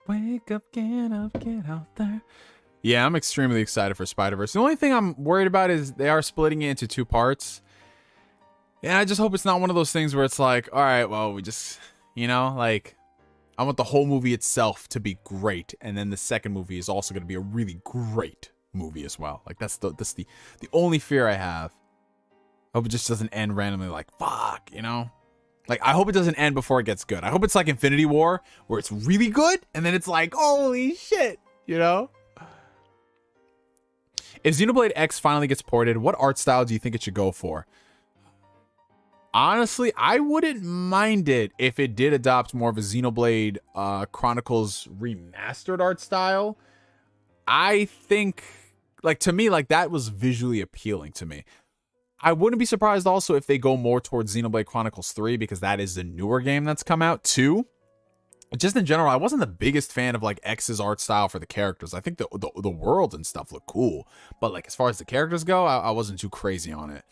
Wake up, get out there. Yeah, I'm extremely excited for Spider-Verse. The only thing I'm worried about is they are splitting it into 2 parts. And I just hope it's not one of those things where it's like, all right, well, we just, you know, like, I want the whole movie itself to be great. And then the second movie is also going to be a really great movie as well. Like, that's the only fear I have. I hope it just doesn't end randomly like, fuck, you know? Like, I hope it doesn't end before it gets good. I hope it's like Infinity War, where it's really good, and then it's like, holy shit, you know? If Xenoblade X finally gets ported, what art style do you think it should go for? Honestly, I wouldn't mind it if it did adopt more of a Xenoblade Chronicles remastered art style. I think, like, to me, like, that was visually appealing to me. I wouldn't be surprised also if they go more towards Xenoblade Chronicles 3, because that is the newer game that's come out too. Just in general, I wasn't the biggest fan of like X's art style for the characters. I think the world and stuff look cool, but like as far as the characters go, I wasn't too crazy on it.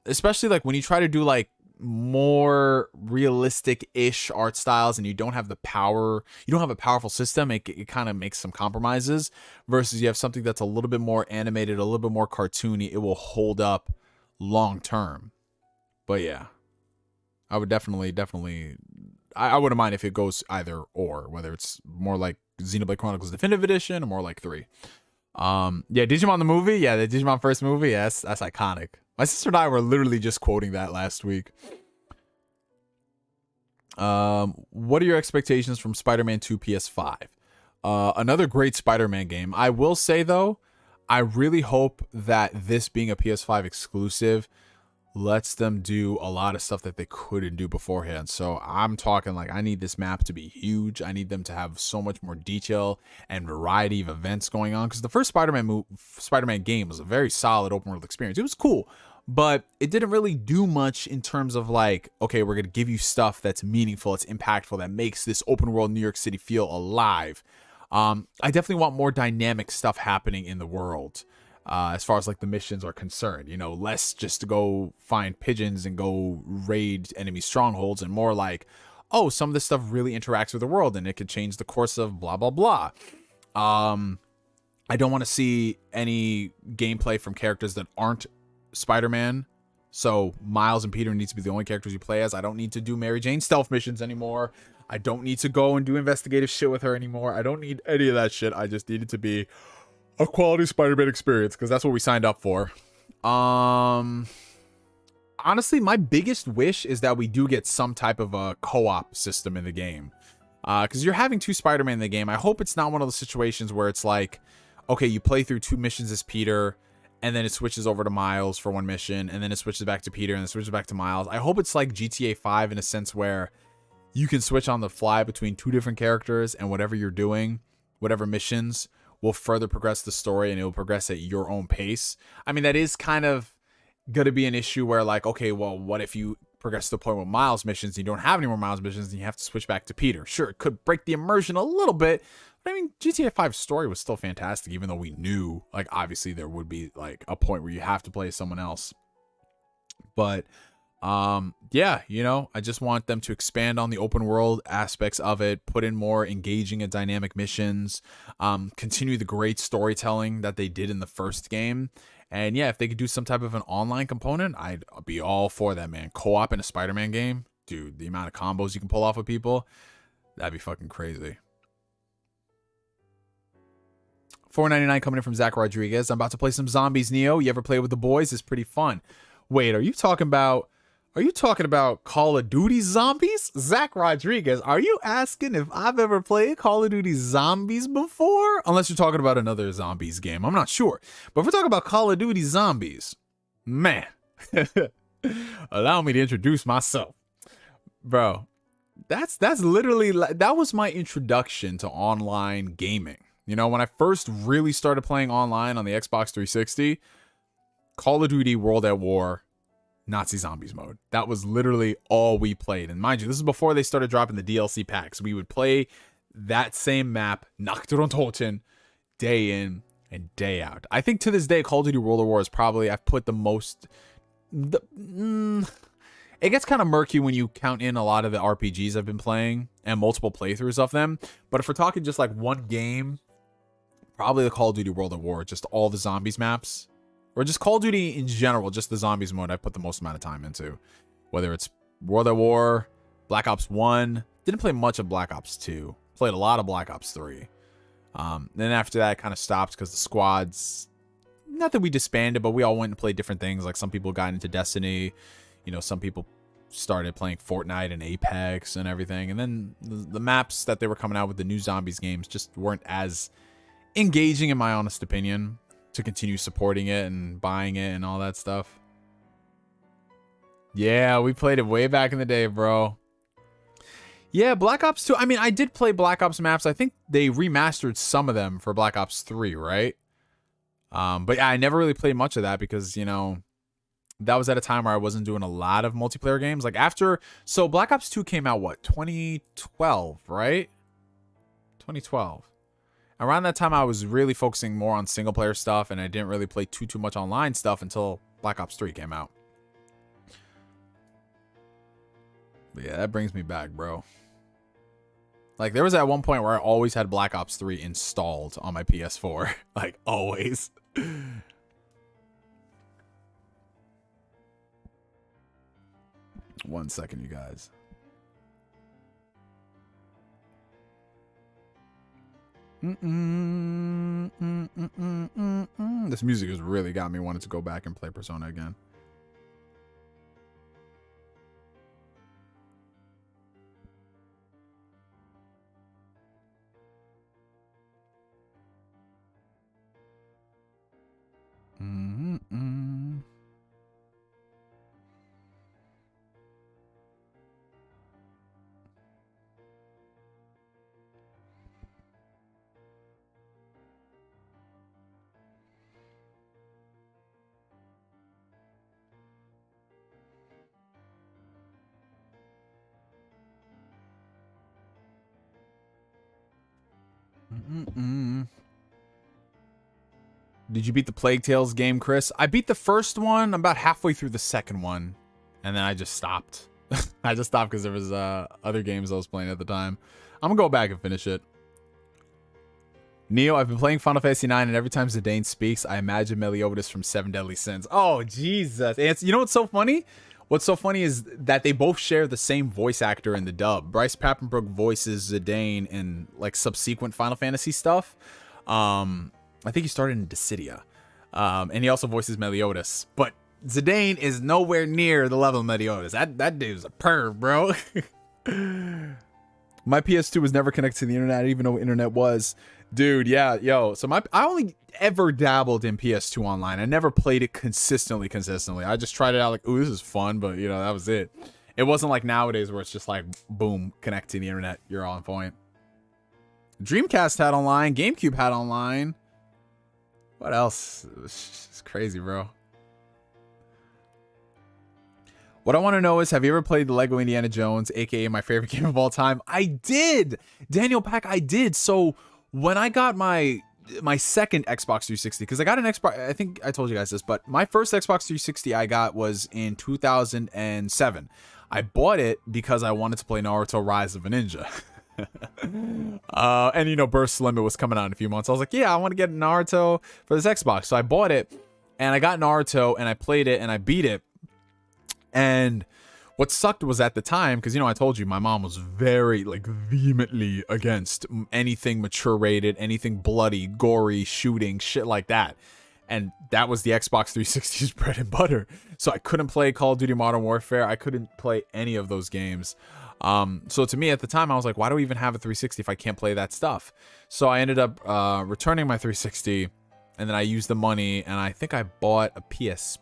Especially like when you try to do like more realistic-ish art styles and you don't have the power, you don't have a powerful system, it kind of makes some compromises, versus you have something that's a little bit more animated, a little bit more cartoony. It will hold up long term. But yeah, I would definitely I wouldn't mind if it goes either or, whether it's more like Xenoblade Chronicles Definitive Edition or more like 3. Yeah, Digimon the movie, yeah, the Digimon first movie, yes, that's iconic. My sister and I were literally just quoting that last week. What are your expectations from Spider-Man 2 PS5? Another great Spider-Man game. I will say though, I really hope that this being a PS5 exclusive lets them do a lot of stuff that they couldn't do beforehand. So I'm talking like I need this map to be huge. I need them to have so much more detail and variety of events going on, because the first Spider-Man game was a very solid open world experience. It was cool, but it didn't really do much in terms of like, okay, we're going to give you stuff that's meaningful, it's impactful, that makes this open world New York City feel alive. I definitely want more dynamic stuff happening in the world. As far as like the missions are concerned, you know, less just to go find pigeons and go raid enemy strongholds, and more like, oh, some of this stuff really interacts with the world and it could change the course of blah, blah, blah. I don't want to see any gameplay from characters that aren't Spider-Man. So Miles and Peter needs to be the only characters you play as. I don't need to do Mary Jane stealth missions anymore. I don't need to go and do investigative shit with her anymore. I don't need any of that shit. I just need it to be a quality Spider-Man experience, because that's what we signed up for. Honestly, my biggest wish is that we do get some type of a co-op system in the game. Because you're having 2 Spider-Man in the game. I hope it's not one of those situations where it's like, okay, you play through 2 missions as Peter, and then it switches over to Miles for 1 mission, and then it switches back to Peter, and it switches back to Miles. I hope it's like GTA 5 in a sense where you can switch on the fly between 2 different characters, and whatever you're doing, whatever missions, will further progress the story, and it will progress at your own pace. I mean, that is kind of going to be an issue where like, okay, well, what if you progress to the point with Miles missions and you don't have any more Miles missions and you have to switch back to Peter? Sure, it could break the immersion a little bit, but I mean, GTA 5's story was still fantastic, even though we knew, like, obviously there would be like a point where you have to play someone else. But yeah, you know, I just want them to expand on the open world aspects of it, put in more engaging and dynamic missions, continue the great storytelling that they did in the first game. And yeah, if they could do some type of an online component, I'd be all for that, man. Co-op in a Spider-Man game, dude, the amount of combos you can pull off with people, that'd be fucking crazy. $4.99 coming in from Zack Rodriguez. I'm about to play some Zombies, Neo. You ever play with the boys? It's pretty fun. Wait, are you talking about Call of Duty Zombies? Zack Rodriguez, are you asking if I've ever played Call of Duty Zombies before? Unless you're talking about another Zombies game. I'm not sure. But if we're talking about Call of Duty Zombies, man, allow me to introduce myself. Bro, that's literally, that was my introduction to online gaming. You know, when I first really started playing online on the Xbox 360, Call of Duty World at War, Nazi Zombies mode. That was literally all we played. And mind you, this is before they started dropping the DLC packs. We would play that same map, Nacht und Toten, day in and day out. I think to this day, Call of Duty World at War is probably, I've put the most... it gets kind of murky when you count in a lot of the RPGs I've been playing and multiple playthroughs of them. But if we're talking just like one game, probably the Call of Duty World at War, just all the zombies maps. Or just Call of Duty in general, just the zombies mode I put the most amount of time into. Whether it's World at War, Black Ops 1. Didn't play much of Black Ops 2. Played a lot of Black Ops 3. Then after that, it kind of stopped because the squads... Not that we disbanded, but we all went and played different things. Like some people got into Destiny. You know, some people started playing Fortnite and Apex and everything. And then the maps that they were coming out with the new zombies games just weren't as engaging, in my honest opinion, to continue supporting it and buying it and all that stuff. Yeah, we played it way back in the day, bro. Yeah, Black Ops 2. I mean, I did play Black Ops maps. I think they remastered some of them for Black Ops 3, right? But yeah, I never really played much of that because, you know, that was at a time where I wasn't doing a lot of multiplayer games. Like after, so Black Ops 2 came out, what, 2012, right? 2012. Around that time, I was really focusing more on single player stuff, and I didn't really play too much online stuff until Black Ops 3 came out. But yeah, that brings me back, bro. Like, there was at one point where I always had Black Ops 3 installed on my PS4. Like, always. 1 second, you guys. This music has really got me wanting to go back and play Persona again. Did you beat the Plague Tales game, Chris? I beat the first one. I'm about halfway through the second one, and then I just stopped. I just stopped because there was other games I was playing at the time. I'm gonna go back and finish it. Neo, I've been playing Final Fantasy 9, and every time Zidane speaks, I imagine Meliodas from Seven Deadly Sins. Oh, Jesus. And you know what's so funny? What's so funny is that they both share the same voice actor in the dub. Bryce Papenbrook voices Zidane in like subsequent Final Fantasy stuff. I think he started in Dissidia. And he also voices Meliodas. But Zidane is nowhere near the level of Meliodas. That dude's a perv, bro. My PS2 was never connected to the internet. I didn't even know what internet was. Dude, yeah, yo. So I only ever dabbled in PS2 online. I never played it consistently. I just tried it out like, ooh, this is fun, but you know, that was it. It wasn't like nowadays where it's just like, boom, connect to the internet. You're on point. Dreamcast had online. GameCube had online. What else? It's crazy, bro. What I want to know is, have you ever played the Lego Indiana Jones, aka my favorite game of all time? I did! Daniel Pack, I did. So when I got my second Xbox 360, because I got an Xbox, I think I told you guys this, but my first Xbox 360 I got was in 2007. I bought it because I wanted to play Naruto Rise of a Ninja. And you know, Burst Limit was coming out in a few months. I was like, yeah, I want to get Naruto for this Xbox. So I bought it, and I got Naruto, and I played it, and I beat it. And what sucked was at the time, because, you know, I told you my mom was very, like, vehemently against anything mature rated, anything bloody, gory, shooting, shit like that. And that was the Xbox 360's bread and butter. So I couldn't play Call of Duty Modern Warfare. I couldn't play any of those games. So to me at the time, I was like, why do we even have a 360 if I can't play that stuff? So I ended up returning my 360. And then I used the money, and I think I bought a PSP.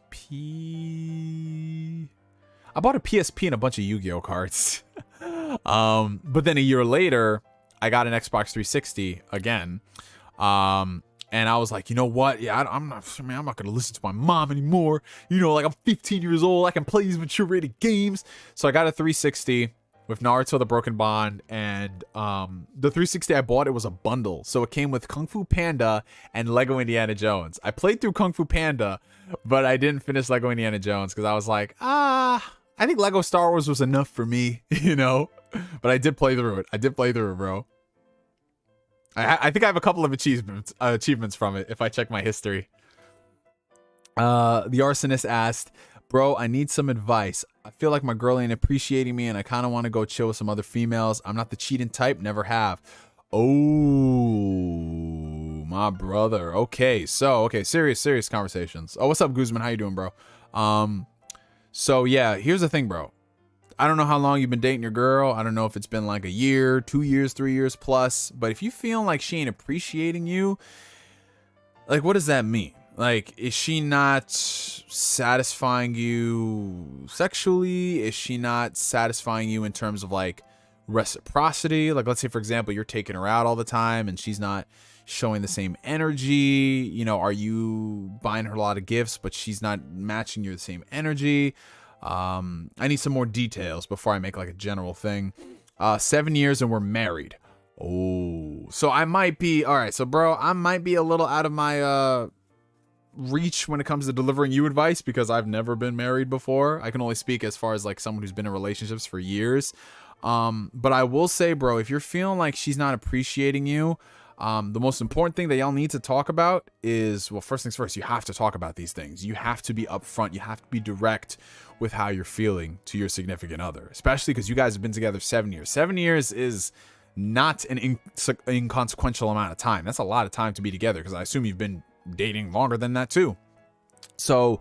I bought a PSP and a bunch of Yu-Gi-Oh cards. But then a year later, I got an Xbox 360 again. And I was like, you know what? Yeah, I'm not gonna listen to my mom anymore. You know, like, I'm 15 years old. I can play these mature rated games. So I got a 360, with Naruto the Broken Bond, and the 360 I bought, it was a bundle. So it came with Kung Fu Panda and Lego Indiana Jones. I played through Kung Fu Panda, but I didn't finish Lego Indiana Jones because I was like, I think Lego Star Wars was enough for me, you know? But I did play through it. I did play through it, bro. I think I have a couple of achievements from it if I check my history. The arsonist asked, bro, I need some advice. I feel like my girl ain't appreciating me and I kind of want to go chill with some other females. I'm not the cheating type, never have. Oh, my brother. Okay, serious conversations. Oh, what's up, Guzman? How you doing, bro? So yeah, here's the thing, bro. I don't know how long you've been dating your girl. I don't know if it's been like a year, 2 years, 3 years plus. But if you feel like she ain't appreciating you, like, what does that mean? Like, is she not satisfying you sexually? Is she not satisfying you in terms of like reciprocity? Like, let's say, for example, you're taking her out all the time and she's not showing the same energy. You know, are you buying her a lot of gifts, but she's not matching your same energy? I need some more details before I make like a general thing. 7 years and we're married. Oh, so I might be, all right. So bro, I might be a little out of my, reach when it comes to delivering you advice because I've never been married before. I can only speak as far as like someone who's been in relationships for years. But I will say, bro, if you're feeling like she's not appreciating you, the most important thing that y'all need to talk about is, well, first things first, you have to talk about these things. You have to be upfront. You have to be direct with how you're feeling to your significant other, especially because you guys have been together 7 years. 7 years is not an inconsequential amount of time. That's a lot of time to be together because I assume you've been dating longer than that too. So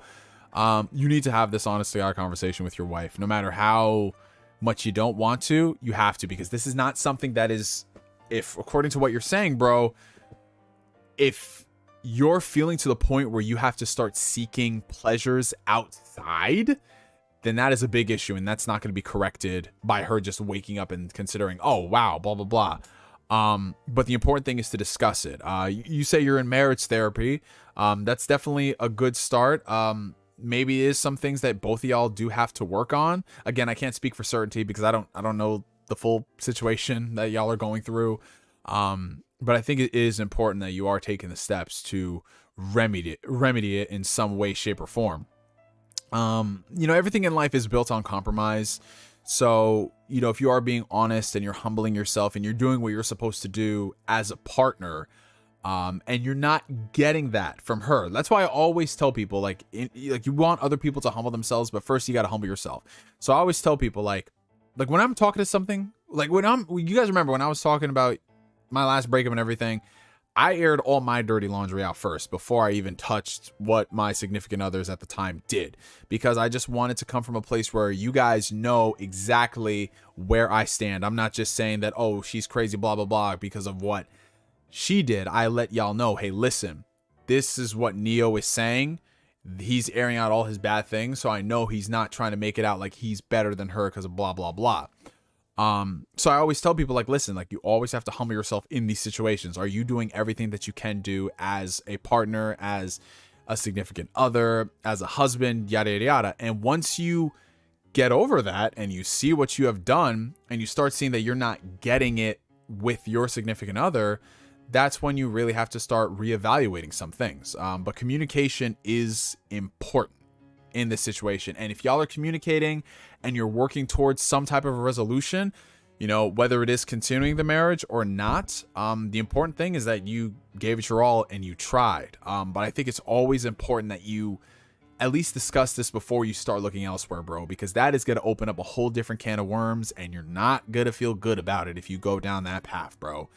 you need to have this honestly our conversation with your wife. No matter how much you don't want to, you have to, because this is not something that is, if according to what you're saying, bro, if you're feeling to the point where you have to start seeking pleasures outside, then that is a big issue, and that's not going to be corrected by her just waking up and considering, oh wow, blah blah blah. But the important thing is to discuss it. You say you're in marriage therapy. That's definitely a good start. Maybe it is some things that both of y'all do have to work on. Again, I can't speak for certainty because I don't know the full situation that y'all are going through. But I think it is important that you are taking the steps to remedy it in some way, shape, or form. You know, everything in life is built on compromise. So, you know, if you are being honest and you're humbling yourself and you're doing what you're supposed to do as a partner, and you're not getting that from her. That's why I always tell people, like, you want other people to humble themselves, but first you got to humble yourself. So I always tell people, like when I'm talking to something, like you guys remember when I was talking about my last breakup and everything, I aired all my dirty laundry out first before I even touched what my significant others at the time did, because I just wanted to come from a place where you guys know exactly where I stand. I'm not just saying that, oh, she's crazy, blah, blah, blah, because of what she did. I let y'all know, hey, listen, this is what Neo is saying. He's airing out all his bad things, so I know he's not trying to make it out like he's better than her because of blah, blah, blah. So I always tell people, like, listen, like, you always have to humble yourself in these situations. Are you doing everything that you can do as a partner, as a significant other, as a husband, yada, yada, yada. And once you get over that and you see what you have done and you start seeing that you're not getting it with your significant other, that's when you really have to start reevaluating some things. But communication is important in this situation. And if y'all are communicating and you're working towards some type of a resolution, you know, whether it is continuing the marriage or not, the important thing is that you gave it your all and you tried. But I think it's always important that you at least discuss this before you start looking elsewhere, bro, because that is going to open up a whole different can of worms and you're not going to feel good about it if you go down that path, bro.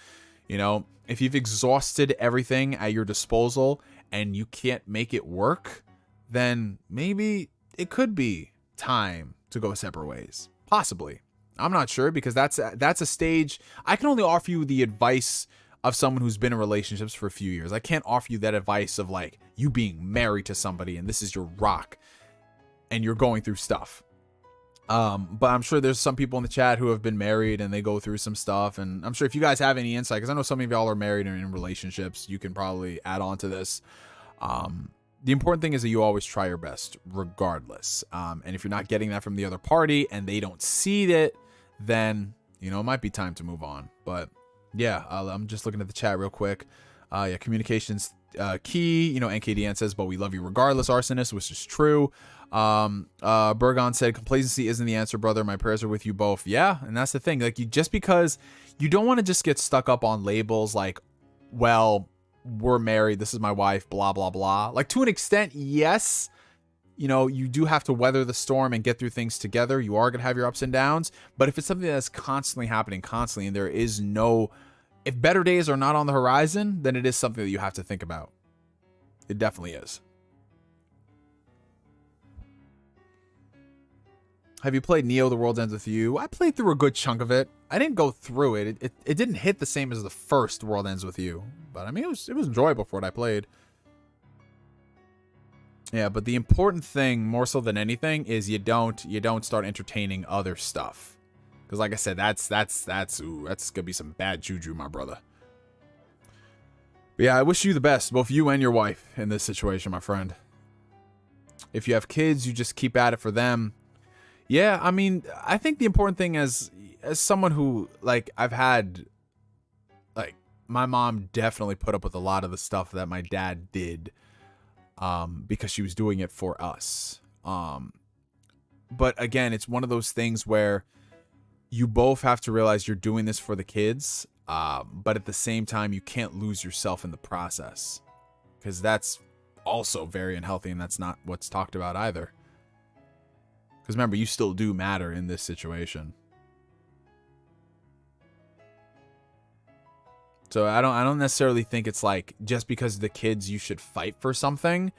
You know, if you've exhausted everything at your disposal and you can't make it work, then maybe it could be time to go separate ways. Possibly. I'm not sure, because that's a stage. I can only offer you the advice of someone who's been in relationships for a few years. I can't offer you that advice of like you being married to somebody and this is your rock and you're going through stuff. But I'm sure there's some people in the chat who have been married and they go through some stuff. And I'm sure if you guys have any insight, because I know some of y'all are married and in relationships, you can probably add on to this. The important thing is that you always try your best regardless. And if you're not getting that from the other party and they don't see it, then, you know, it might be time to move on. But yeah, I'm just looking at the chat real quick. Yeah, communication's key. You know, NKDN says, but we love you regardless, arsonist, which is true. Bergon said, complacency isn't the answer, brother. My prayers are with you both. Yeah, and that's the thing. Like, you just because you don't want to just get stuck up on labels like, well, we're married, this is my wife, blah, blah, blah. Like, to an extent, yes. You know, you do have to weather the storm and get through things together. You are going to have your ups and downs. But if it's something that's constantly happening, constantly, and there is no... If better days are not on the horizon, then it is something that you have to think about. It definitely is. Have you played Neo The World Ends With You? I played through a good chunk of it. I didn't go through it. It didn't hit the same as the first World Ends With You. But I mean, it was enjoyable for what I played. Yeah, but the important thing, more so than anything, is you don't start entertaining other stuff. Because like I said, that's gonna be some bad juju, my brother. But yeah, I wish you the best, both you and your wife, in this situation, my friend. If you have kids, you just keep at it for them. Yeah, I mean, I think the important thing as someone who, like, I've had, like, my mom definitely put up with a lot of the stuff that my dad did. Because she was doing it for us. But again, it's one of those things where you both have to realize you're doing this for the kids. But at the same time, you can't lose yourself in the process. Because that's also very unhealthy, and that's not what's talked about either. Because remember, you still do matter in this situation. So I don't necessarily think it's like just because the kids you should fight for something.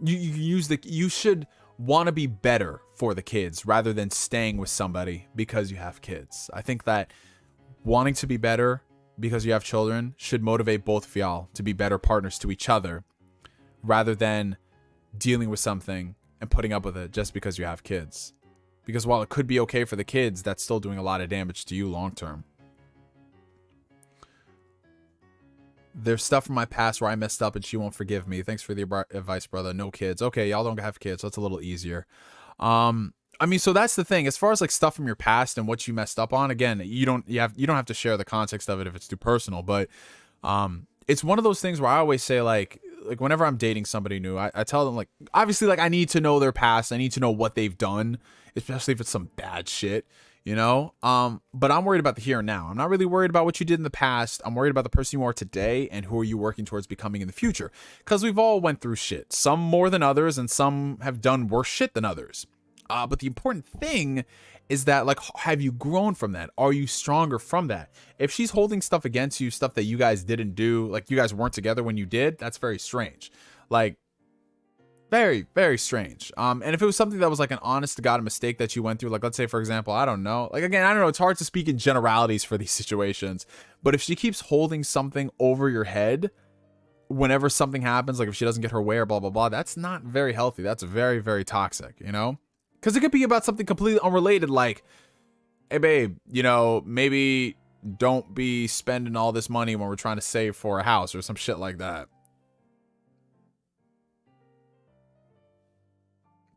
You should want to be better for the kids rather than staying with somebody because you have kids. I think that wanting to be better because you have children should motivate both of y'all to be better partners to each other rather than dealing with something and putting up with it just because you have kids. Because while it could be okay for the kids, that's still doing a lot of damage to you long term. There's stuff from my past where I messed up and she won't forgive me. Thanks for the advice, brother. No kids. Okay, y'all don't have kids, so it's a little easier. I mean, so that's the thing. As far as like stuff from your past and what you messed up on, again, you don't have to share the context of it if it's too personal. But it's one of those things where I always say like whenever I'm dating somebody new, I tell them like obviously like I need to know their past. I need to know what they've done, especially if it's some bad shit. You know, but I'm worried about the here and now. I'm not really worried about what you did in the past. I'm worried about the person you are today and who are you working towards becoming in the future. Because we've all went through shit, some more than others, and some have done worse shit than others. But the important thing is that, like, have you grown from that? Are you stronger from that? If she's holding stuff against you, stuff that you guys didn't do, like you guys weren't together when you did, that's very strange. Like, very, very strange. And if it was something that was like an honest to God mistake that you went through, like let's say, for example, I don't know. Like, again, I don't know. It's hard to speak in generalities for these situations. But if she keeps holding something over your head whenever something happens, like if she doesn't get her way or blah, blah, blah, that's not very healthy. That's very, very toxic, you know? Because it could be about something completely unrelated. Like, hey, babe, you know, maybe don't be spending all this money when we're trying to save for a house or some shit like that.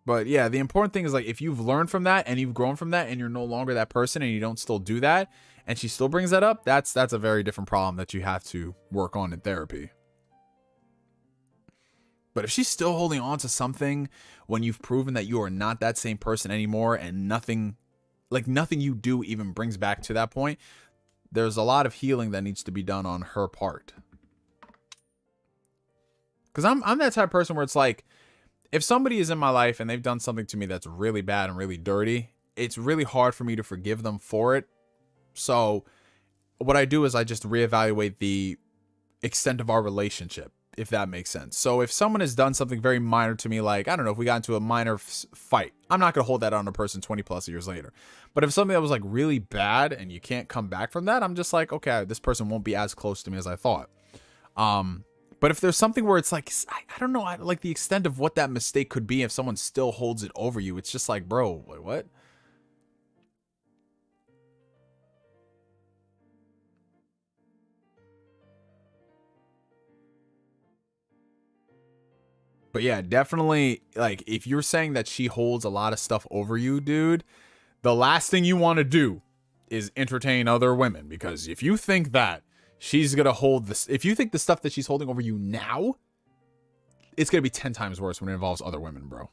But yeah, the important thing is like if you've learned from that and you've grown from that and you're no longer that person and you don't still do that and she still brings that up, that's a very different problem that you have to work on in therapy. But if she's still holding on to something when you've proven that you are not that same person anymore and nothing you do even brings back to that point, there's a lot of healing that needs to be done on her part. Because I'm that type of person where it's like, if somebody is in my life and they've done something to me that's really bad and really dirty, it's really hard for me to forgive them for it. So what I do is I just reevaluate the extent of our relationship, if that makes sense. So if someone has done something very minor to me, like, I don't know, if we got into a minor fight, I'm not going to hold that on a person 20 plus years later. But if something that was like really bad and you can't come back from that, I'm just like, okay, this person won't be as close to me as I thought. But if there's something where it's like, I don't know, like the extent of what that mistake could be if someone still holds it over you, it's just like, bro, wait, what? But yeah, definitely, like, if you're saying that she holds a lot of stuff over you, dude, the last thing you want to do is entertain other women, because if you think that she's gonna hold this, if you think the stuff that she's holding over you now, it's gonna be 10 times worse when it involves other women, bro.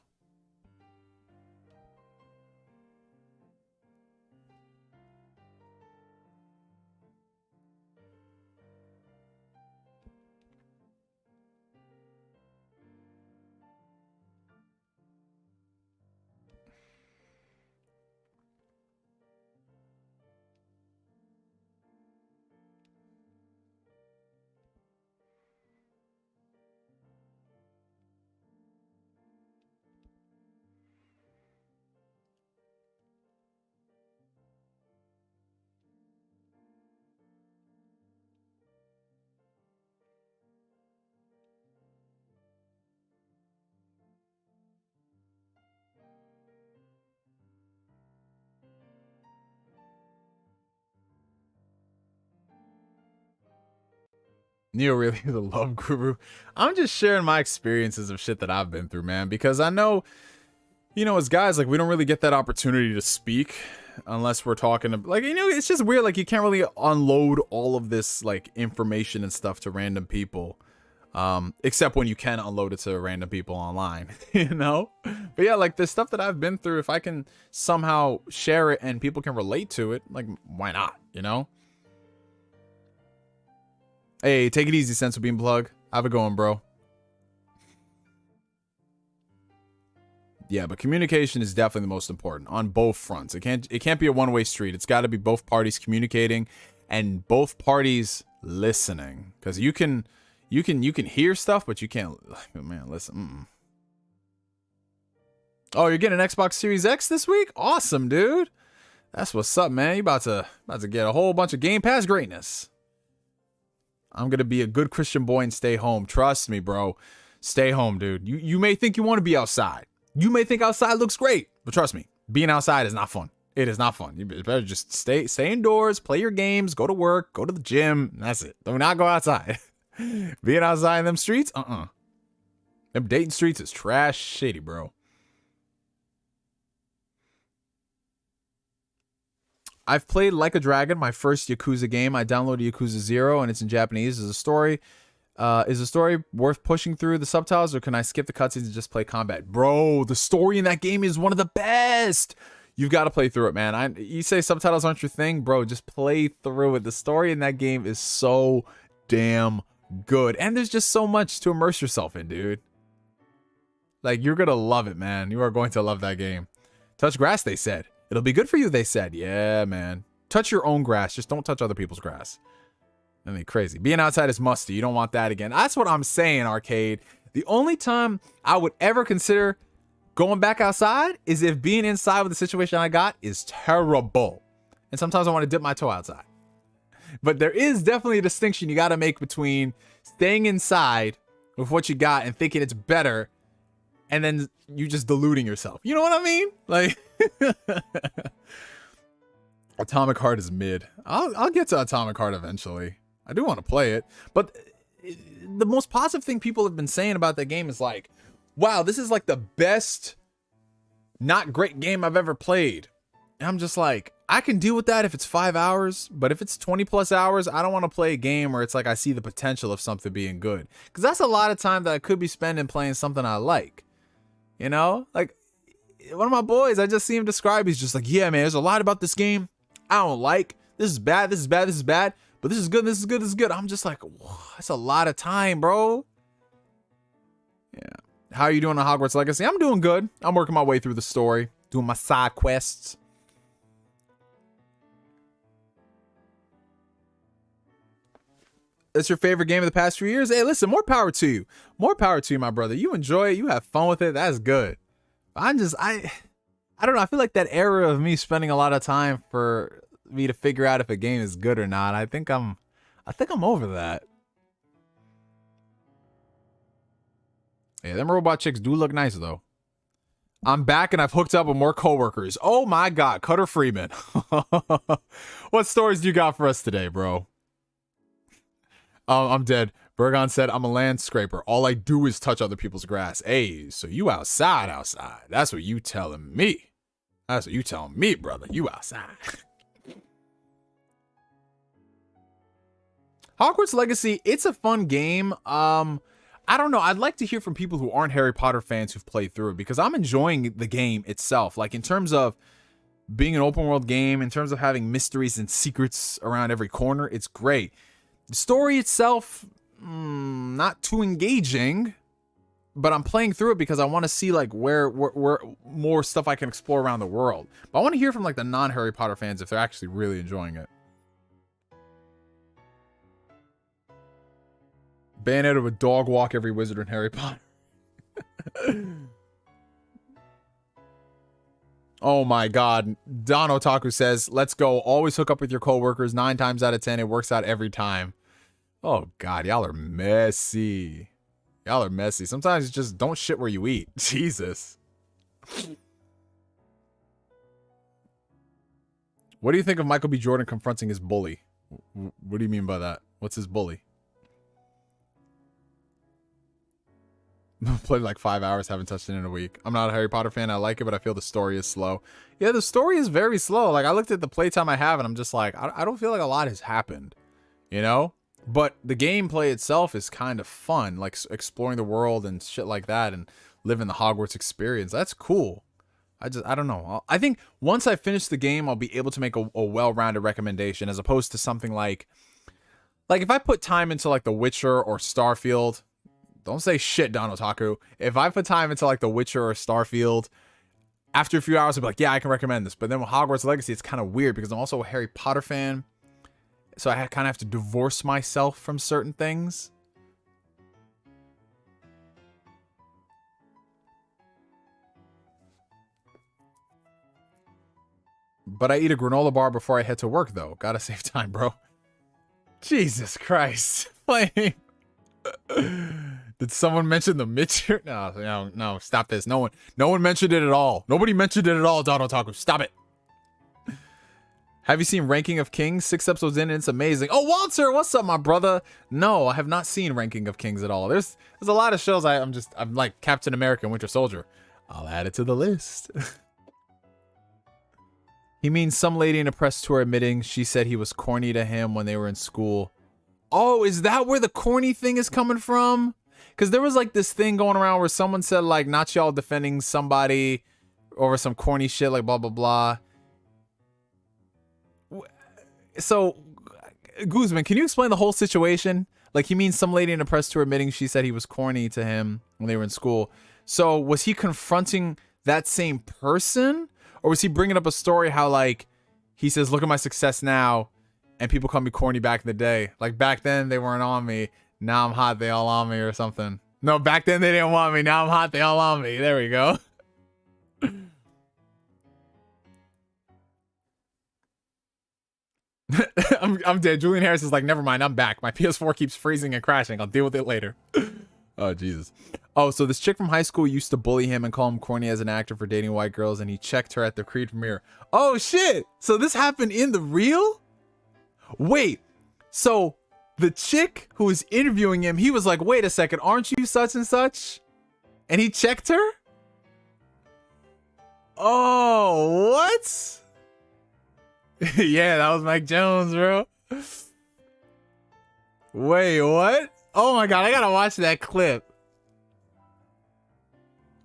Neo really is a love guru. I'm just sharing my experiences of shit that I've been through, man, because I know, you know, as guys, like, we don't really get that opportunity to speak unless we're talking to, like, you know, it's just weird. Like, you can't really unload all of this, like, information and stuff to random people, except when you can unload it to random people online, you know? But yeah, like, the stuff that I've been through, if I can somehow share it and people can relate to it, like, why not, you know? Hey, take it easy, Sense of Beam Plug. How's it going, bro? Yeah, but communication is definitely the most important on both fronts. It can't be a one-way street. It's got to be both parties communicating and both parties listening. Because you can hear stuff, but you can't. Man, listen. Oh, you're getting an Xbox Series X this week? Awesome, dude. That's what's up, man. You about to get a whole bunch of Game Pass greatness. I'm going to be a good Christian boy and stay home. Trust me, bro. Stay home, dude. You may think you want to be outside. You may think outside looks great. But trust me, being outside is not fun. It is not fun. You better just stay indoors, play your games, go to work, go to the gym. That's it. Do not go outside. Being outside in them streets? Them Dayton streets is trash shitty, bro. I've played Like a Dragon, my first Yakuza game. I downloaded Yakuza 0 and it's in Japanese. Is the story worth pushing through the subtitles, or can I skip the cutscenes and just play combat? Bro, the story in that game is one of the best. You've got to play through it, man. You say subtitles aren't your thing, bro. Just play through it. The story in that game is so damn good. And there's just so much to immerse yourself in, dude. Like, you're going to love it, man. You are going to love that game. Touch grass, they said. It'll be good for you, they said. Yeah, man. Touch your own grass. Just don't touch other people's grass. I mean, crazy. Being outside is musty. You don't want that again. That's what I'm saying, Arcade. The only time I would ever consider going back outside is if being inside with the situation I got is terrible. And sometimes I want to dip my toe outside. But there is definitely a distinction you got to make between staying inside with what you got and thinking it's better, and then you just deluding yourself. You know what I mean? Like, Atomic Heart is mid. I'll get to Atomic Heart eventually. I do want to play it. But the most positive thing people have been saying about that game is like, wow, this is like the best not great game I've ever played. And I'm just like, I can deal with that if it's 5 hours, but if it's 20 plus hours, I don't want to play a game where it's like I see the potential of something being good. Because that's a lot of time that I could be spending playing something I like. You know? Like, one of my boys, I just see him describe, he's just like, yeah, man, there's a lot about this game I don't like. This is bad, this is bad, this is bad. But this is good, this is good, this is good. I'm just like, whoa, that's a lot of time, bro. Yeah. How are you doing on Hogwarts Legacy? I'm doing good. I'm working my way through the story, doing my side quests. That's your favorite game of the past few years? Hey, listen, more power to you. More power to you, my brother. You enjoy it. You have fun with it. That's good. I don't know. I feel like that era of me spending a lot of time for me to figure out if a game is good or not, I think I'm over that. Yeah, them robot chicks do look nice though. I'm back and I've hooked up with more coworkers. Oh my god, Cutter Freeman. What stories do you got for us today, bro? I'm dead. Bergon said, I'm a land scraper. All I do is touch other people's grass. Hey, so you outside. That's what you telling me. That's what you telling me, brother. You outside. Hogwarts Legacy, it's a fun game. I don't know. I'd like to hear from people who aren't Harry Potter fans who've played through it, because I'm enjoying the game itself. Like, in terms of being an open world game, in terms of having mysteries and secrets around every corner, it's great. The story itself, not too engaging, but I'm playing through it because I want to see like where more stuff I can explore around the world. But I want to hear from like the non-Harry Potter fans if they're actually really enjoying it. Bayonetta would dog walk every wizard in Harry Potter. Oh my god. Don Otaku says, let's go. Always hook up with your coworkers. 9 times out of 10, it works out every time. Oh god, y'all are messy. Y'all are messy. Sometimes you just don't shit where you eat. Jesus. What do you think of Michael B. Jordan confronting his bully? What do you mean by that? What's his bully? Played like 5 hours, haven't touched it in a week. I'm not a Harry Potter fan. I like it, but I feel the story is slow. Yeah, the story is very slow. Like, I looked at the playtime I have, and I'm just like, I don't feel like a lot has happened, you know? But the gameplay itself is kind of fun, like exploring the world and shit like that, and living the Hogwarts experience. That's cool. I don't know. I think once I finish the game, I'll be able to make a well-rounded recommendation, as opposed to something like if I put time into like The Witcher or Starfield. Don't say shit, Don Otaku. If I put time into like The Witcher or Starfield, after a few hours I'll be like, yeah, I can recommend this. But then with Hogwarts Legacy, it's kind of weird because I'm also a Harry Potter fan. So I kind of have to divorce myself from certain things. But I eat a granola bar before I head to work, though. Gotta save time, bro. Jesus Christ. Flame. Did someone mention the Mitcher? No, stop this. No one mentioned it at all. Nobody mentioned it at all, Don Otaku. Stop it. Have you seen Ranking of Kings? 6 episodes in, and it's amazing. Oh, Walter, what's up, my brother? No, I have not seen Ranking of Kings at all. There's a lot of shows I'm like Captain America and Winter Soldier. I'll add it to the list. He means some lady in a press tour admitting she said he was corny to him when they were in school. Oh, is that where the corny thing is coming from? Because there was like this thing going around where someone said like, not y'all defending somebody over some corny shit, like blah, blah, blah. So, Guzman, can you explain the whole situation? Like, he means some lady in a press tour admitting she said he was corny to him when they were in school. So, was he confronting that same person? Or was he bringing up a story how, like, he says, look at my success now, and people call me corny back in the day. Like, back then, they weren't on me. Now I'm hot, they all on me, or something. No, back then, they didn't want me. Now I'm hot, they all on me. There we go. I'm dead. Julian Harris is like, never mind, I'm back. My PS4 keeps freezing and crashing. I'll deal with it later. Oh, Jesus. Oh, so this chick from high school used to bully him and call him corny as an actor for dating white girls, and he checked her at the Creed premiere. Oh, shit. So this happened in the real? Wait. So the chick who was interviewing him, he was like, wait a second, aren't you such and such? And he checked her? Oh, what? Yeah, that was Mike Jones, bro. Wait, what? Oh my god, I gotta watch that clip.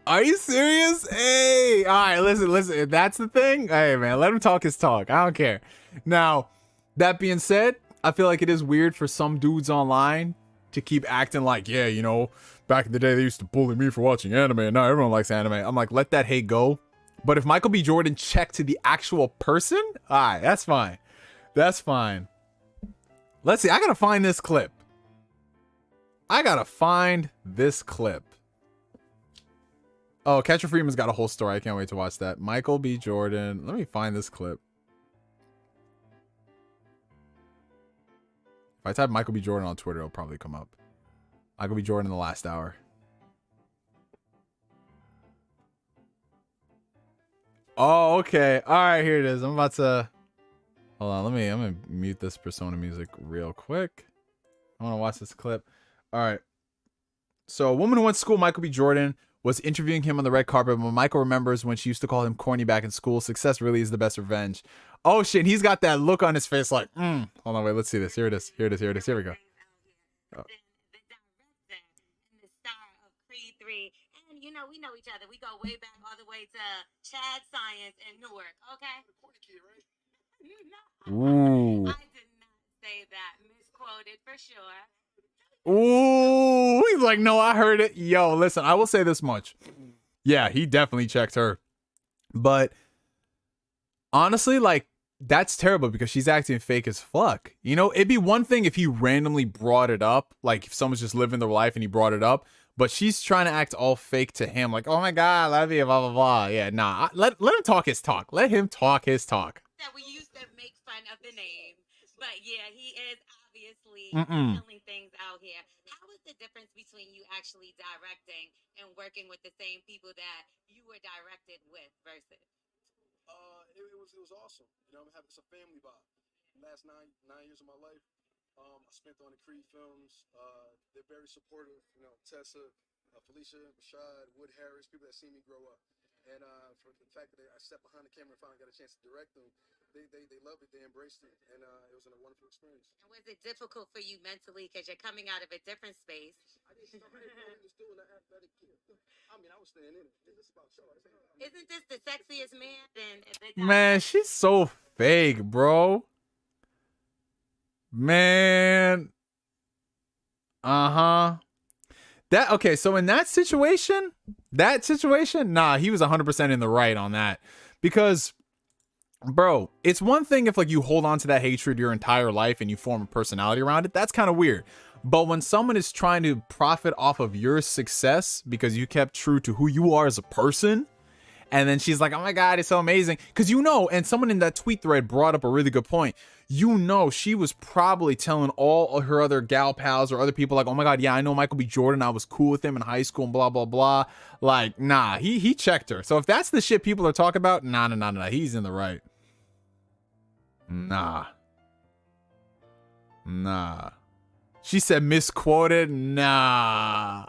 Are you serious? Hey, all right, listen. If that's the thing, hey man, let him talk his talk. I don't care. Now, that being said, I feel like it is weird for some dudes online to keep acting like, yeah, you know, back in the day they used to bully me for watching anime, and now everyone likes anime. I'm like, let that hate go. But if Michael B. Jordan checked to the actual person, all right, that's fine. That's fine. Let's see. I gotta find this clip. Oh, Catcher Freeman's got a whole story. I can't wait to watch that. Michael B. Jordan. Let me find this clip. If I type Michael B. Jordan on Twitter, it'll probably come up. Michael B. Jordan in the last hour. Oh, okay. All right, here it is. I'm about to... Hold on. I'm going to mute this Persona music real quick. I want to watch this clip. All right. So, a woman who went to school with Michael B. Jordan was interviewing him on the red carpet, but Michael remembers when she used to call him corny back in school. Success really is the best revenge. Oh shit, he's got that look on his face like, Hold on, wait, let's see this. Here it is. Here it is. Here it is. Here we go. Oh. The director and the star of Creed 3. And, you know, we know each other. We go way back all the way to Chad Science in Newark, okay? No, Ooh. I did not say that. Misquoted for sure. Ooh, he's like, no, I heard it. Yo, listen, I will say this much. Yeah, he definitely checked her. But honestly, like, that's terrible because she's acting fake as fuck. You know, it'd be one thing if he randomly brought it up, like if someone's just living their life and he brought it up, but she's trying to act all fake to him, like, oh my God, I love you, blah, blah, blah. Yeah, nah, let him talk his talk. Let him talk his talk. That we used to make fun of the name. But yeah, he is obviously killing things out here. How is the difference between you actually directing and working with the same people that you were directed with versus? It was awesome. You know, it's a family vibe. The last nine years of my life, I spent on the Creed films. They're very supportive. You know, Tessa, Felicia, Rashad, Wood Harris, people that see me grow up. And for the fact that I stepped behind the camera and finally got a chance to direct them, they loved it. They embraced it, and it was a wonderful experience. And was it difficult for you mentally because you're coming out of a different space? I didn't start just doing that athletic gear. I mean, I was staying in it. It's about show. Isn't this the sexiest man? Man, she's so fake, bro. Man. That okay, so in that situation, nah, he was 100% in the right on that. Because, bro, it's one thing if like you hold on to that hatred your entire life and you form a personality around it. That's kind of weird. But when someone is trying to profit off of your success because you kept true to who you are as a person, and then she's like, oh my God, it's so amazing. Because you know, and someone in that tweet thread brought up a really good point. You know, she was probably telling all her other gal pals or other people like, oh my God, yeah, I know Michael B. Jordan. I was cool with him in high school and blah, blah, blah. Like, nah, he checked her. So if that's the shit people are talking about, nah, he's in the right. Nah. She said misquoted. Nah.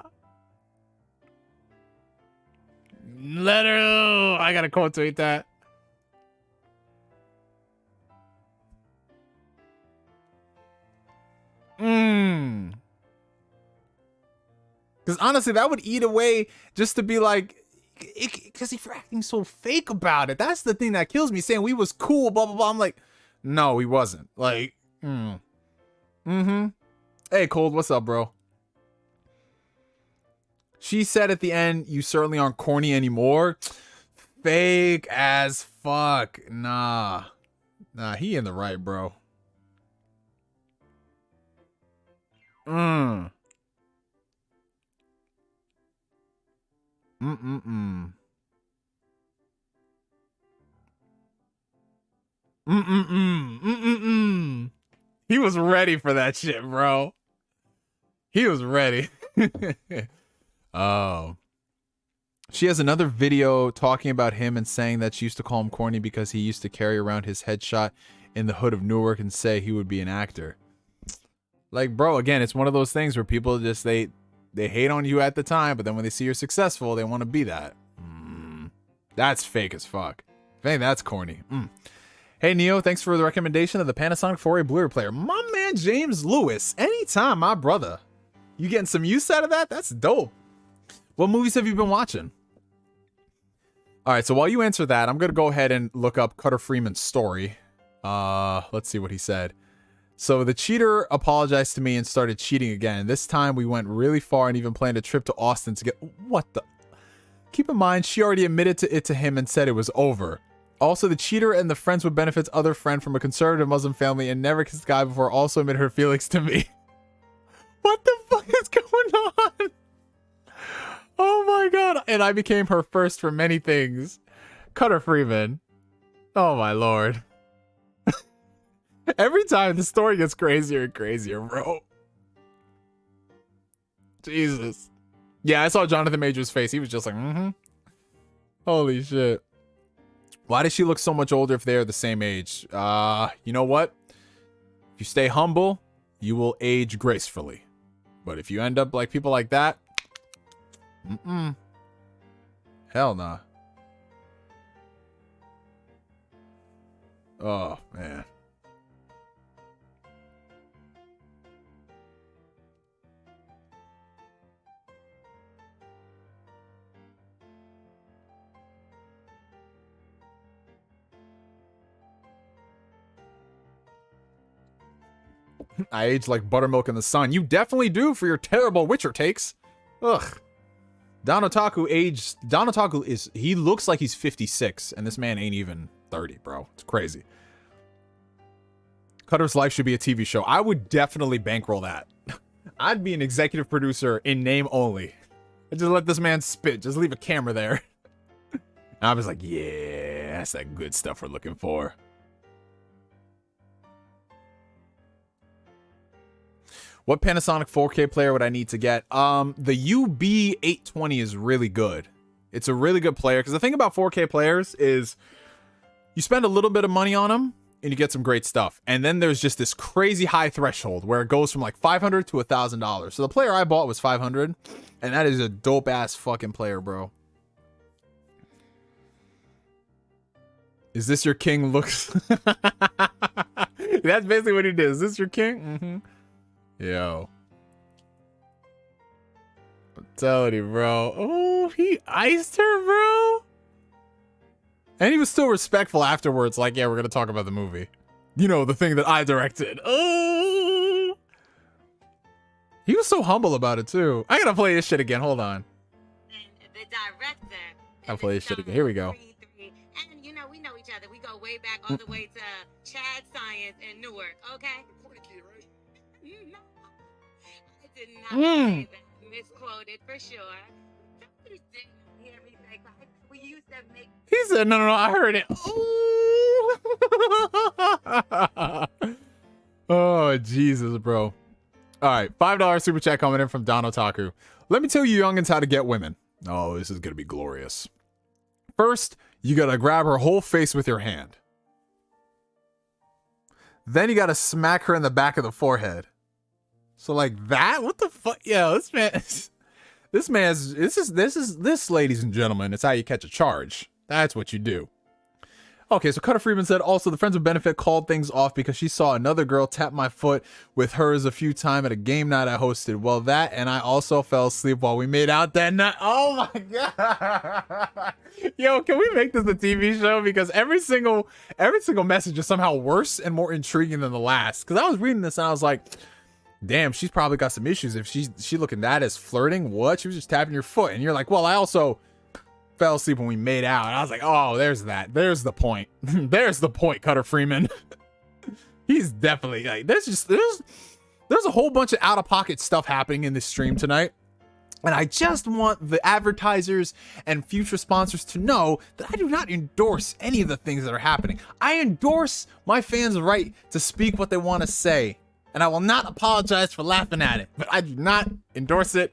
Let her know. I gotta quote tweet that. Because honestly, that would eat away just to be like, because he's acting so fake about it. That's the thing that kills me. Saying we was cool, blah blah blah. I'm like, no, he wasn't. Like, Hey, Cold, what's up, bro? She said at the end, you certainly aren't corny anymore. Fake as fuck. Nah, he in the right, bro. He was ready for that shit, bro. He was ready. Oh. She has another video talking about him and saying that she used to call him corny because he used to carry around his headshot in the hood of Newark and say he would be an actor. Like, bro, again, it's one of those things where people just, they hate on you at the time, but then when they see you're successful, they want to be that. That's fake as fuck. I think that's corny. Hey, Neo, thanks for the recommendation of the Panasonic 4A Blu-ray player. My man, James Lewis. Anytime, my brother. You getting some use out of that? That's dope. What movies have you been watching? All right, so while you answer that, I'm going to go ahead and look up Cutter Freeman's story. Let's see what he said. So the cheater apologized to me and started cheating again. This time we went really far and even planned a trip to Austin to get... What the... Keep in mind, she already admitted to it to him and said it was over. Also, the cheater and the friends with benefits other friend from a conservative Muslim family and never kissed a guy before also admitted her feelings to me. What the fuck is going on? Oh my God. And I became her first for many things. Cutter Freeman. Oh my Lord. Every time the story gets crazier and crazier, bro. Jesus. Yeah, I saw Jonathan Major's face. He was just like, Holy shit. Why does she look so much older if they are the same age? You know what? If you stay humble, you will age gracefully. But if you end up like people like that, Hell nah. Oh, man. I age like buttermilk in the sun. You definitely do for your terrible Witcher takes. Ugh. Don Otaku is, he looks like he's 56, and this man ain't even 30, bro. It's crazy. Cutter's Life should be a TV show. I would definitely bankroll that. I'd be an executive producer in name only. I'd just let this man spit. Just leave a camera there. And I was like, yeah, that's that good stuff we're looking for. What Panasonic 4K player would I need to get? The UB820 is really good. It's a really good player, because the thing about 4K players is you spend a little bit of money on them and you get some great stuff. And then there's just this crazy high threshold where it goes from like $500 to $1,000. So the player I bought was $500, and that is a dope ass fucking player, bro. Is this your king looks? That's basically what he did. Is this your king? Mm-hmm. Yo. I'm telling you, bro. Oh, he iced her, bro. And he was still respectful afterwards. Like, yeah, we're going to talk about the movie. You know, the thing that I directed. Oh. He was so humble about it, too. I got to play this shit again. Hold on. And the director. I'll play this shit again. Here we go. And, you know, we know each other. We go way back all the way to Chad Science in Newark, okay? No, I did not say that. Misquoted for sure. You didn't hear me say, like, we used to make. He said, no, I heard it. Ooh. Oh, Jesus, bro. All right, $5 super chat coming in from Don Otaku. Let me tell you youngins how to get women. Oh, this is going to be glorious. First, you got to grab her whole face with your hand. Then you got to smack her in the back of the forehead. So like that? What the fuck? Yo, this ladies and gentlemen, it's how you catch a charge. That's what you do. Okay, so Cutter Freeman said, also, the Friends with Benefit called things off because she saw another girl tap my foot with hers a few times at a game night I hosted. Well, that, and I also fell asleep while we made out that night. Oh my God. Yo, can we make this a TV show? Because every single message is somehow worse and more intriguing than the last. Because I was reading this and I was like, damn, she's probably got some issues if she looking at that as flirting. What? She was just tapping your foot. And you're like, well, I also fell asleep when we made out. And I was like, oh, there's that. There's the point. There's the point, Cutter Freeman. He's definitely like, there's a whole bunch of out-of-pocket stuff happening in this stream tonight. And I just want the advertisers and future sponsors to know that I do not endorse any of the things that are happening. I endorse my fans' right to speak what they want to say. And I will not apologize for laughing at it. But I do not endorse it.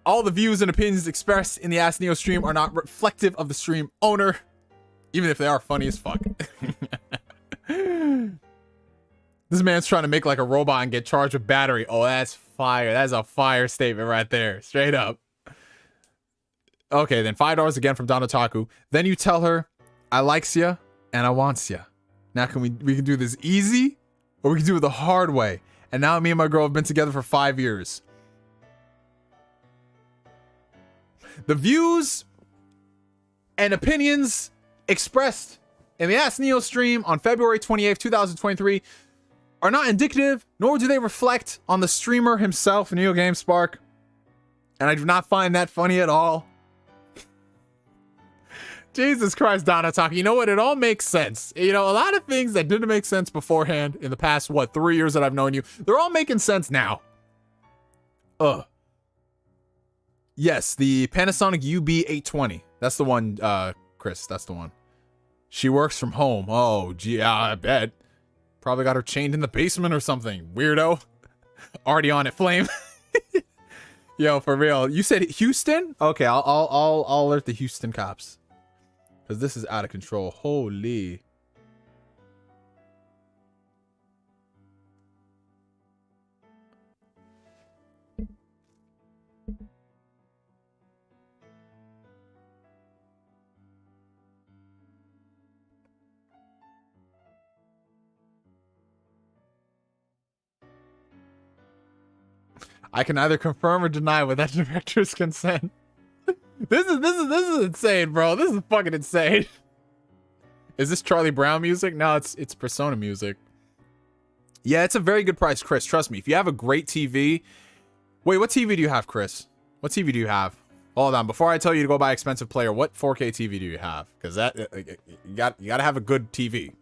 All the views and opinions expressed in the Ask Neo stream are not reflective of the stream owner, even if they are funny as fuck. This man's trying to make like a robot and get charged with battery. Oh, that's fire. That's a fire statement right there. Straight up. Okay, then $5 again from Don Otaku. Then you tell her, I likes ya and I wants ya. Now we can do this easy, or we can do it the hard way. And now me and my girl have been together for 5 years. The views and opinions expressed in the Ask Neo stream on February 28th, 2023 are not indicative, nor do they reflect on the streamer himself, NeoGameSpark. And I do not find that funny at all. Jesus Christ, Don Otaku. You know what? It all makes sense. You know, a lot of things that didn't make sense beforehand in the past, 3 years that I've known you, they're all making sense now. Yes, the Panasonic UB820. That's the one, Chris. That's the one. She works from home. Oh, gee, I bet. Probably got her chained in the basement or something. Weirdo. Already on it, Flame. Yo, for real. You said Houston? Okay, I'll alert the Houston cops. Because this is out of control. Holy. I can either confirm or deny without director's consent. This is insane, bro. This is fucking insane. Is this Charlie Brown music? No, it's Persona music. Yeah, it's a very good price, Chris. Trust me. If you have a great TV. Wait, what TV do you have, Chris? What TV do you have? Hold on. Before I tell you to go buy expensive player, what 4K TV do you have? Because that you got to have a good TV.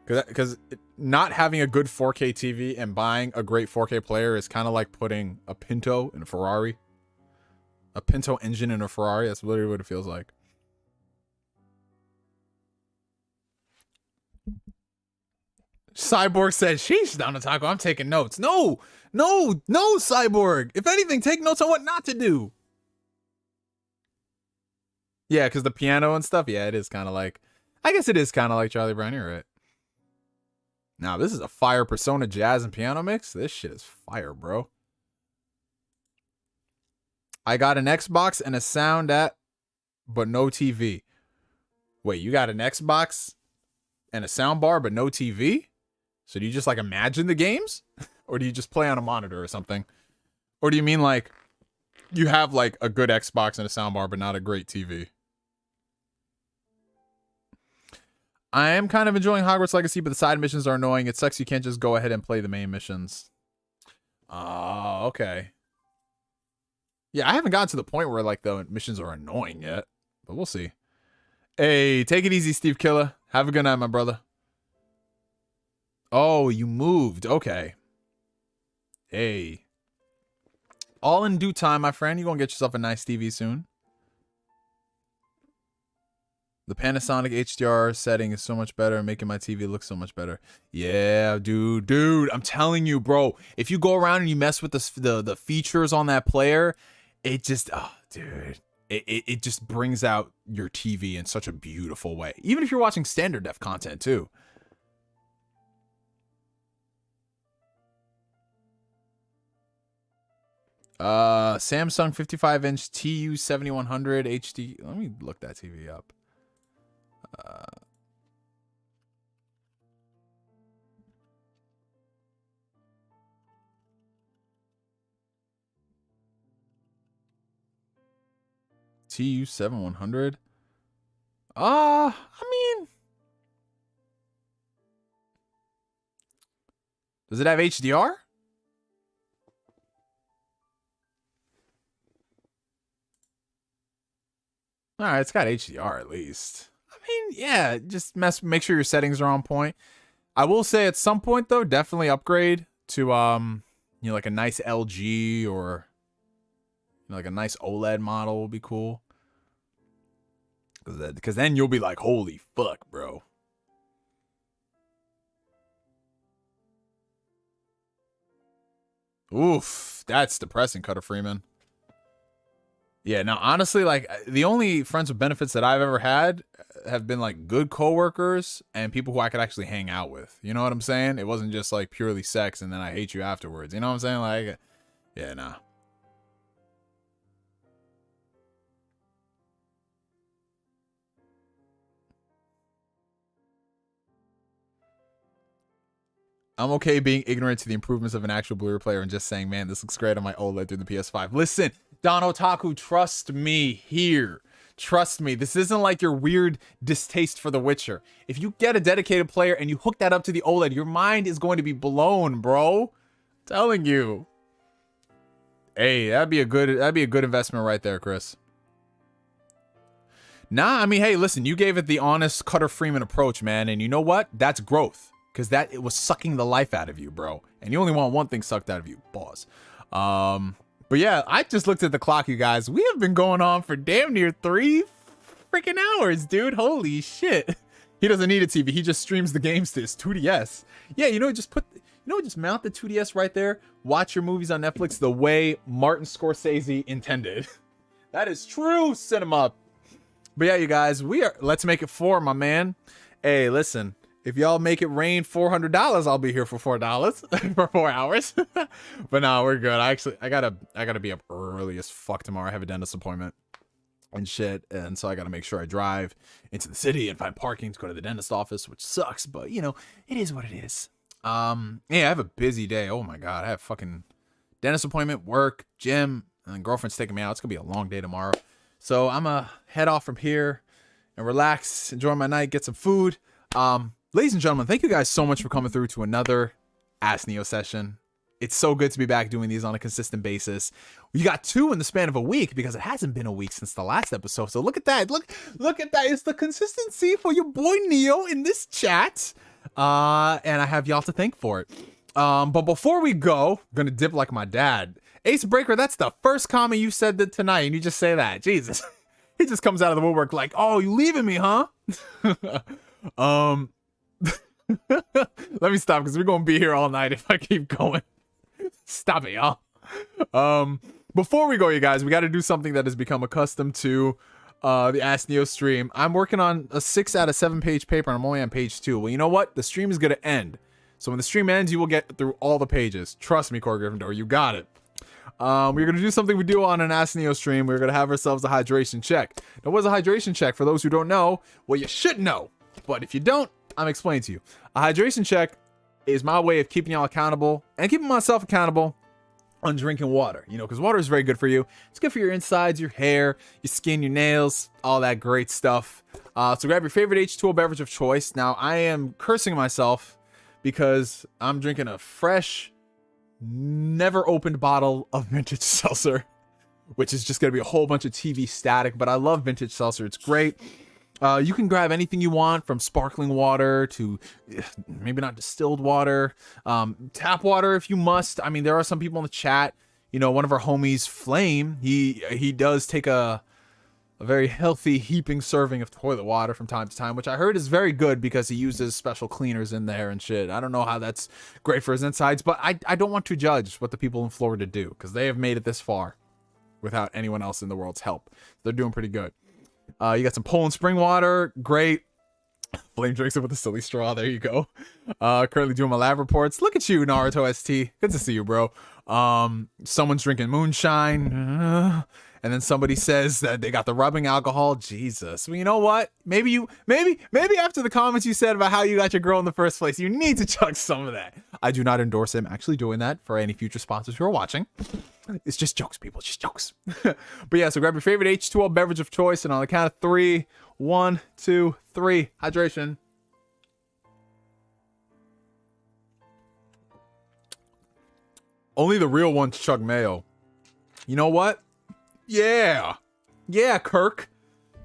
Because not having a good 4K TV and buying a great 4K player is kind of like putting a Pinto in a Ferrari. A Pinto engine in a Ferrari. That's literally what it feels like. Cyborg says, sheesh, Don Otaku, I'm taking notes. No, Cyborg. If anything, take notes on what not to do. Yeah, because the piano and stuff, yeah, it is kind of like, I guess it is kind of like Charlie Brown, you're right. Now, this is a fire Persona jazz and piano mix. This shit is fire, bro. I got an Xbox and a sound at, but no TV. Wait, you got an Xbox and a sound bar, but no TV? So do you just like imagine the games? Or do you just play on a monitor or something? Or do you mean like you have like a good Xbox and a sound bar, but not a great TV? I am kind of enjoying Hogwarts Legacy, but the side missions are annoying. It sucks you can't just go ahead and play the main missions. Oh, okay. Yeah, I haven't gotten to the point where like the missions are annoying yet, but we'll see. Hey, take it easy, Steve Killer. Have a good night, my brother. Oh, you moved. Okay. Hey. All in due time, my friend. You're going to get yourself a nice TV soon. The Panasonic HDR setting is so much better, making my TV look so much better. Yeah, dude, I'm telling you, bro. If you go around and you mess with the features on that player, it just, oh, dude, it just brings out your TV in such a beautiful way. Even if you're watching standard def content too. Samsung 55-inch TU 7100 HD. Let me look that TV up. TU 7100. I mean, does it have HDR? All right, it's got HDR at least. I mean, yeah, just make sure your settings are on point. I will say at some point though, definitely upgrade to you know, like a nice LG or you know, like a nice OLED model will be cool. Because then you'll be like, holy fuck, bro. Oof, that's depressing, Cutter Freeman. Yeah, now honestly, like the only friends with benefits that I've ever had have been like good coworkers and people who I could actually hang out with. You know what I'm saying? It wasn't just like purely sex and then I hate you afterwards. You know what I'm saying? Like, yeah, nah. I'm okay being ignorant to the improvements of an actual Blu-ray player and just saying, man, this looks great on my OLED through the PS5. Listen, Don Otaku, trust me here. Trust me. This isn't like your weird distaste for The Witcher. If you get a dedicated player and you hook that up to the OLED, your mind is going to be blown, bro. I'm telling you. Hey, that'd be a good investment right there, Chris. Nah, I mean, hey, listen, you gave it the honest Cutter Freeman approach, man. And you know what? That's growth. Because it was sucking the life out of you, bro. And you only want one thing sucked out of you, boss. But yeah, I just looked at the clock, you guys. We have been going on for damn near 3 freaking hours, dude. Holy shit. He doesn't need a TV. He just streams the games to his 2DS. Yeah, you know, just mount the 2DS right there. Watch your movies on Netflix the way Martin Scorsese intended. That is true cinema. But yeah, you guys, let's make it 4, my man. Hey, listen. If y'all make it rain $400, I'll be here for $4 for 4 hours. But no, we're good. I gotta be up early as fuck tomorrow. I have a dentist appointment and shit, and so I gotta make sure I drive into the city and find parking to go to the dentist office, which sucks. But you know, it is what it is. Yeah, I have a busy day. Oh my god, I have fucking dentist appointment, work, gym, and then girlfriend's taking me out. It's gonna be a long day tomorrow. So I'm gonna head off from here and relax, enjoy my night, get some food. Ladies and gentlemen, thank you guys so much for coming through to another Ask Neo session. It's so good to be back doing these on a consistent basis. We got 2 in the span of a week because it hasn't been a week since the last episode. So look at that. Look at that. It's the consistency for your boy Neo in this chat. And I have y'all to thank for it. But before we go, I'm gonna dip like my dad. Ace Breaker, that's the first comment you said that tonight, and you just say that. Jesus. He just comes out of the woodwork like, oh, you leaving me, huh? Let me stop because we're gonna be here all night if I keep going. Stop it, y'all. Before we go, you guys, we got to do something that has become accustomed to the Ask Neo stream. I'm working on a 6 out of 7 page paper, and I'm only on page 2. Well, you know what? The stream is gonna end. So when the stream ends, you will get through all the pages. Trust me, Core Gryffindor, you got it. We're gonna do something we do on an Ask Neo stream. We're gonna have ourselves a hydration check. Now, what's a hydration check? For those who don't know, well, you should know. But if you don't, I'm explaining to you. A hydration check is my way of keeping y'all accountable and keeping myself accountable on drinking water, you know, because water is very good for you. It's good for your insides, your hair, your skin, your nails, all that great stuff. So grab your favorite H2O beverage of choice. Now, I am cursing myself because I'm drinking a fresh, never opened bottle of vintage seltzer, which is just going to be a whole bunch of TV static, but I love vintage seltzer. It's great. You can grab anything you want, from sparkling water to maybe not distilled water, tap water if you must. I mean, there are some people in the chat, you know, one of our homies, Flame, he does take a very healthy heaping serving of toilet water from time to time, which I heard is very good because he uses special cleaners in there and shit. I don't know how that's great for his insides, but I don't want to judge what the people in Florida do because they have made it this far without anyone else in the world's help. They're doing pretty good. You got some Poland spring water. Great. Flame drinks it with a silly straw. There you go. Currently doing my lab reports. Look at you, Naruto ST. Good to see you, bro. Someone's drinking moonshine. And then somebody says that they got the rubbing alcohol. Jesus. Well, you know what? Maybe after the comments you said about how you got your girl in the first place, you need to chug some of that. I do not endorse him actually doing that for any future sponsors who are watching. It's just jokes, people. Just jokes. But yeah, so grab your favorite H2O beverage of choice, and on the count of 3, 1, 2, 3, hydration. Only the real ones chug mayo. You know what? Yeah. Yeah, Kirk.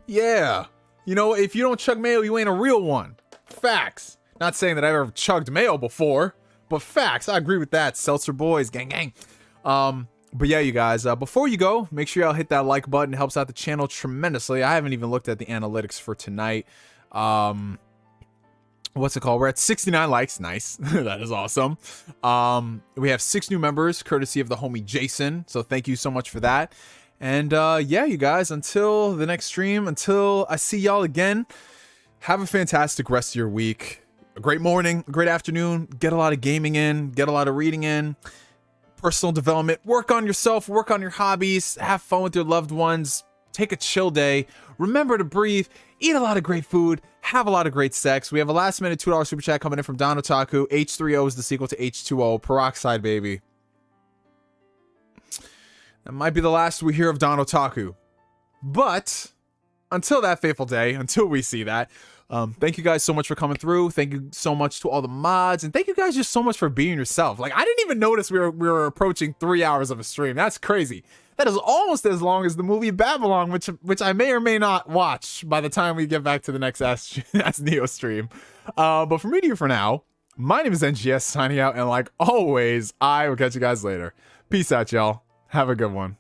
Yeah. You know, if you don't chug mayo, you ain't a real one. Facts. Not saying that I've ever chugged mayo before, but facts. I agree with that. Seltzer boys, gang, gang. But yeah, you guys, before you go, make sure y'all hit that like button. It helps out the channel tremendously. I haven't even looked at the analytics for tonight. What's it called? We're at 69 likes. Nice. That is awesome. We have 6 new members, courtesy of the homie Jason. So thank you so much for that. And yeah, you guys, until the next stream, until I see y'all again, have a fantastic rest of your week. A great morning, a great afternoon. Get a lot of gaming in, get a lot of reading in. Personal development, work on yourself, work on your hobbies, have fun with your loved ones, take a chill day, remember to breathe, eat a lot of great food, have a lot of great sex. We have a last minute $2 super chat coming in from Don Otaku. H3O is the sequel to H2O, peroxide, baby. That might be the last we hear of Don Otaku. But until that fateful day, until we see that, thank you guys so much for coming through. Thank you so much to all the mods, and thank you guys just so much for being yourself. Like, I didn't even notice we were approaching 3 hours of a stream. That's crazy. That is almost as long as the movie Babylon, which I may or may not watch by the time we get back to the next Ask Neo stream. But from me to you for now, my name is NGS signing out, and like always, I will catch you guys later. Peace out, y'all. Have a good one.